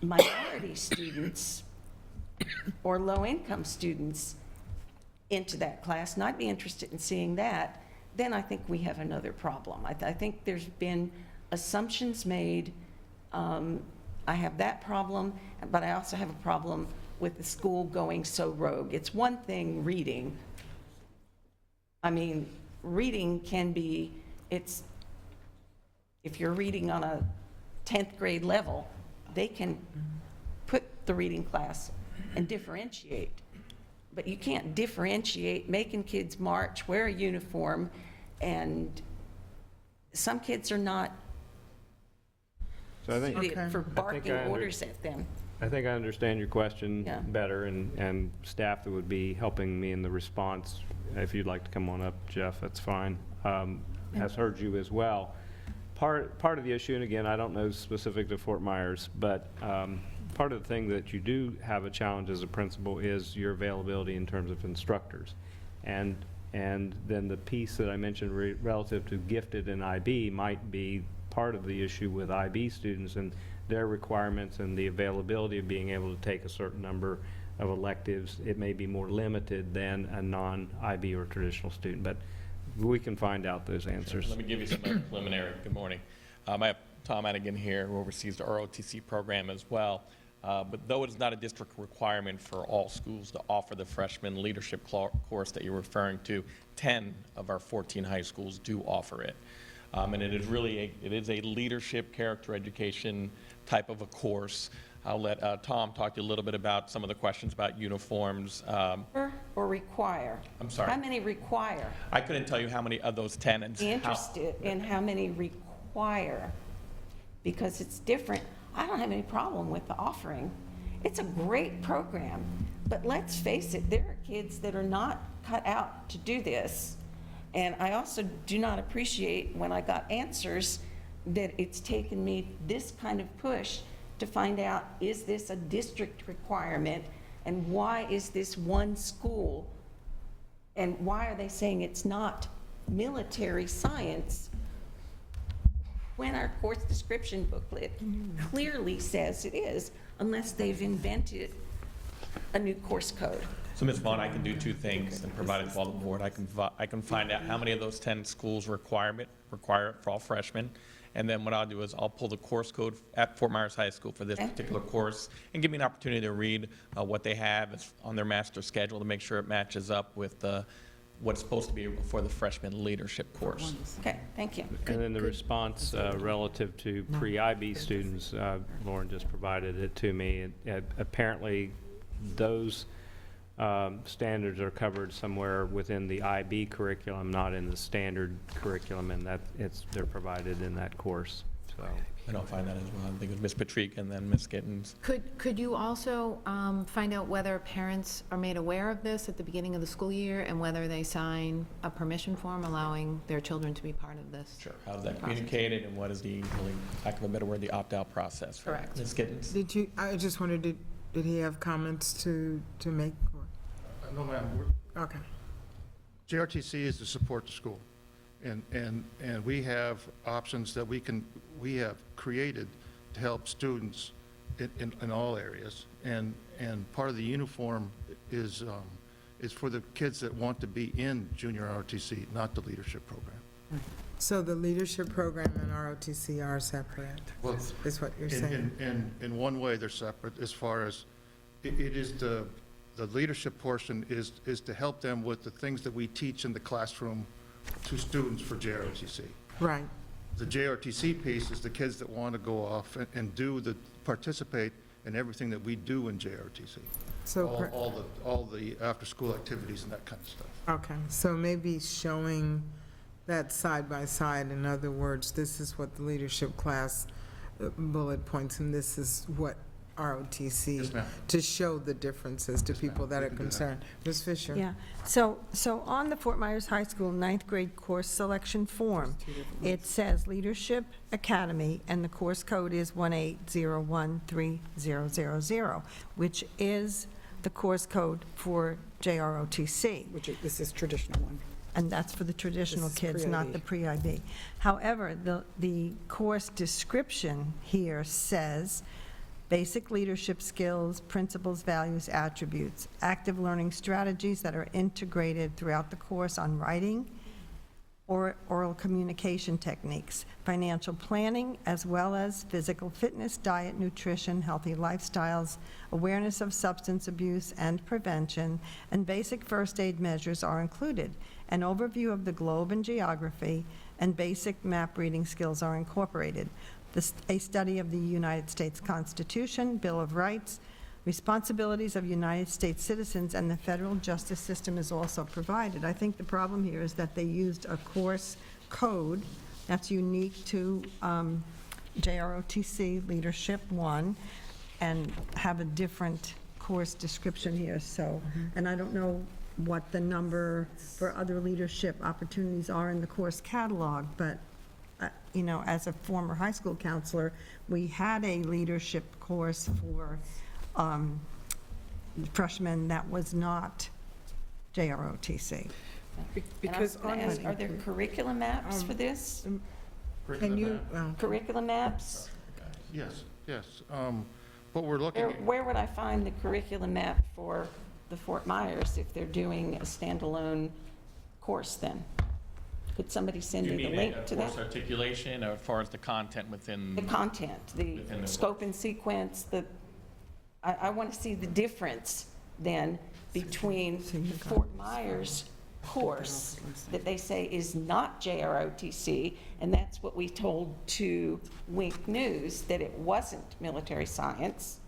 minority students or low-income students into that class, and I'd be interested in seeing that, then I think we have another problem. I think there's been assumptions made. I have that problem, but I also have a problem with the school going so rogue. It's one thing reading, I mean, reading can be, if you're reading on a 10th grade level, they can put the reading class and differentiate. But you can't differentiate making kids march, wear a uniform, and some kids are not So I think, suited for barking I orders at them. I think I understand your question Yeah. better, and staff that would be helping me in the response. If you'd like to come on up, Jeff, that's fine. Has heard you as well. Part of the issue, and again, I don't know specific to Fort Myers, but part of the thing that you do have a challenge as a principal is your availability in terms of instructors. And then the piece that I mentioned relative to gifted and IB might be part of the issue with IB students and their requirements and the availability of being able to take a certain number of electives. It may be more limited than a non-IB or traditional student, but we can find out those answers. Let me give you some preliminary. Good morning. I have Tom Anigan here, who oversees the ROTC program as well. But though it is not a district requirement for all schools to offer the freshman leadership course that you're referring to, 10 of our 14 high schools do offer it. And it is really a leadership character education type of a course. I'll let Tom talk to you a little bit about some of the questions about uniforms. Or require? I'm sorry. How many require? I couldn't tell you how many of those 10 and Be interested in how many require, because it's different. I don't have any problem with the offering. It's a great program, but let's face it, there are kids that are not cut out to do this. And I also do not appreciate when I got answers that it's taken me this kind of push to find out, is this a district requirement? And why is this one school? And why are they saying it's not military science when our course description booklet clearly says it is, unless they've invented a new course code? So, Ms. Vaughn, I can do two things and provide it to all the board. I can find out how many of those 10 schools require it for all freshmen. And then what I'll do is I'll pull the course code at Fort Myers High School for this particular course and give me an opportunity to read what they have on their master schedule to make sure it matches up with what's supposed to be for the freshman leadership course. Okay, thank you. And then the response relative to pre-IB students, Lauren just provided it to me. Apparently, those standards are covered somewhere within the IB curriculum, not in the standard curriculum, and they're provided in that course. So I don't find that as well. I think it's Ms. Patrick and then Ms. Gittens. Could you also find out whether parents are made aware of this at the beginning of the school year and whether they sign a permission form allowing their children to be part of this? Sure. How's that communicated, and what is the, lack of a better word, the opt-out process? Correct. Ms. Gittens? I just wondered, did he have comments to make? No, ma'am. Okay. JRTC is to support the school, and we have options that we have created to help students in all areas, and part of the uniform is for the kids that want to be in junior ROTC, not the leadership program. So the leadership program and ROTC are separate, is what you're saying? In one way, they're separate, as far as it is the leadership portion is to help them with the things that we teach in the classroom to students for JROTC. Right. The JRTC piece is the kids that want to go off and participate in everything that we do in JRTC. So all the after-school activities and that kind of stuff. Okay, so maybe showing that side by side, in other words, this is what the leadership class bullet points, and this is what ROTC, Yes, ma'am. to show the differences to people that are concerned. Ms. Fisher? Yeah, so on the Fort Myers High School ninth grade course selection form, it says Leadership Academy, and the course code is 180130000, which is the course code for JROTC. This is traditional one. And that's for the traditional This is kids, not the pre-IB. However, the course description here says, basic leadership skills, principles, values, attributes, active learning strategies that are integrated throughout the course on writing, oral communication techniques, financial planning, as well as physical fitness, diet, nutrition, healthy lifestyles, awareness of substance abuse and prevention, and basic first aid measures are included. An overview of the globe and geography and basic map reading skills are incorporated. A study of the United States Constitution, Bill of Rights, responsibilities of United States citizens, and the federal justice system is also provided. I think the problem here is that they used a course code that's unique to JROTC Leadership 1 and have a different course description here, so, and I don't know what the number for other leadership opportunities are in the course catalog, but you know, as a former high school counselor, we had a leadership course for freshmen that was not JROTC. Because are there curriculum maps for this? Can you, Curriculum maps? Yes, yes. But we're looking at... Where would I find the curriculum map for the Fort Myers if they're doing a standalone course then? Could somebody send me the link to You need a course that? articulation, or as far as the content within? The content, the Within the scope and sequence, I want to see the difference then between the Fort Myers course that they say is not JROTC, and that's what we told to Wink News, that it wasn't military science.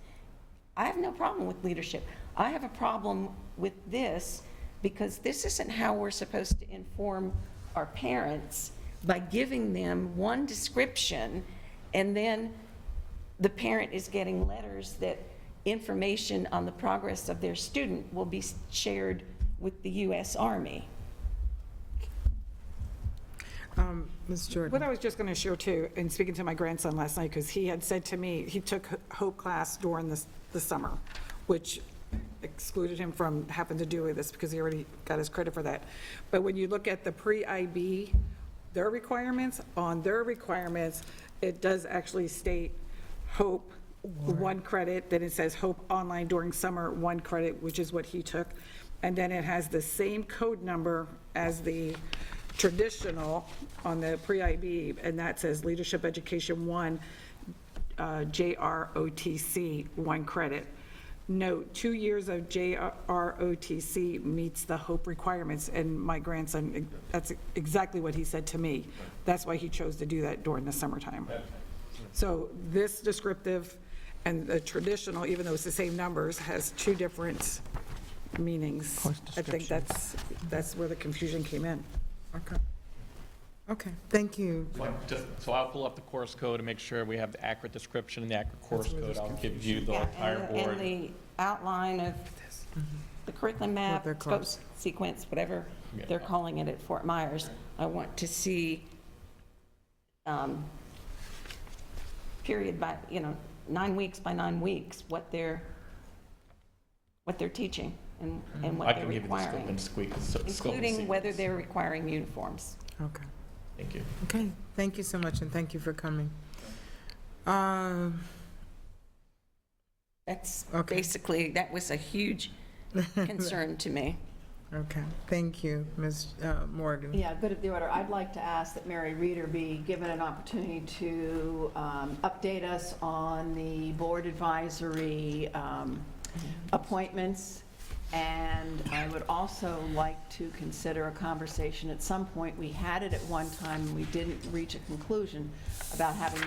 I have no problem with leadership. I have a problem with this because this isn't how we're supposed to inform our parents, by giving them one description, and then the parent is getting letters that information on the progress of their student will be shared with the U.S. Army. Ms. Jordan. What I was just going to share too, and speaking to my grandson last night, because he had said to me, he took Hope class during the summer, which excluded him from having to do with this because he already got his credit for that. But when you look at the pre-IB, their requirements, it does actually state Hope, 1 credit, then it says Hope Online during summer, 1 credit, which is what he took. And then it has the same code number as the traditional on the pre-IB, and that says Leadership Education 1, JROTC, 1 credit. Note, 2 years of JROTC meets the Hope requirements, and my grandson, that's exactly what he said to me. That's why he chose to do that during the summertime. So this descriptive and the traditional, even though it's the same numbers, has 2 different meanings. I think that's where the confusion came in. Okay. Okay, thank you. So I'll pull up the course code and make sure we have the accurate description and the accurate course code. I'll give you the entire board. And the outline of the curriculum map, scope, sequence, whatever they're calling it at Fort Myers. I want to see period by, 9 weeks by 9 weeks, what they're teaching and what they're requiring. Including whether they're requiring uniforms. Okay. Thank you. Okay, thank you so much, and thank you for coming. That's basically, that was a huge concern to me. Okay, thank you, Ms. Morgan. Yeah, good of the order. I'd like to ask that Mary Reeder be given an opportunity to update us on the board advisory appointments. And I would also like to consider a conversation at some point. We had it at one time and we didn't reach a conclusion about having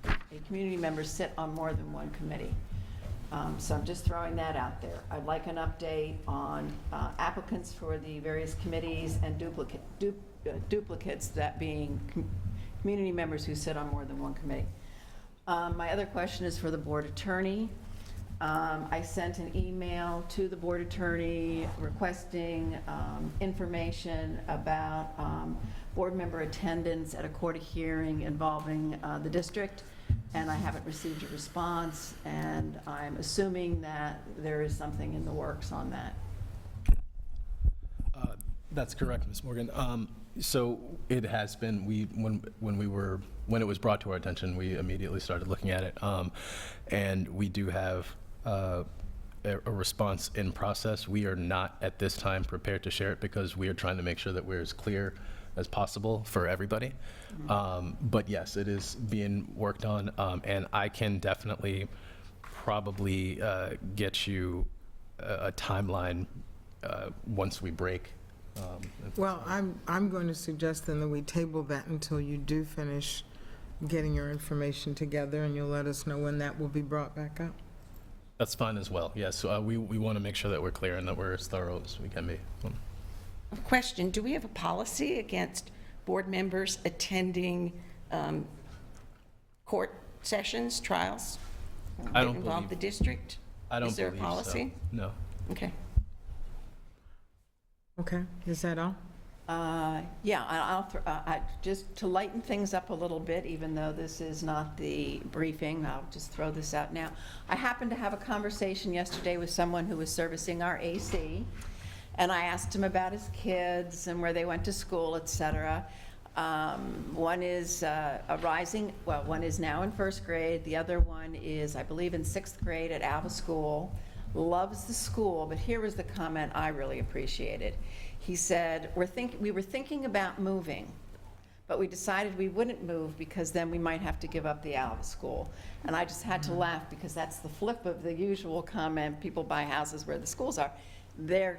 a community member sit on more than one committee. So I'm just throwing that out there. I'd like an update on applicants for the various committees and duplicates, that being community members who sit on more than one committee. My other question is for the board attorney. I sent an email to the board attorney requesting information about board member attendance at a court hearing involving the district, and I haven't received a response, and I'm assuming that there is something in the works on that. That's correct, Ms. Morgan. So it has been, when it was brought to our attention, we immediately started looking at it. And we do have a response in process. We are not at this time prepared to share it because we are trying to make sure that we're as clear as possible for everybody. But yes, it is being worked on, and I can definitely probably get you a timeline once we break. Well, I'm going to suggest then that we table that until you do finish getting your information together, and you'll let us know when that will be brought back up. That's fine as well. Yes, we want to make sure that we're clear and that we're as thorough as we can be. Question, do we have a policy against board members attending court sessions, trials I that don't involve believe- the district? I don't Is there a believe so. policy? No. Okay. Okay, is that all? Yeah, just to lighten things up a little bit, even though this is not the briefing, I'll just throw this out now. I happened to have a conversation yesterday with someone who was servicing our AC, and I asked him about his kids and where they went to school, et cetera. One is one is now in first grade. The other one is, I believe, in sixth grade at Alva School. Loves the school, but here was the comment I really appreciated. He said, we were thinking about moving, but we decided we wouldn't move because then we might have to give up the Alva School. And I just had to laugh because that's the flip of the usual comment, people buy houses where the schools are. They're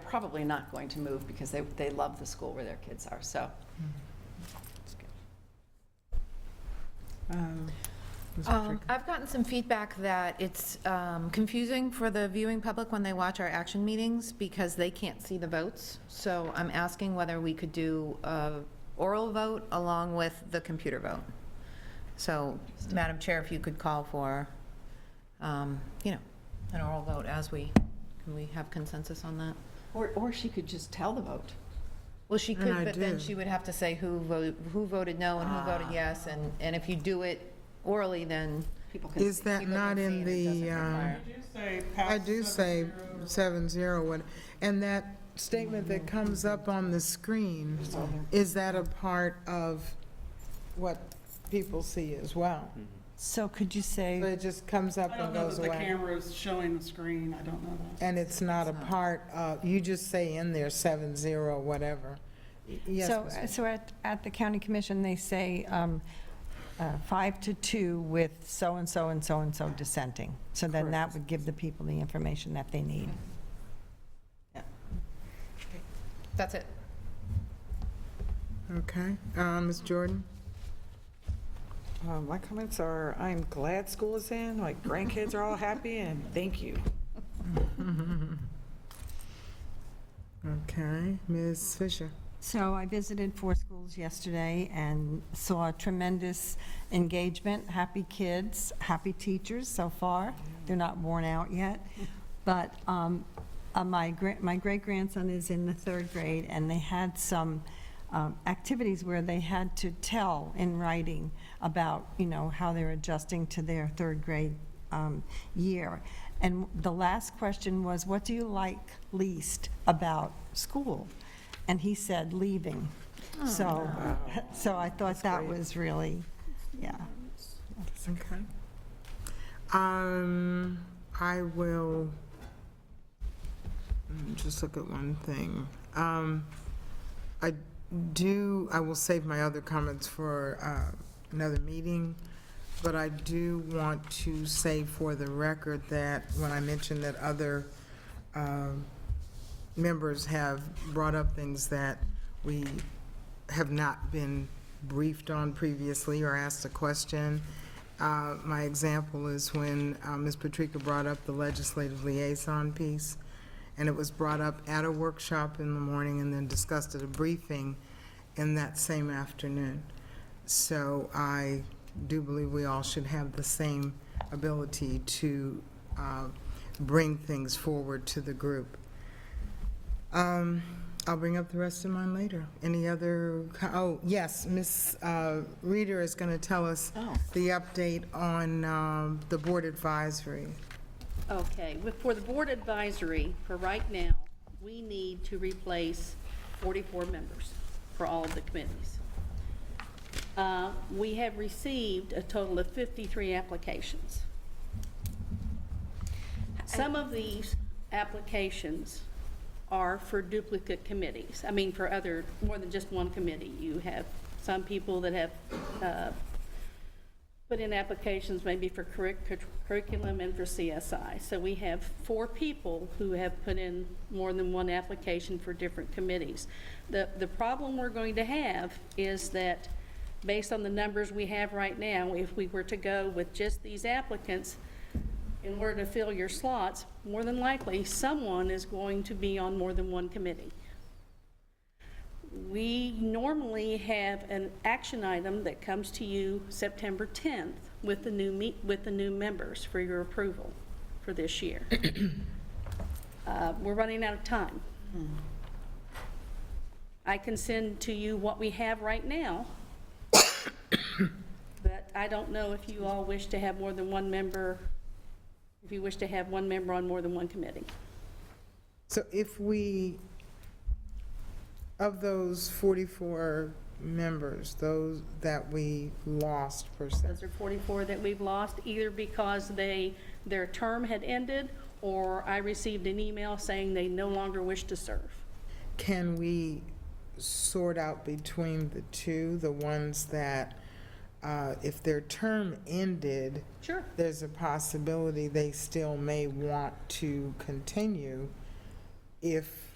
probably not going to move because they love the school where their kids are, so. I've gotten some feedback that it's confusing for the viewing public when they watch our action meetings because they can't see the votes. So I'm asking whether we could do an oral vote along with the computer vote. So, Madam Chair, if you could call for, an oral vote can we have consensus on that? Or she could just tell the vote. Well, she could, but then she would have to say who voted no and who voted yes, and if you do it orally, then people can see. Is that not in the, I do say 7-0, and that statement that comes up on the screen, is that a part of what people see as well? So could you say? So it just comes up I and don't know goes that the away? camera is showing the screen, I don't know that. And it's not a part of, you just say in there 7-0, whatever. Yes, Ms. So at the county commission, they say 5-2 with so-and-so and so-and-so dissenting. So then that would give the people the information that they need. That's it. Okay, Ms. Jordan? My comments are, I'm glad school is in, like grandkids are all happy, and thank you. Okay, Ms. Fisher? So I visited 4 schools yesterday and saw tremendous engagement, happy kids, happy teachers so far. They're not worn out yet. But my great-grandson is in the 3rd grade, and they had some activities where they had to tell in writing about, how they're adjusting to their 3rd grade year. And the last question was, what do you like least about school? And he said, leaving. So I thought that was really, yeah. Okay. I will just look at one thing. I will save my other comments for another meeting, but I do want to say for the record that when I mentioned that other members have brought up things that we have not been briefed on previously or asked a question. My example is when Ms. Patrica brought up the legislative liaison piece, and it was brought up at a workshop in the morning and then discussed at a briefing in that same afternoon. So I do believe we all should have the same ability to bring things forward to the group. I'll bring up the rest of mine later. Any other, yes, Ms. Reeder is going to tell us the update on the board advisory. Okay, for the board advisory, for right now, we need to replace 44 members for all of the committees. We have received a total of 53 applications. some of these applications are for duplicate committees. I mean, for other, more than just one committee. You have some people that have put in applications maybe for curriculum and for CSI. So we have 4 people who have put in more than one application for different committees. The problem we're going to have is that based on the numbers we have right now, if we were to go with just these applicants, in order to fill your slots, more than likely, someone is going to be on more than one committee. We normally have an action item that comes to you September 10th with the new members for your approval for this year. We're running out of time. I can send to you what we have right now, but I don't know if you all wish to have more than one member, if you wish to have one member on more than one committee. So if we, of those 44 members, those that we lost per se, Those are 44 that we've lost, either because their term had ended, or I received an email saying they no longer wish to serve. can we sort out between the two, the ones that, if their term ended, Sure. there's a possibility they still may want to continue if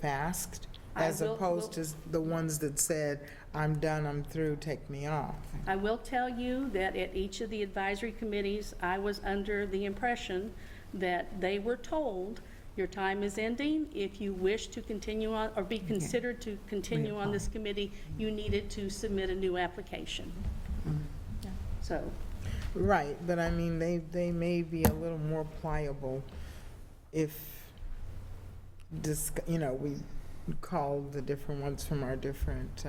asked, as opposed to the ones that said, I'm done, I'm through, take me off? I will tell you that at each of the advisory committees, I was under the impression that they were told, your time is ending. If you wish to continue on, or be considered to continue on this committee, you needed to submit a new application. So, Right, but I mean, they may be a little more pliable if, we call the different ones from our different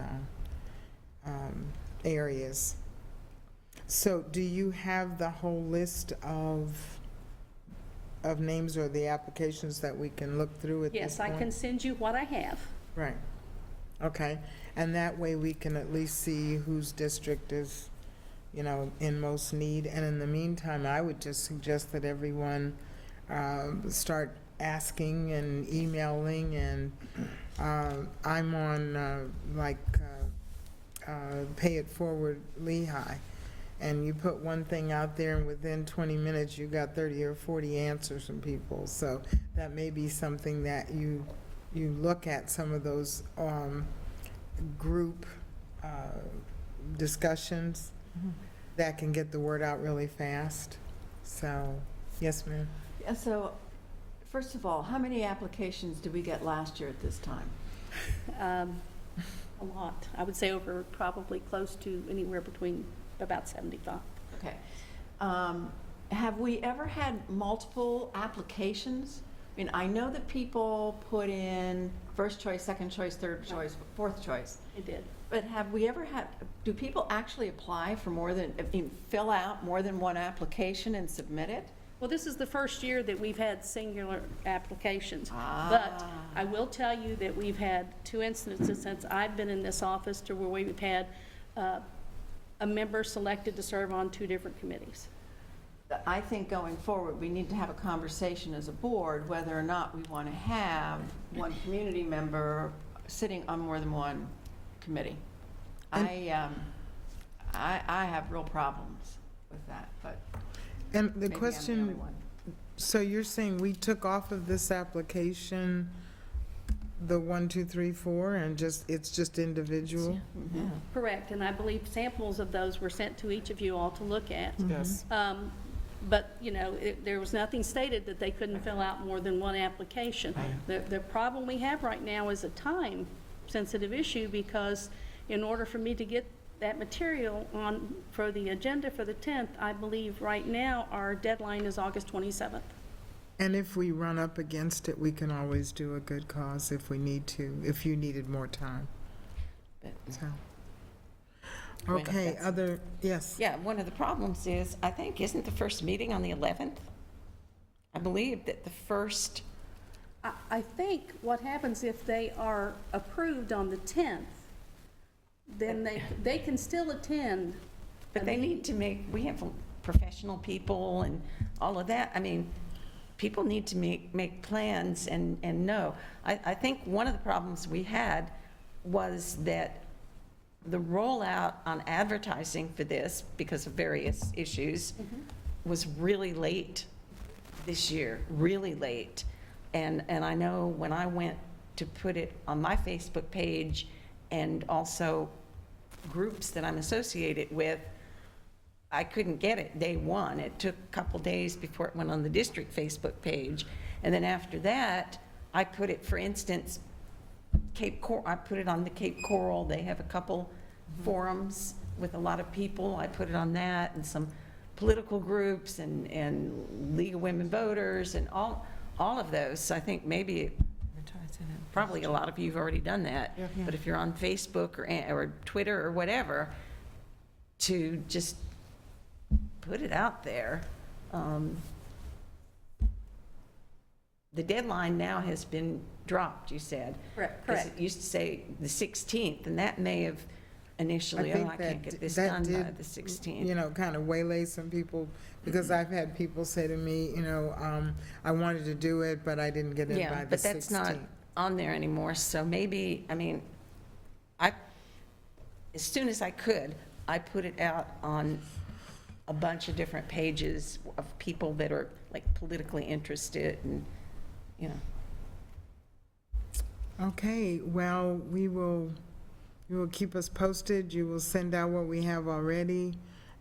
areas. So do you have the whole list of names or the applications that we can look through at this yes, point? I can send you what I have. Right, okay, and that way we can at least see whose district is, in most need. And in the meantime, I would just suggest that everyone start asking and emailing, and I'm on Pay It Forward Lehigh, and you put one thing out there and within 20 minutes you got 30 or 40 answers from people. So that may be something that you look at, some of those group discussions that can get the word out really fast. So, yes, ma'am. Yeah, so, first of all, how many applications did we get last year at this time? A lot. I would say over probably close to anywhere between about 75. Okay. Have we ever had multiple applications? I mean, I know that people put in first choice, second choice, third choice, fourth choice. It did. But have we ever had, do people actually apply for fill out more than one application and submit it? Well, this is the first year that we've had singular applications. But I will tell you that we've had 2 instances since I've been in this office to where we've had a member selected to serve on 2 different committees. I think going forward, we need to have a conversation as a board whether or not we want to have one community member sitting on more than one committee. I have real problems with that, but And the maybe I'm the question, only one. so you're saying we took off of this application the 1, 2, 3, 4, and it's just individual? Correct, and I believe samples of those were sent to each of you all to look at. Yes. But, there was nothing stated that they couldn't fill out more than one application. The problem we have right now is a time-sensitive issue, because in order for me to get that material on for the agenda for the 10th, I believe right now our deadline is August 27th. And if we run up against it, we can always do a good cause if we need to, if you needed more time. So. Okay, yes. Yeah, one of the problems is, I think, isn't the first meeting on the 11th? I believe that the first, I think what happens if they are approved on the 10th, then they can still attend. but they need to make, we have professional people and all of that. I mean, people need to make plans and know. I think one of the problems we had was that the rollout on advertising for this, because of various issues, was really late this year, really late. And I know when I went to put it on my Facebook page and also groups that I'm associated with, I couldn't get it day one. It took a couple days before it went on the district Facebook page. And then after that, I put it, for instance, I put it on the Cape Coral. They have a couple forums with a lot of people. I put it on that, and some political groups and League of Women Voters and all of those. So I think maybe, probably a lot of you have already done that. But if you're on Facebook or Twitter or whatever, to just put it out there. The deadline now has been dropped, you said. Correct. 'Cause it used to say the 16th, and that may have initially, I can't get this done by the 16th. You know, kind of waylay some people, because I've had people say to me, you know, I wanted to do it, but I didn't get it by the 16th. Yeah, but that's not on there anymore, so maybe, I mean, as soon as I could, I put it out on a bunch of different pages of people that are like politically interested and, you know. Okay, well, you will keep us posted. You will send out what we have already,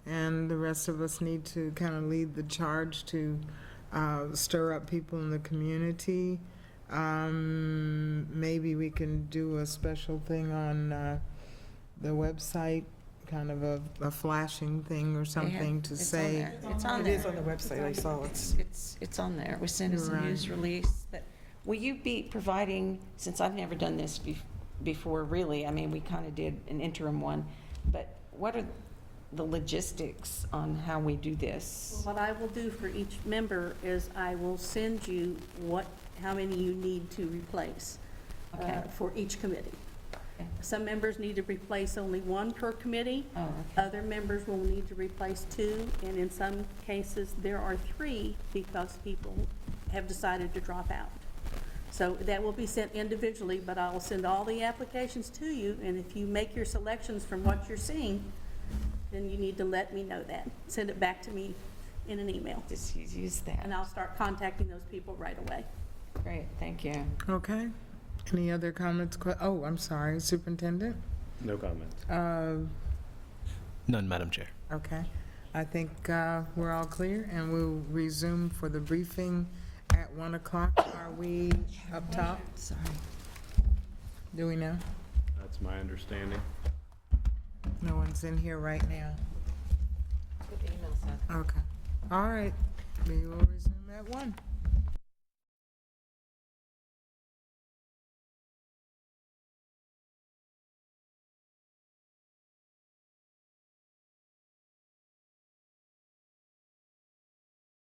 and the rest of us need to kind of lead the charge to stir up people in the community. Maybe we can do a special thing on the website, kind of a flashing thing or something to say. It's on It there. is on the website, I saw it. It's on there. We sent us a Right. news release that, will you be providing, since I've never done this before, really, I mean, we kind of did an interim one, but what are the logistics on how we do this? What I will do for each member is I will send you how many you need to replace for each committee. Okay. Some members need to replace only one per committee. Oh, okay. Other members will need to replace 2, and in some cases, there are 3 because people have decided to drop out. So that will be sent individually, but I will send all the applications to you, and if you make your selections from what you're seeing, then you need to let me know that. Send it back to me in an email. Just use that. And I'll start contacting those people right away. Great, thank you. Okay. Any other comments? Oh, I'm sorry, Superintendent? No comments. None, Madam Chair. Okay. I think we're all clear, and we'll resume for the briefing at 1 o'clock. Are we up top? Sorry. Do we know? That's my understanding. No one's in here right now. Okay. All right. We will resume at 1.